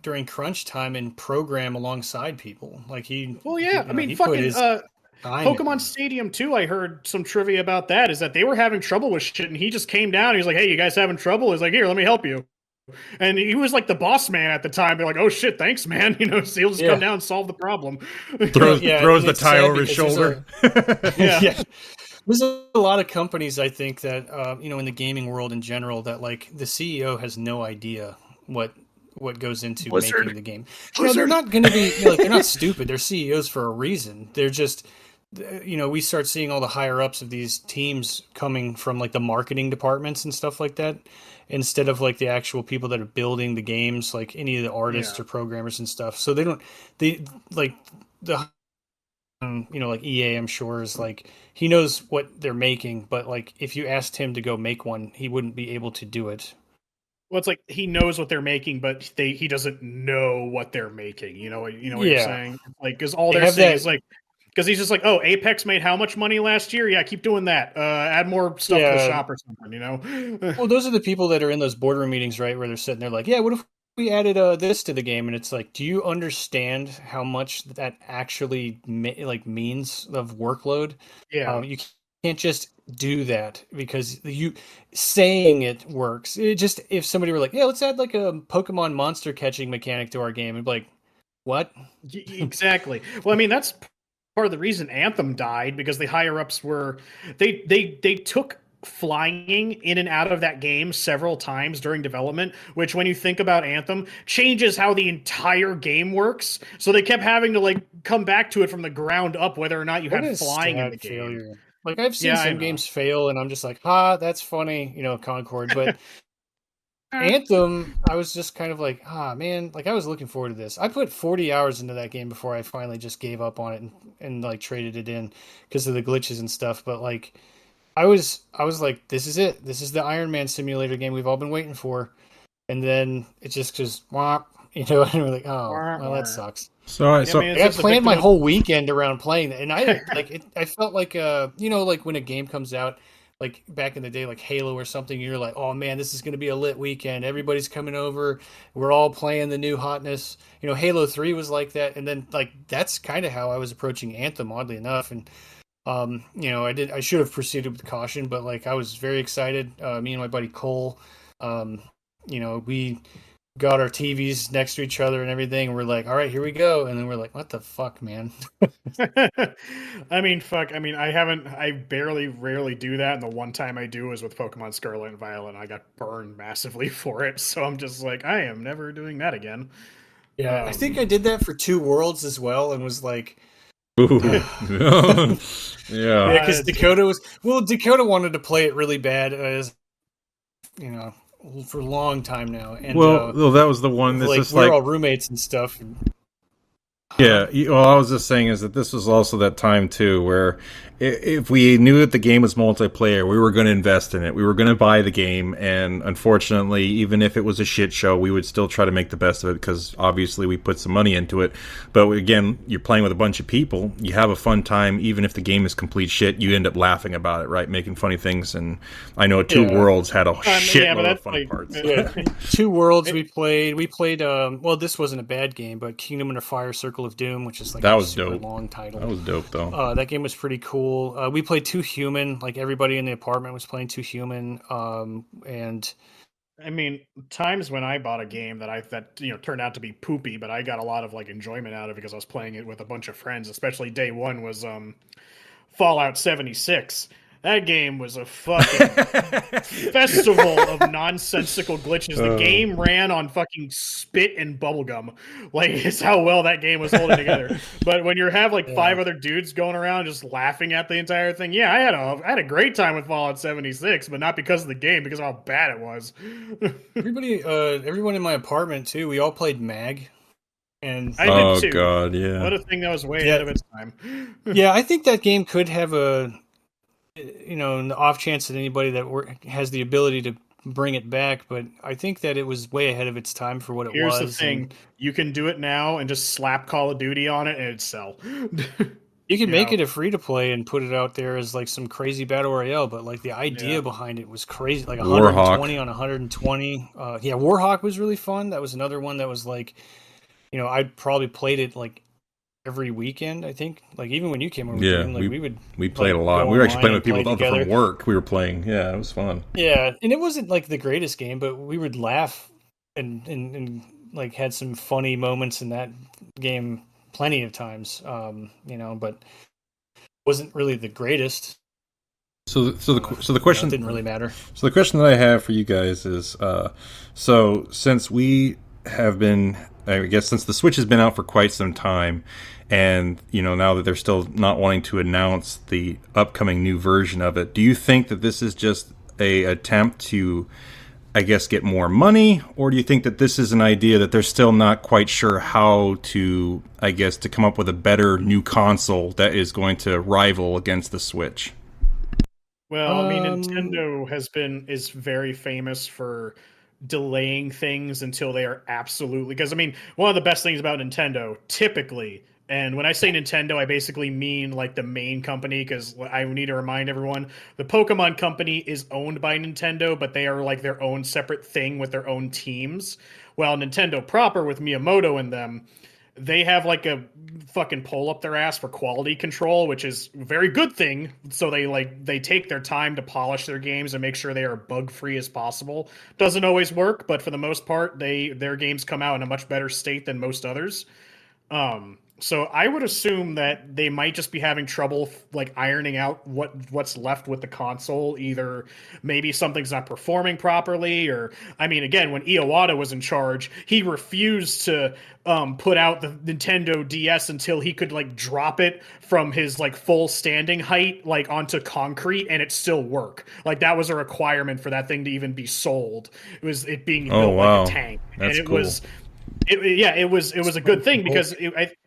during crunch time and program alongside people. I mean, fucking Pokemon Stadium 2, I heard some trivia about that, is that they were having trouble with shit, and he just came down, he was like, hey, you guys having trouble? He's like, here, let me help you. And he was the boss man at the time. They're like, oh shit, thanks, man. So he'll just come down and solve the problem. Throws the tie over his shoulder. There's a lot of companies, I think, that, in the gaming world in general, that the CEO has no idea what goes into making the game. They're not going to be, they're not stupid. They're CEOs for a reason. They're just, we start seeing all the higher ups of these teams coming from the marketing departments and stuff like that, instead of the actual people that are building the games, any of the artists or programmers and stuff. So EA, I'm sure, is he knows what they're making, but if you asked him to go make one, he wouldn't be able to do it. Well, it's like he knows what they're making, but he doesn't know what they're making. You know what you're Yeah. saying? Like, because all They they're have saying that- is like, because he's just like, oh, Apex made how much money last year? Yeah, keep doing that. Add more stuff to the Yeah. shop or something. You know? Well, those are the people that are in those boardroom meetings, right? Where they're sitting there like, yeah, what if we added this to the game? And it's like, do you understand how much that actually means of workload? Yeah. You can't just do that because you saying it works. It just, if somebody were like, yeah, let's add like a Pokemon monster catching mechanic to our game, it'd be like, what? Exactly. Well, I mean, that's part of the reason Anthem died, because the higher ups were they took flying in and out of that game several times during development, which, when you think about Anthem, changes how the entire game works. So they kept having to like come back to it from the ground up, whether or not you had flying in the game. Failure. Like, I've seen some games fail, and I'm just like, that's funny, Concord. But Anthem, I was just kind of like, man, like I was looking forward to this. I put 40 hours into that game before I finally just gave up on it and like traded it in because of the glitches and stuff. But like, I was like, this is it. This is the Iron Man simulator game we've all been waiting for. And then it just womp, and we're like, oh, well, that sucks. So I planned my whole weekend around playing it, and I like I felt like like when a game comes out, like back in the day, like Halo or something, you're like, oh man, this is going to be a lit weekend. Everybody's coming over. We're all playing the new hotness. Halo 3 was like that, and then like that's kind of how I was approaching Anthem, oddly enough. And I should have proceeded with caution, but like I was very excited. Me and my buddy Cole, we got our TVs next to each other and everything. And we're like, all right, here we go. And then we're like, what the fuck, man? I mean, I rarely do that. And the one time I do is with Pokemon Scarlet and Violet. And I got burned massively for it. So I'm just like, I am never doing that again. Yeah. I think I did that for 2 Worlds as well. And was like, yeah. Because Dakota wanted to play it really bad, as for a long time now. And that was the one that's just we're all roommates and stuff. Yeah, well, I was just saying is that this was also that time too where if we knew that the game was multiplayer, we were going to invest in it. We were going to buy the game, and unfortunately, even if it was a shit show, we would still try to make the best of it because obviously we put some money into it. But again, you're playing with a bunch of people. You have a fun time, even if the game is complete shit. You end up laughing about it, right? Making funny things. And I know Two Worlds had a shitload of funny parts. Yeah. 2 Worlds we played. We played. This wasn't a bad game, but Kingdom Under Fire: Circle of Doom, which is like that was dope. Long title. That was dope though. That game was pretty cool. We played 2 Human. Like everybody in the apartment was playing 2 Human. And I mean, times when I bought a game that turned out to be poopy, but I got a lot of like enjoyment out of it because I was playing it with a bunch of friends. Especially day one was Fallout 76. That game was a fucking festival of nonsensical glitches. The game ran on fucking spit and bubblegum. Like, it's how well that game was holding together. But when you have like 5 other dudes going around just laughing at the entire thing, I had a great time with Fallout 76, but not because of the game, because of how bad it was. Everyone in my apartment too, we all played MAG. And I did too. God, yeah. What a thing that was way ahead of its time. Yeah, I think that game could have the off chance that anybody that has the ability to bring it back, but I think that it was way ahead of its time for what it was. Here's the thing: you can do it now and just slap Call of Duty on it, and it'd sell. You can make it a free to play and put it out there as like some crazy battle royale, but like the idea behind it was crazy, like 120 on 120. Warhawk was really fun. That was another one that was like, I probably played it like every weekend, I think. Like even when you came over, we played a lot. We were actually playing with people from work. We were playing. Yeah, it was fun. Yeah, and it wasn't like the greatest game, but we would laugh and like had some funny moments in that game plenty of times. But wasn't really the greatest. So the question didn't really matter. So the question that I have for you guys is, so since we have been, I guess, since the Switch has been out for quite some time, and now that they're still not wanting to announce the upcoming new version of it, do you think that this is just a attempt to, I guess, get more money, or do you think that this is an idea that they're still not quite sure how to, I guess, to come up with a better new console that is going to rival against the Switch? Well, I mean, Nintendo is very famous for delaying things until they are absolutely, because I mean, one of the best things about Nintendo typically, and when I say Nintendo, I basically mean like the main company, because I need to remind everyone the Pokemon company is owned by Nintendo, but they are like their own separate thing with their own teams. Well, Nintendo proper with Miyamoto and them, they have like a fucking pole up their ass for quality control, which is a very good thing. So they take their time to polish their games and make sure they are bug free as possible. Doesn't always work, but for the most part, their games come out in a much better state than most others. So I would assume that they might just be having trouble like ironing out what's left with the console. Either maybe something's not performing properly, or I mean, again, when Iwata was in charge, he refused to put out the Nintendo DS until he could like drop it from his like full standing height like onto concrete and it still work. Like that was a requirement for that thing to even be sold. It was it being built like a tank, That's and it cool. was. It was a good thing because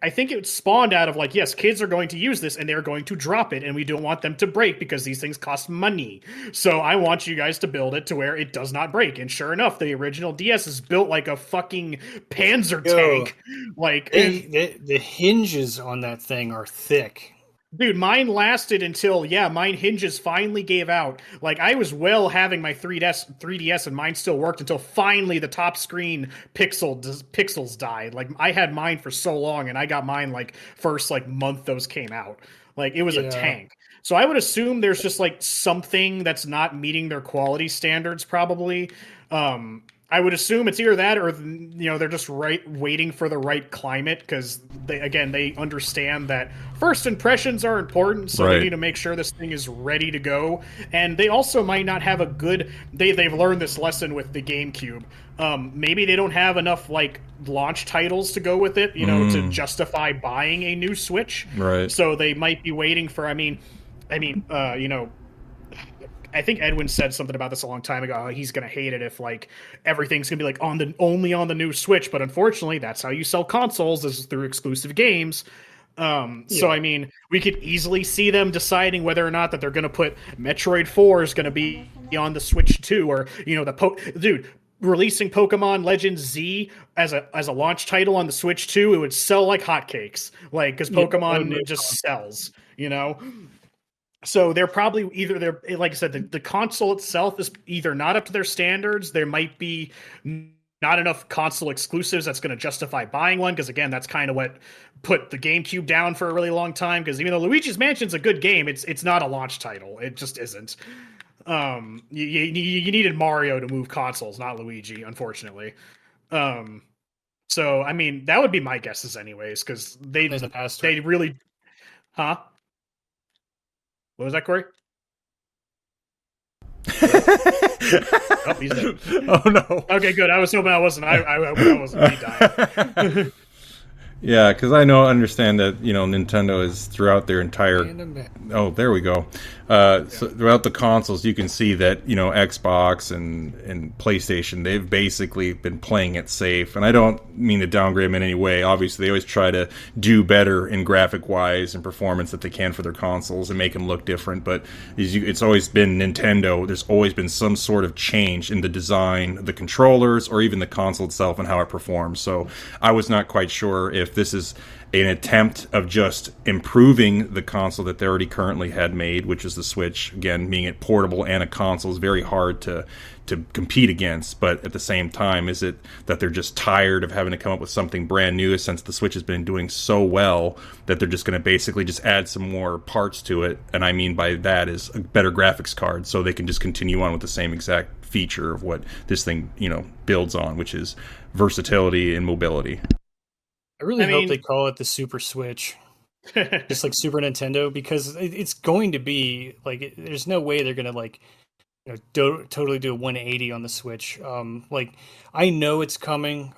I think it spawned out of like, yes, kids are going to use this and they're going to drop it and we don't want them to break because these things cost money. So I want you guys to build it to where it does not break. And sure enough, the original DS is built like a fucking Panzer tank. Like the hinges on that thing are thick. Dude, mine lasted until mine hinges finally gave out. Like I was well having my 3DS and mine still worked until finally the top screen pixels died. Like I had mine for so long and I got mine like first like month those came out. Like it was a tank. So I would assume there's just like something that's not meeting their quality standards probably. I would assume it's either that or they're just waiting for the right climate because they understand that first impressions are important, so they need to make sure this thing is ready to go. And they also might not have a good they've learned this lesson with the GameCube. Maybe they don't have enough like launch titles to go with it, to justify buying a new Switch. Right. So they might be waiting for I think Edwin said something about this a long time ago. He's going to hate it if like everything's going to be like only on the new Switch, but unfortunately, that's how you sell consoles is through exclusive games. So I mean, we could easily see them deciding whether or not that they're going to put Metroid 4 is going to be on the Switch 2 or releasing Pokemon Legends Z as a launch title on the Switch 2, it would sell like hotcakes. Like cuz Pokemon it just sells, So they're probably like I said, the console itself is either not up to their standards. There might be not enough console exclusives that's going to justify buying one. Because again, that's kind of what put the GameCube down for a really long time. Because even though Luigi's Mansion's a good game, it's not a launch title. It just isn't. You needed Mario to move consoles, not Luigi, unfortunately. So I mean, that would be my guesses, anyways, because they really, huh? What was that, Corey? Oh, he's dead. Oh no. Okay, good. I was hoping I wasn't. I wasn't me dying. Yeah, because I understand that Nintendo is throughout their entire. Oh, there we go. So throughout the consoles, you can see that Xbox and PlayStation, they've basically been playing it safe. And I don't mean to downgrade them in any way. Obviously, they always try to do better in graphic wise and performance that they can for their consoles and make them look different. But it's always been Nintendo. There's always been some sort of change in the design, the controllers, or even the console itself and how it performs. So I was not quite sure if this is an attempt of just improving the console that they already currently had made, which is the Switch. Again, being it portable and a console is very hard to compete against. But at the same time, is it that they're just tired of having to come up with something brand new since the Switch has been doing so well that they're just going to basically just add some more parts to it? And I mean by that is a better graphics card, so they can just continue on with the same exact feature of what this thing builds on, which is versatility and mobility. I really hope they call it the Super Switch, just like Super Nintendo, because it's going to be like there's no way they're gonna like totally do a 180 on the Switch. Like I know it's coming.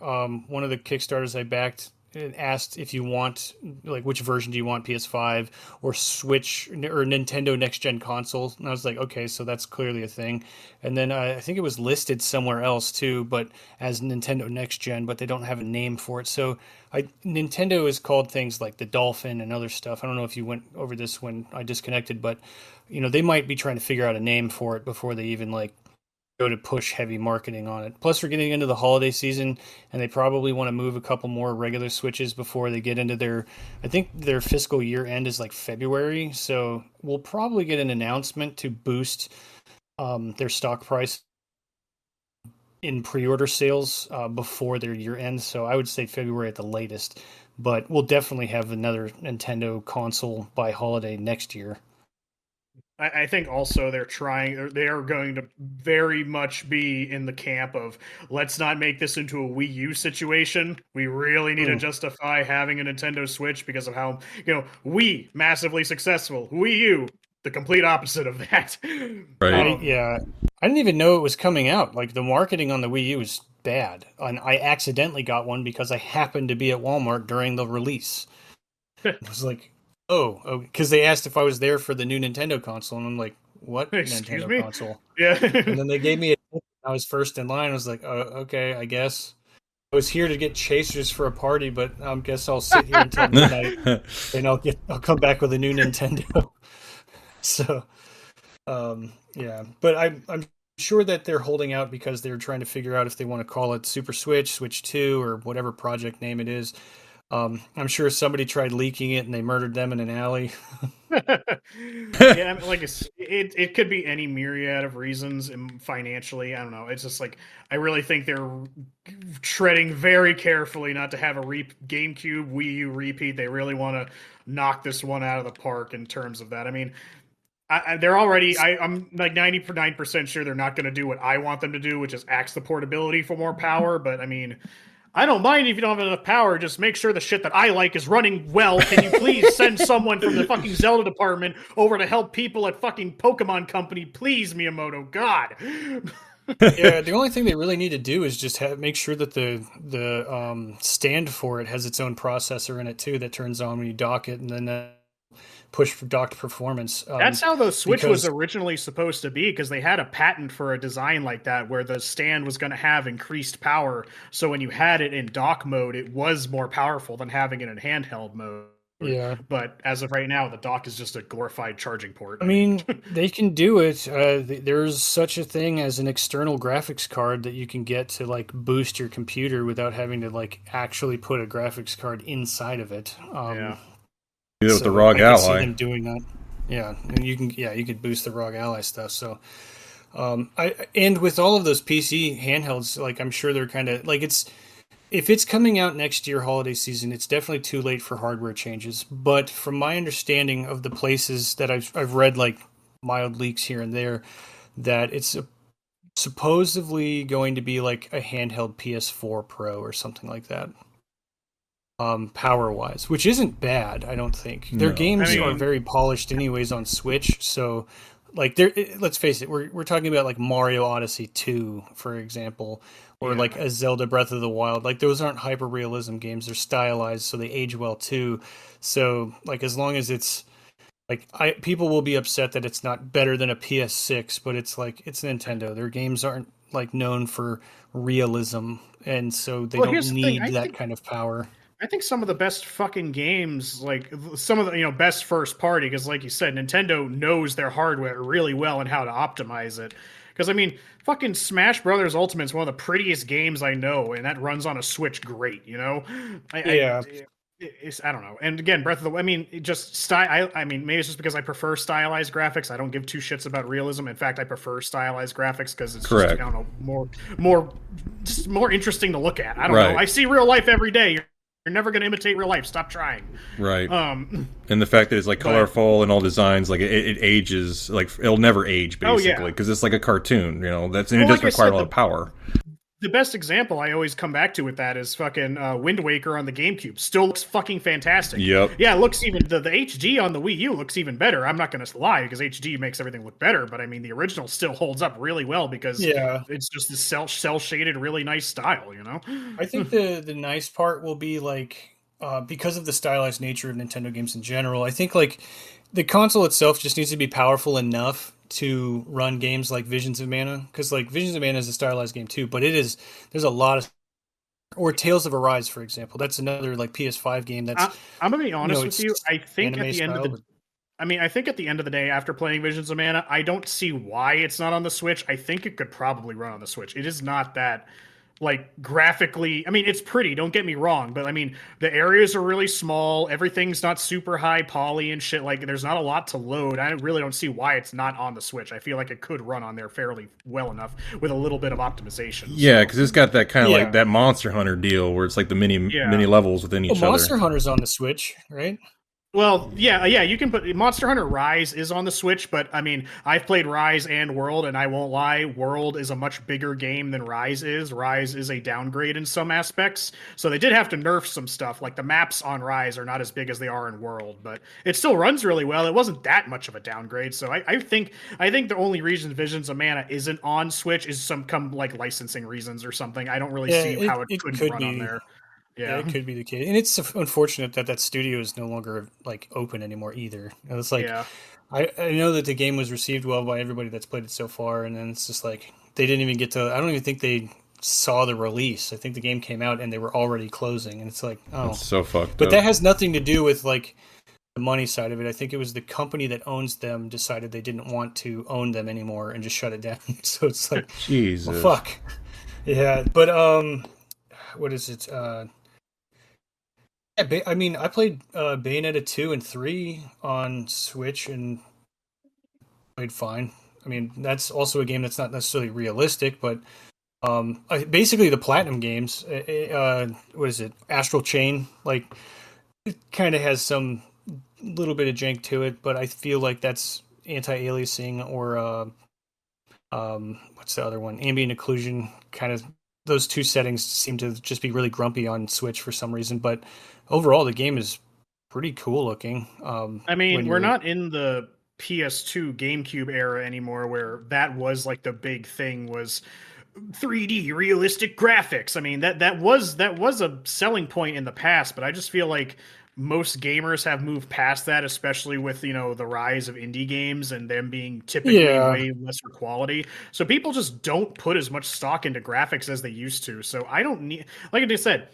One of the Kickstarters I backed asked if you want like which version do you want, PS5 or Switch or Nintendo next gen console, and I was like, okay, so that's clearly a thing. And then I think it was listed somewhere else too, but as Nintendo next gen, but they don't have a name for it. So Nintendo has called things like the Dolphin and other stuff. I don't know if you went over this when I disconnected, but they might be trying to figure out a name for it before they even like go to push heavy marketing on it. Plus, we're getting into the holiday season, and they probably want to move a couple more regular Switches before they get into their. I think their fiscal year end is like February, so we'll probably get an announcement to boost their stock price in pre-order sales before their year end. So I would say February at the latest, but we'll definitely have another Nintendo console by holiday next year. I think also they are going to very much be in the camp of, let's not make this into a Wii U situation. We really need to justify having a Nintendo Switch because of how, Wii, massively successful. Wii U, the complete opposite of that. Right. I didn't even know it was coming out. Like, the marketing on the Wii U was bad. And I accidentally got one because I happened to be at Walmart during the release. It was like, because they asked if I was there for the new Nintendo console, and I'm like, what Nintendo console? Yeah. And then they gave me I was first in line. I was like, okay, I guess. I was here to get chasers for a party, but I guess I'll sit here until midnight, and I'll come back with a new Nintendo. So, yeah. But I'm sure that they're holding out because they're trying to figure out if they want to call it Super Switch, Switch 2, or whatever project name it is. I'm sure somebody tried leaking it and they murdered them in an alley. Yeah, like it could be any myriad of reasons, and financially, I don't know. It's just like, I really think they're treading very carefully not to have a GameCube Wii U repeat. They really want to knock this one out of the park in terms of that. I mean, they're already. I'm like 99% sure they're not going to do what I want them to do, which is axe the portability for more power. But I mean, I don't mind if you don't have enough power. Just make sure the shit that I like is running well. Can you please send someone from the fucking Zelda department over to help people at fucking Pokemon Company? Please, Miyamoto. God. Yeah, the only thing they really need to do is just make sure that the stand for it has its own processor in it too that turns on when you dock it, and then push for docked performance. That's how the Switch was originally supposed to be, because they had a patent for a design like that where the stand was going to have increased power. So when you had it in dock mode, it was more powerful than having it in handheld mode. Yeah. But as of right now, the dock is just a glorified charging port. I mean, they can do it. There's such a thing as an external graphics card that you can get to like boost your computer without having to like actually put a graphics card inside of it. Yeah. With the ROG Ally. See them doing that. Yeah, and you could boost the ROG Ally stuff. So, and with all of those PC handhelds, like I'm sure they're kind of like if it's coming out next year holiday season, it's definitely too late for hardware changes. But from my understanding of the places that I've read like mild leaks here and there, that it's supposedly going to be like a handheld PS4 Pro or something like that. Power wise, which isn't bad, I don't think. Their games are very polished anyways on Switch, so like let's face it, we're talking about like Mario Odyssey 2, for example, or like a Zelda Breath of the Wild. Like those aren't hyper realism games, they're stylized, so they age well too. So like as long as it's like people will be upset that it's not better than a PS6, but it's like it's Nintendo. Their games aren't like known for realism, and so they don't need that kind of power. I think some of the best fucking games, like some of the best first party, because like you said, Nintendo knows their hardware really well and how to optimize it. Because I mean, fucking Smash Brothers Ultimate is one of the prettiest games I know, and that runs on a Switch great. I don't know. And again, Breath of the, I mean, just style. I mean, maybe it's just because I prefer stylized graphics. I don't give two shits about realism. In fact, I prefer stylized graphics because it's just, I don't know, more interesting to look at. I don't know. I see real life every day. You're never going to imitate real life. Stop trying. Right. And the fact that it's like colorful and all designs, like it ages, like it'll never age basically because it's like a cartoon. That's and it doesn't require a lot of power. The best example I always come back to with that is fucking Wind Waker on the GameCube. Still looks fucking fantastic. Yep. Yeah, it looks even the HD on the Wii U looks even better. I'm not going to lie because HD makes everything look better, but I mean the original still holds up really well because it's just the cell shaded, really nice style. I think the nice part will be like because of the stylized nature of Nintendo games in general. I think like the console itself just needs to be powerful enough to run games like Visions of Mana, because like Visions of Mana is a stylized game too, but there's a lot of, or Tales of Arise, for example, that's another like PS5 game that's I'm gonna be honest with you, I think at the end of the I mean, I think at the end of the day, after playing Visions of Mana, I don't see why it's not on the Switch. I think it could probably run on the Switch. It is not that like graphically. I mean, it's pretty, don't get me wrong, but I mean, the areas are really small, everything's not super high poly and shit. Like there's not a lot to load. I really don't see why it's not on the Switch. I feel like it could run on there fairly well enough with a little bit of optimization. Yeah, because it's got that kind of like that Monster Hunter deal where it's like the mini levels within each other. Monster Hunter's on the Switch, right? Well, yeah, you can put Monster Hunter Rise is on the Switch, but I mean, I've played Rise and World, and I won't lie, World is a much bigger game than Rise is. Rise is a downgrade in some aspects, so they did have to nerf some stuff. Like the maps on Rise are not as big as they are in World, but it still runs really well. It wasn't that much of a downgrade, so I think the only reason Visions of Mana isn't on Switch is some like licensing reasons or something. I don't really see how it couldn't run on there. Yeah, it could be the case, and it's unfortunate that studio is no longer like open anymore either. It's like I know that the game was received well by everybody that's played it so far, and then it's just like they didn't even get to. I don't even think they saw the release. I think the game came out and they were already closing, and it's like, oh, that's so fucked. But that has nothing to do with like the money side of it. I think it was the company that owns them decided they didn't want to own them anymore and just shut it down. So it's like, Jesus, well, fuck. Yeah, but what is it? I mean, I played Bayonetta 2 and 3 on Switch and played fine. I mean, that's also a game that's not necessarily realistic, but basically the Platinum games, what is it? Astral Chain, like, it kind of has some little bit of jank to it, but I feel like that's anti-aliasing or what's the other one? Ambient occlusion, kind of. Those two settings seem to just be really grumpy on Switch for some reason, but overall the game is pretty cool looking. I mean, we're not in the PS2 GameCube era anymore where that was like the big thing was 3D realistic graphics. I mean, that was a selling point in the past, but I just feel like most gamers have moved past that, especially with, the rise of indie games and them being typically way lesser quality. So people just don't put as much stock into graphics as they used to. So I don't need, like I said,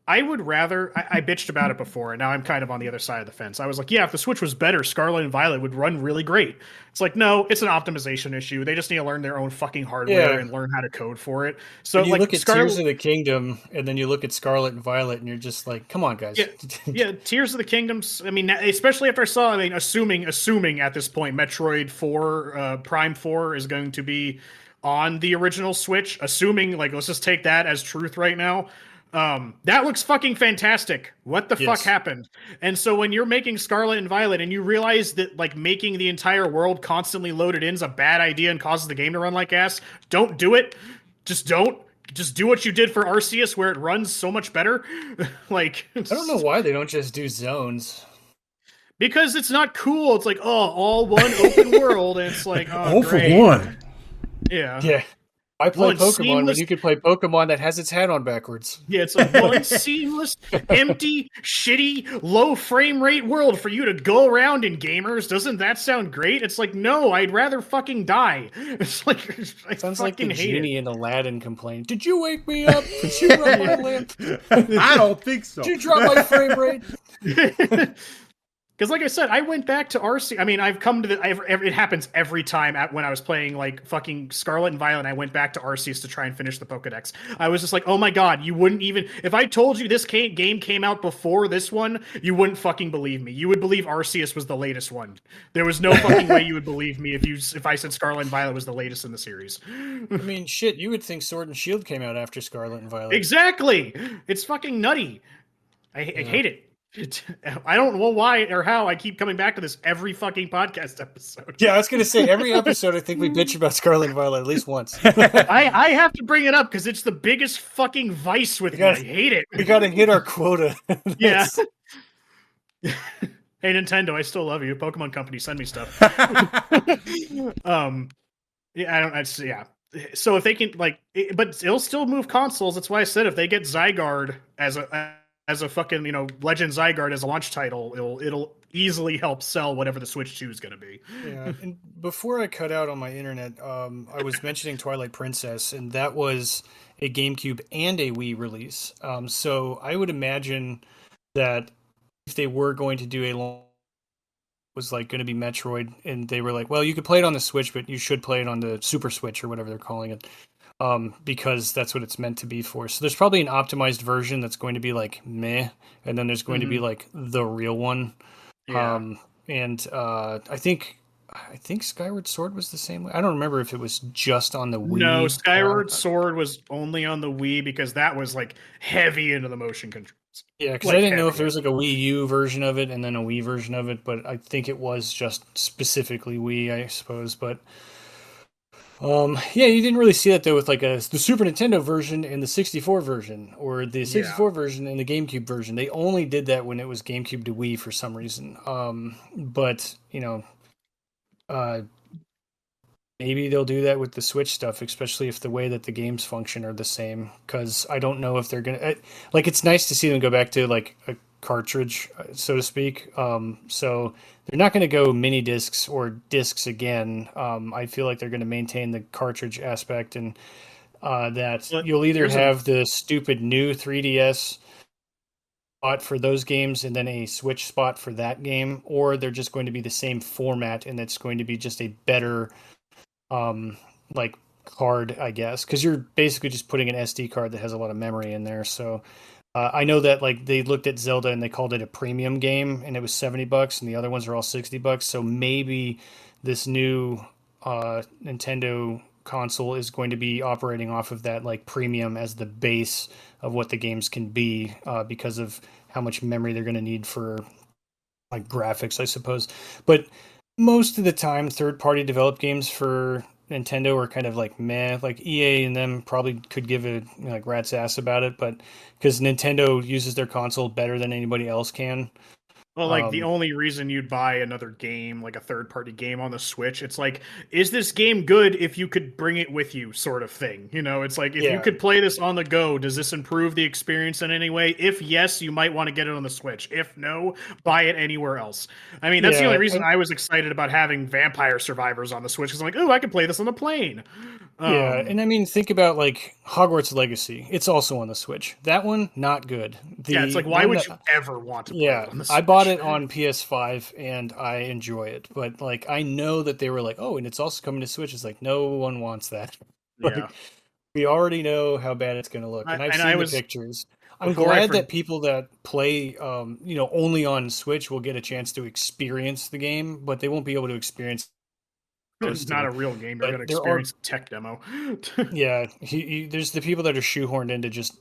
I would rather, I bitched about it before, and now I'm kind of on the other side of the fence. I was like, yeah, if the Switch was better, Scarlet and Violet would run really great. It's like, no, it's an optimization issue. They just need to learn their own fucking hardware and learn how to code for it. So you look at Tears of the Kingdom, and then you look at Scarlet and Violet, and you're just like, come on, guys. Yeah, Tears of the Kingdoms, I mean, especially after I saw, assuming at this point, Metroid 4, Prime 4 is going to be on the original Switch, assuming, like, let's just take that as truth right now. That looks fucking fantastic. What the fuck happened? And so when you're making Scarlet and Violet and you realize that like making the entire world constantly loaded in is a bad idea and causes the game to run like ass, don't do it. Just don't. Just do what you did for Arceus where it runs so much better. Like, I don't know why they don't just do zones. Because it's not cool. It's like, oh, all one open world, and it's like, oh, all great. For one. Yeah. Yeah. I play Pokemon when you could play Pokemon that has its hat on backwards. Yeah, it's like one seamless, empty, shitty, low frame rate world for you to go around in, gamers. Doesn't that sound great? It's like, no, I'd rather fucking die. It's like, sounds like the genie in Aladdin complained. Did you wake me up? Did you rub my lamp? I don't think so. Did you drop my frame rate? Because, like I said, I went back to RC. I mean, I've come to it happens every time when I was playing like fucking Scarlet and Violet. And I went back to Arceus to try and finish the Pokedex. I was just like, oh my god, you wouldn't even if I told you this game came out before this one, you wouldn't fucking believe me. You would believe Arceus was the latest one. There was no fucking way you would believe me if I said Scarlet and Violet was the latest in the series. I mean, shit, you would think Sword and Shield came out after Scarlet and Violet. Exactly. It's fucking nutty. I hate it. I don't know why or how I keep coming back to this every fucking podcast episode. Yeah, I was going to say, every episode I think we bitch about Scarlet and Violet at least once. I have to bring it up because it's the biggest fucking vice with me. I hate it. We got to hit our quota. Yeah. Hey, Nintendo, I still love you. Pokemon Company, send me stuff. Yeah. So if they can, but it'll still move consoles. That's why I said if they get Zygarde as a fucking, Legend Zygarde as a launch title, it'll easily help sell whatever the Switch 2 is going to be. Yeah, and before I cut out on my internet, I was mentioning Twilight Princess, and that was a GameCube and a Wii release. So I would imagine that if they were going to do a was like going to be Metroid, and they were like, well, you could play it on the Switch, but you should play it on the Super Switch or whatever they're calling it, because that's what it's meant to be for. So there's probably an optimized version that's going to be like meh, and then there's going to be like the real one. Yeah. And I think Skyward Sword was the same way. I don't remember if it was just on the Wii. No, Skyward Sword was only on the Wii because that was like heavy into the motion controls. Yeah, because Like, I didn't know if there was like a Wii U version of it and then a Wii version of it, but I think it was just specifically Wii, I suppose. But yeah, you didn't really see that though with like the Super Nintendo version and the 64 version, or the 64 version and the GameCube version. They only did that when it was GameCube to Wii for some reason. But you know, maybe they'll do that with the Switch stuff, especially if the way that the games function are the same. Because I don't know if they're gonna like. It's nice to see them go back to like a cartridge, so to speak. So they're not going to go mini discs or discs again. I feel like they're going to maintain the cartridge aspect, and that you'll either have the stupid new 3DS spot for those games and then a Switch spot for that game, or they're just going to be the same format and it's going to be just a better like card, I guess, because you're basically just putting an SD card that has a lot of memory in there. So I know that like they looked at Zelda and they called it a premium game and it was $70 and the other ones are all $60. So maybe this new Nintendo console is going to be operating off of that like premium as the base of what the games can be, because of how much memory they're going to need for like graphics, I suppose. But most of the time, third-party developed games for Nintendo are kind of like meh. Like EA and them probably could give a like rat's ass about it, but because Nintendo uses their console better than anybody else can. Well, like the only reason you'd buy another game, like a third-party game on the Switch, it's like, is this game good if you could bring it with you, sort of thing. You know, it's like if you could play this on the go, does this improve the experience in any way? If yes, you might want to get it on the Switch. If no, buy it anywhere else. I mean, that's the only reason I was excited about having Vampire Survivors on the Switch, because I'm like, oh, I can play this on the plane. Yeah, and I mean, think about like Hogwarts Legacy. It's also on the Switch. That one, not good. It's like, why would you ever want to play it on the Switch? I bought it on PS5 and I enjoy it. But like, I know that they were like, oh, and it's also coming to Switch. It's like, no one wants that. Like, we already know how bad it's going to look. And I've seen the pictures. I'm glad that people that play, only on Switch will get a chance to experience the game, but they won't be able to experience. It's not a real game. They're going to experience a tech demo. Yeah, there's the people that are shoehorned into just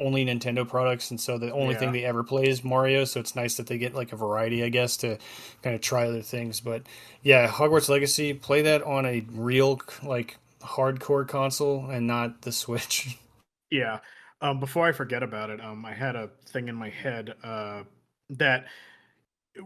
only Nintendo products, and so the only thing they ever play is Mario. So it's nice that they get like a variety, I guess, to kind of try other things. But yeah, Hogwarts Legacy, play that on a real like hardcore console and not the Switch. Yeah. Before I forget about it, I had a thing in my head that.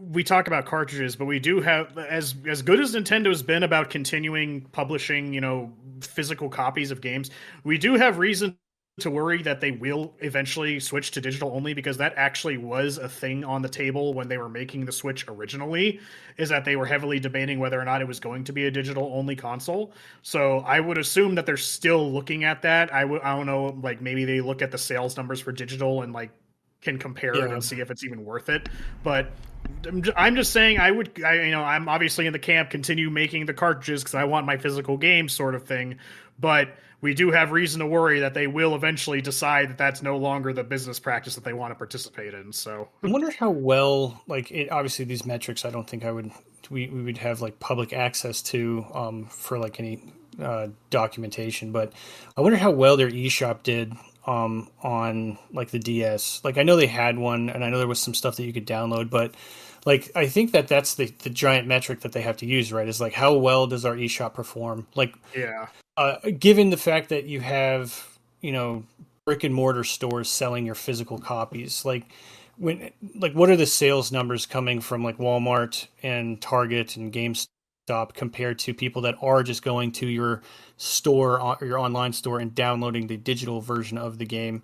We talk about cartridges, but we do have, as good as Nintendo's been about continuing publishing, physical copies of games, we do have reason to worry that they will eventually switch to digital only, because that actually was a thing on the table when they were making the Switch originally, is that they were heavily debating whether or not it was going to be a digital only console. So I would assume that they're still looking at that. I don't know, like maybe they look at the sales numbers for digital and like can compare it and see if it's even worth it. But I'm just saying, I'm obviously in the camp continue making the cartridges because I want my physical game, sort of thing. But we do have reason to worry that they will eventually decide that that's no longer the business practice that they want to participate in. So I wonder how well, like, obviously these metrics, I don't think we would have like public access to for like any documentation, but I wonder how well their eShop did on like the DS. Like, I know they had one, and I know there was some stuff that you could download, but like, I think that's the giant metric that they have to use, right? Is like, how well does our eShop perform? Like, given the fact that you have, brick and mortar stores selling your physical copies, like what are the sales numbers coming from like Walmart and Target and GameStop compared to people that are just going to your store or your online store and downloading the digital version of the game?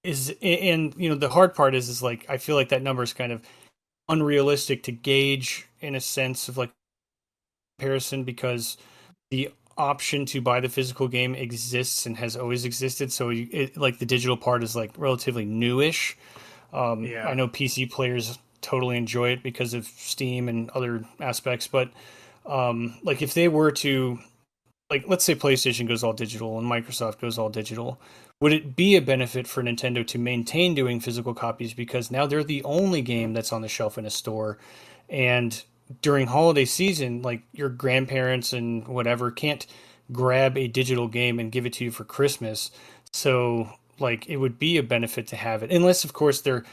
The hard part is like, I feel like that number is kind of unrealistic to gauge in a sense of like comparison, because the option to buy the physical game exists and has always existed. So like the digital part is like relatively newish. I know PC players totally enjoy it because of Steam and other aspects. But like if they were to, like, let's say PlayStation goes all digital and Microsoft goes all digital, would it be a benefit for Nintendo to maintain doing physical copies because now they're the only game that's on the shelf in a store, and during holiday season, like your grandparents and whatever can't grab a digital game and give it to you for Christmas. So like it would be a benefit to have it, unless of course they're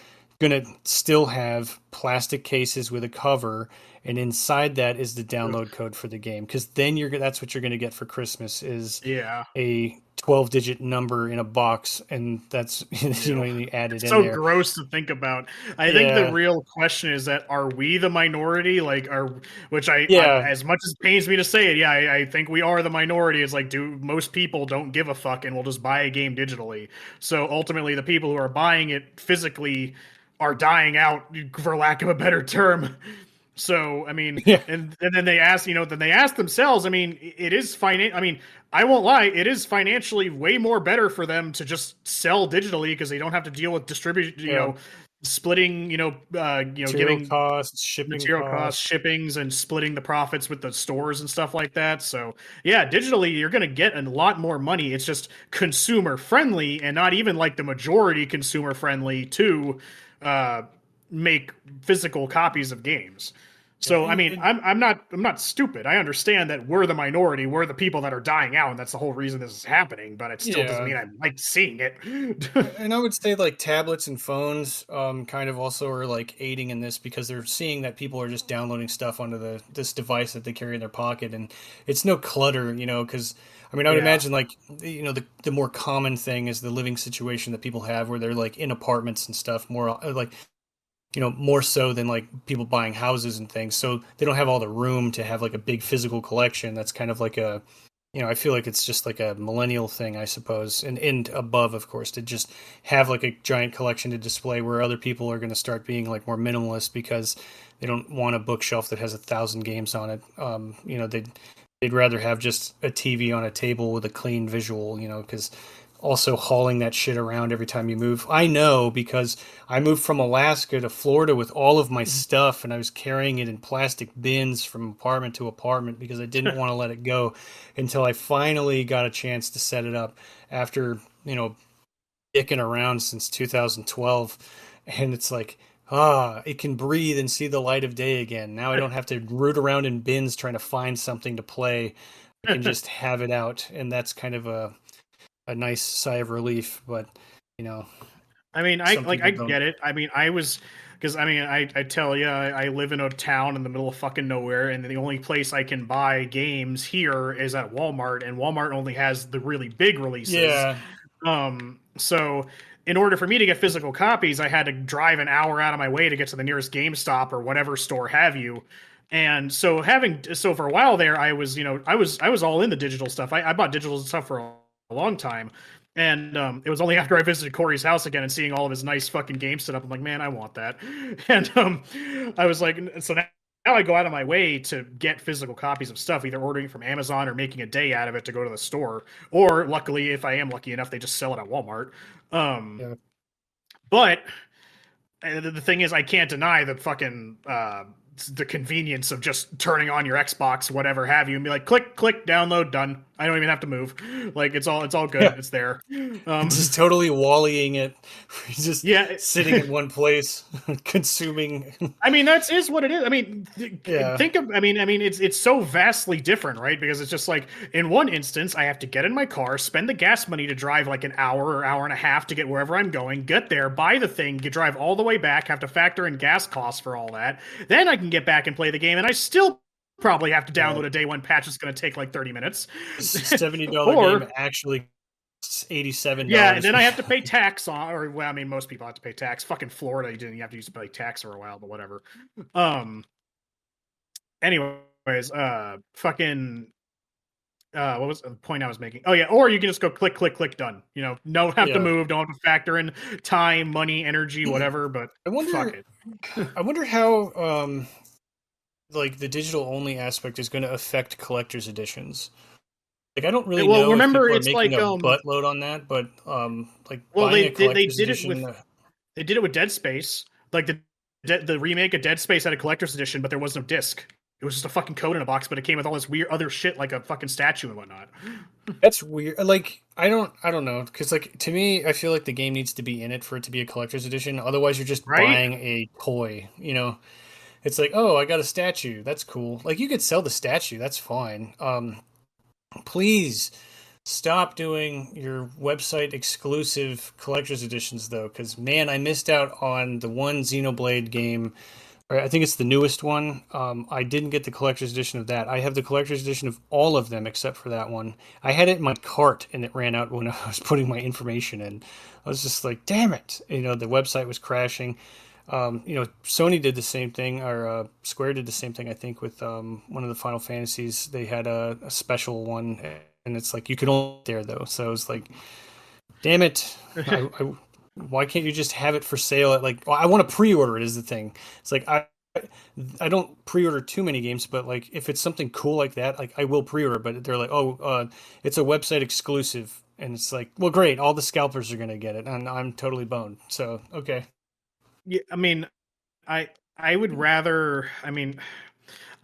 going to still have plastic cases with a cover, and inside that is the download code for the game, because then that's what you're going to get for Christmas is a 12-digit number in a box, and that's you add it in so there. Gross to think about. I think the real question is that are we the minority? Like, which I as much as it pains me to say it, I think we are the minority. It's like, most people don't give a fuck and will just buy a game digitally. So ultimately, the people who are buying it physically are dying out, for lack of a better term. So, I mean, and then they ask, then they ask themselves, I mean, it is I mean, I won't lie, it is financially way more better for them to just sell digitally because they don't have to deal with distribution, splitting, giving costs, material costs, shippings, and splitting the profits with the stores and stuff like that. So, yeah, digitally, you're going to get a lot more money. It's just consumer friendly and not even like the majority consumer friendly to make physical copies of games. So I mean, I'm not stupid. I understand that we're the minority. We're the people that are dying out, and that's the whole reason this is happening. But it still doesn't mean I like seeing it. And I would say like tablets and phones, kind of also are like aiding in this because they're seeing that people are just downloading stuff onto this device that they carry in their pocket, and it's no clutter, because I mean, I would imagine like, the more common thing is the living situation that people have where they're like in apartments and stuff, more like, more so than like people buying houses and things. So they don't have all the room to have like a big physical collection. That's kind of like I feel like it's just like a millennial thing, I suppose. And above, of course, to just have like a giant collection to display, where other people are going to start being like more minimalist because they don't want a bookshelf that has 1,000 games on it. They'd rather have just a TV on a table with a clean visual, because also hauling that shit around every time you move. I know because I moved from Alaska to Florida with all of my stuff, and I was carrying it in plastic bins from apartment to apartment because I didn't want to let it go until I finally got a chance to set it up after, dicking around since 2012. And it's like, it can breathe and see the light of day again. Now I don't have to root around in bins trying to find something to play. I can just have it out, and that's kind of a nice sigh of relief. But I mean, I get it. I mean, I tell you, I live in a town in the middle of fucking nowhere, and the only place I can buy games here is at Walmart, and Walmart only has the really big releases. So in order for me to get physical copies, I had to drive an hour out of my way to get to the nearest GameStop or whatever store have you. And so for a while there, I was all in the digital stuff. I bought digital stuff for a long time. And it was only after I visited Corey's house again and seeing all of his nice fucking games set up, I'm like, man, I want that. And I was like, so now I go out of my way to get physical copies of stuff, either ordering from Amazon or making a day out of it to go to the store. Or luckily, if I am lucky enough, they just sell it at Walmart. But the thing is, I can't deny the fucking the convenience of just turning on your Xbox, whatever have you, and be like, click, download, done. I don't even have to move. Like it's all good. Yeah. It's there. Just totally wallying it. Just sitting in one place, consuming. I mean, is what it is. I mean, think of. I mean, it's so vastly different, right? Because it's just like in one instance, I have to get in my car, spend the gas money to drive like an hour or hour and a half to get wherever I'm going, get there, buy the thing, drive all the way back, have to factor in gas costs for all that. Then I can get back and play the game, and I still probably have to download a day one patch that's going to take like 30 minutes. $70 game actually $87. Yeah, and then I have to pay tax on, or well, I mean, most people have to pay tax. Fucking Florida, you have to pay tax for a while, but whatever. Anyways, fucking. What was the point I was making? Oh yeah, or you can just go click, done. Don't have to move, don't have to factor in time, money, energy, whatever. But fuck it. I wonder how like the digital only aspect is going to affect collector's editions. Like I don't really know. Remember, if people are making a buttload on that, but they did it with Dead Space. Like the the remake of Dead Space had a collector's edition, but there was no disc. It was just a fucking code in a box, but it came with all this weird other shit like a fucking statue and whatnot. That's weird. Like I don't know, because like to me, I feel like the game needs to be in it for it to be a collector's edition. Otherwise, you're just Right? buying a toy. You know, it's like, oh, I got a statue. That's cool. Like you could sell the statue. That's fine. Please stop doing your website exclusive collector's editions though, because man, I missed out on the one Xenoblade game. Or I think it's the newest one. I didn't get the collector's edition of that. I have the collector's edition of all of them except for that one. I had it in my cart and it ran out when I was putting my information in. I was just like, damn it! You know, the website was crashing. You know, Sony did the same thing, or Square did the same thing. I think with one of the Final Fantasies, they had a special one, and it's like you could only there though. So it was like, damn it! Why can't you just have it for sale at like? Well, I want to pre-order it. Is the thing? It's like I don't pre-order too many games, but like if it's something cool like that, like I will pre-order. But they're like, oh, it's a website exclusive, and it's like, well, great, all the scalpers are gonna get it, and I'm totally boned. So okay. Yeah, I mean, I would rather. I mean,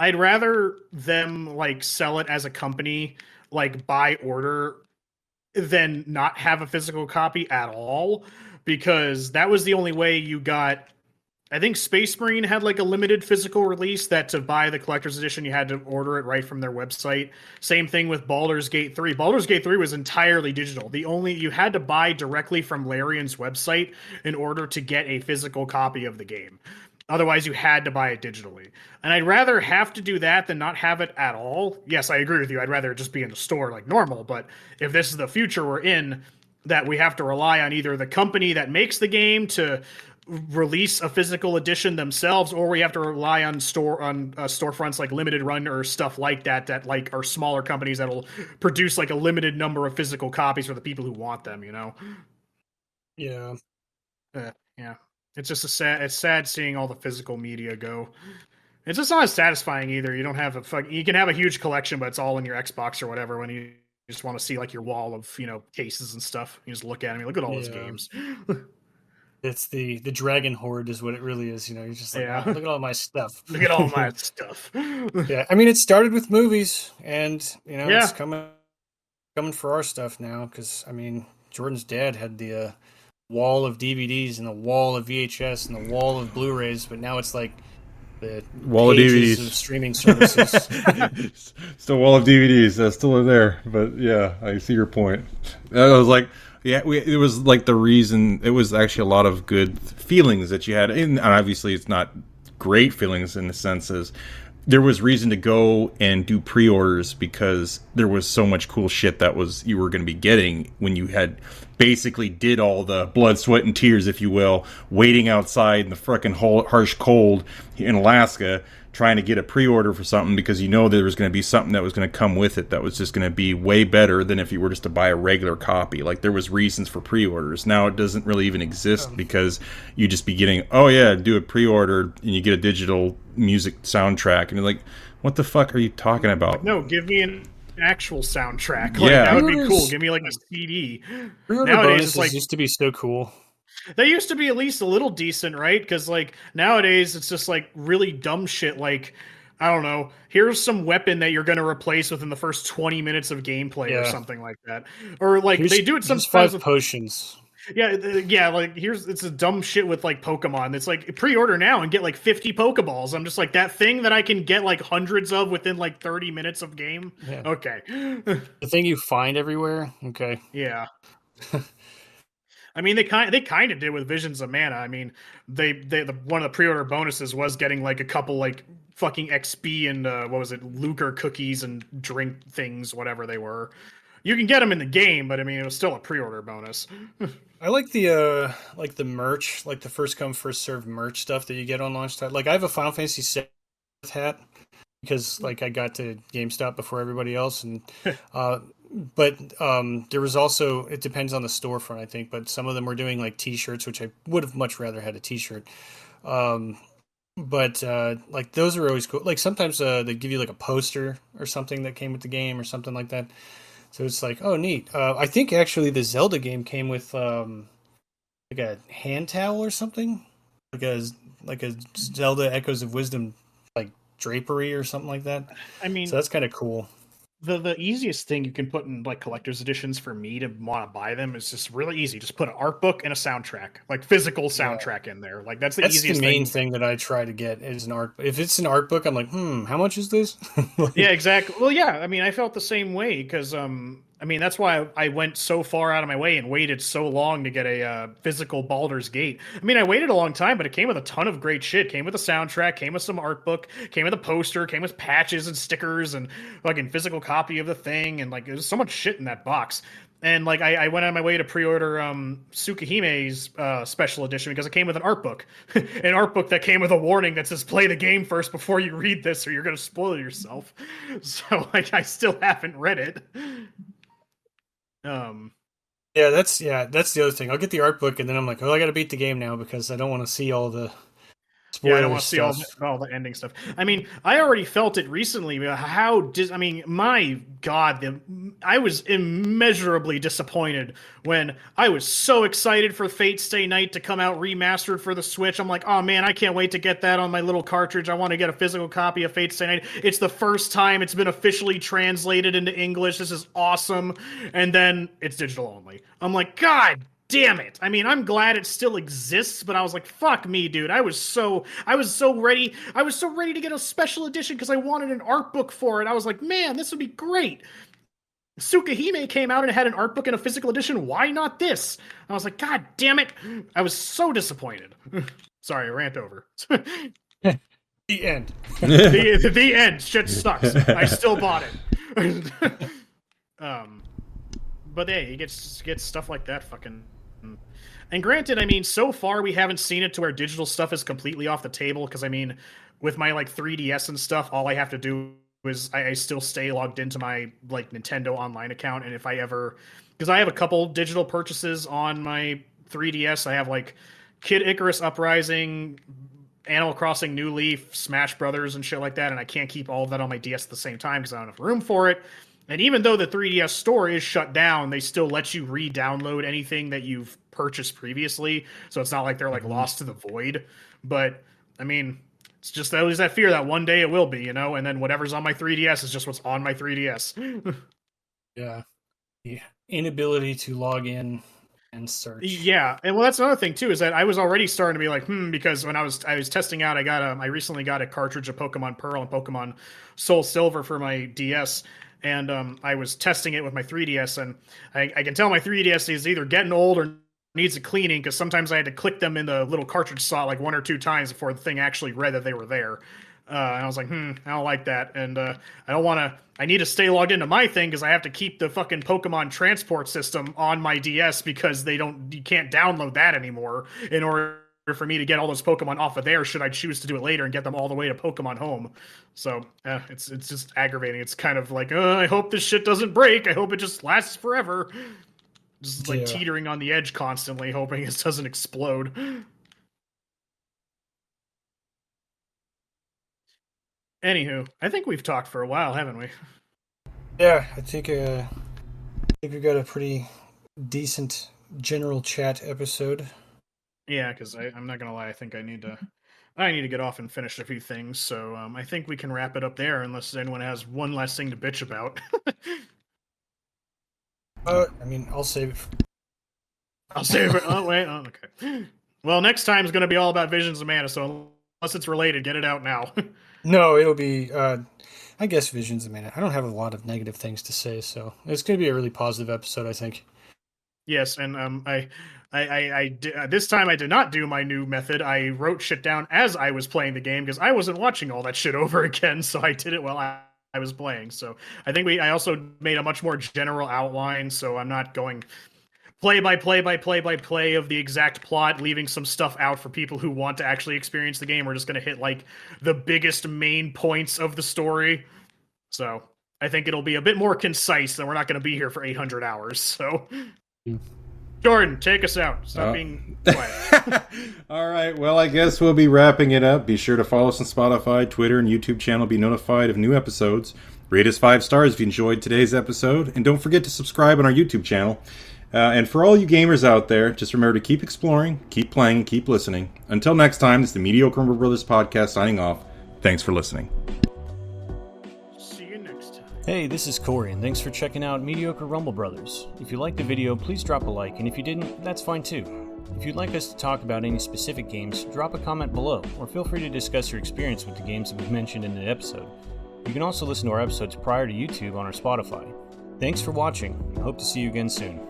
I'd rather them like sell it as a company, like by order, than not have a physical copy at all, because that was the only way you got. I think Space Marine had like a limited physical release that to buy the collector's edition you had to order it right from their website. Same thing with Baldur's Gate 3. Baldur's Gate 3 was entirely digital. The only you had to buy directly from Larian's website in order to get a physical copy of the game. Otherwise, you had to buy it digitally. And I'd rather have to do that than not have it at all. Yes, I agree with you. I'd rather it just be in the store like normal. But if this is the future we're in, that we have to rely on either the company that makes the game to release a physical edition themselves, or we have to rely on storefronts like Limited Run or stuff like that that like are smaller companies that'll produce like a limited number of physical copies for the people who want them. You know? Yeah. Yeah. It's just it's sad seeing all the physical media go. It's just not as satisfying either. You don't have you can have a huge collection, but it's all in your Xbox or whatever. When you just want to see like your wall of cases and stuff, you just look at them. You look at all those games. It's the dragon horde is what it really is. You know, you're just like, look at all my stuff. Look at all my stuff. Yeah, I mean, it started with movies, and it's coming for our stuff now. Because I mean, Jordan's dad had the wall of DVDs and the wall of VHS and the wall of Blu-rays, but now it's like the wall of DVDs of streaming services. Still wall of DVDs that's still there, but yeah, I see your point. I was like, yeah, it was like the reason. It was actually a lot of good feelings that you had, and obviously it's not great feelings in the sense as there was reason to go and do pre-orders because there was so much cool shit that you were going to be getting when you had basically did all the blood, sweat, and tears, if you will, waiting outside in the frickin' harsh cold in Alaska trying to get a pre-order for something because there was going to be something that was going to come with it that was just going to be way better than if you were just to buy a regular copy. Like there was reasons for pre-orders. Now it doesn't really even exist because you just be getting, do a pre-order and you get a digital music soundtrack and you're like, what the fuck are you talking about? No, give me an actual soundtrack. Like, that would be cool. Give me like a CD. Nowadays it's like used to be so cool. They used to be at least a little decent, right? Because like nowadays it's just like really dumb shit. Like I don't know, here's some weapon that you're going to replace within the first 20 minutes of gameplay or something like that. Or like they do it sometimes with potions. Yeah, like it's a dumb shit with like Pokemon. It's like pre-order now and get like 50 Pokeballs. I'm just like that thing that I can get like hundreds of within like 30 minutes of game. Yeah. Okay. The thing you find everywhere. Okay. Yeah. I mean, they kind of did with Visions of Mana. I mean, one of the pre-order bonuses was getting like a couple like fucking XP and what was it, Lucre cookies and drink things, whatever they were. You can get them in the game, but I mean, it was still a pre-order bonus. I like the merch, like the first come first serve merch stuff that you get on launch time. Like I have a Final Fantasy VII hat because like I got to GameStop before everybody else, and but there was also, it depends on the storefront, I think, but some of them were doing like T-shirts, which I would have much rather had a T-shirt. But like those are always cool. Like sometimes they give you like a poster or something that came with the game or something like that. So it's like, oh, neat. I think actually the Zelda game came with like a hand towel or something. like a Zelda Echoes of Wisdom like drapery or something like that. I mean, so that's kind of cool. The easiest thing you can put in like collector's editions for me to want to buy them is just really easy. Just put an art book and a soundtrack, like physical soundtrack in there. Like that's the main thing that I try to get is an art. If it's an art book, I'm like, how much is this? Yeah, exactly. Well, yeah. I mean, I felt the same way because I mean, that's why I went so far out of my way and waited so long to get a physical Baldur's Gate. I mean, I waited a long time, but it came with a ton of great shit. Came with a soundtrack, came with some art book, came with a poster, came with patches and stickers and fucking physical copy of the thing. And like, there's so much shit in that box. And like, I went on my way to pre-order Tsukuhime's special edition because it came with an art book. An art book that came with a warning that says, play the game first before you read this or you're going to spoil yourself. So like, I still haven't read it. That's the other thing. I'll get the art book and then I'm like, I got to beat the game now because I don't want to see all the spoiler I don't want to see all the ending stuff. I mean, I already felt it recently. I mean, my God, I was immeasurably disappointed when I was so excited for Fate Stay Night to come out remastered for the Switch. I'm like, oh man, I can't wait to get that on my little cartridge. I want to get a physical copy of Fate Stay Night. It's the first time it's been officially translated into English. This is awesome. And then it's digital only. I'm like, God damn it. I mean, I'm glad it still exists, but I was like, fuck me, dude. I was so ready. I was so ready to get a special edition because I wanted an art book for it. I was like, man, this would be great. Tsukahime came out and had an art book and a physical edition. Why not this? I was like, God damn it. I was so disappointed. Sorry, I rant over. The end. the end. Shit sucks. I still bought it. But hey, he gets stuff like that fucking. And granted, I mean, so far we haven't seen it to where digital stuff is completely off the table. Because I mean, with my like 3DS and stuff, all I have to do is I still stay logged into my like Nintendo Online account, and if I ever, because I have a couple digital purchases on my 3DS, I have like Kid Icarus Uprising, Animal Crossing New Leaf, Smash Brothers, and shit like that, and I can't keep all of that on my DS at the same time because I don't have room for it. And even though the 3DS store is shut down, they still let you re-download anything that you've purchased previously. So it's not like they're like lost to the void. But I mean, it's just always that fear that one day it will be, you know, and then whatever's on my 3DS is just what's on my 3DS. Yeah. The inability to log in and search. Yeah. And well, that's another thing too, is that I was already starting to be like, because when I was testing out, I recently got a cartridge of Pokemon Pearl and Pokemon Soul Silver for my DS. And I was testing it with my 3DS, and I can tell my 3DS is either getting old or needs a cleaning, because sometimes I had to click them in the little cartridge slot like 1 or 2 times before the thing actually read that they were there. And I was like, I don't like that. And I need to stay logged into my thing because I have to keep the fucking Pokemon transport system on my DS because you can't download that anymore in order for me to get all those Pokemon off of there should I choose to do it later and get them all the way to Pokemon Home. So it's just aggravating. It's kind of like, I hope this shit doesn't break. I hope it just lasts forever. Just like teetering on the edge constantly, hoping it doesn't explode. Anywho, I think we've talked for a while, haven't we? Yeah, I think we got a pretty decent general chat episode. Yeah, because I'm not gonna lie, I think I need to get off and finish a few things. So I think we can wrap it up there, unless anyone has one last thing to bitch about. I mean, I'll save it. I'll save it. Oh wait. Oh, okay. Well, next time is gonna be all about Visions of Mana. So unless it's related, get it out now. No, it'll be. I guess Visions of Mana. I don't have a lot of negative things to say, so it's gonna be a really positive episode, I think. Yes, and I this time I did not do my new method. I wrote shit down as I was playing the game because I wasn't watching all that shit over again, so I did it while I was playing. So I think I also made a much more general outline, so I'm not going play by play of the exact plot, leaving some stuff out for people who want to actually experience the game. We're just going to hit like the biggest main points of the story. So I think it'll be a bit more concise, and we're not going to be here for 800 hours. So Jordan, take us out. Stop being quiet. All right. Well, I guess we'll be wrapping it up. Be sure to follow us on Spotify, Twitter, and YouTube channel. Be notified of new episodes. Rate us 5 stars if you enjoyed today's episode. And don't forget to subscribe on our YouTube channel. And for all you gamers out there, just remember to keep exploring, keep playing, and keep listening. Until next time, this is the Mediocre Rumble Brothers podcast signing off. Thanks for listening. See you next time. Hey, this is Corey, and thanks for checking out Mediocre Rumble Brothers. If you liked the video, please drop a like, and if you didn't, that's fine too. If you'd like us to talk about any specific games, drop a comment below, or feel free to discuss your experience with the games that we've mentioned in the episode. You can also listen to our episodes prior to YouTube on our Spotify. Thanks for watching, and hope to see you again soon.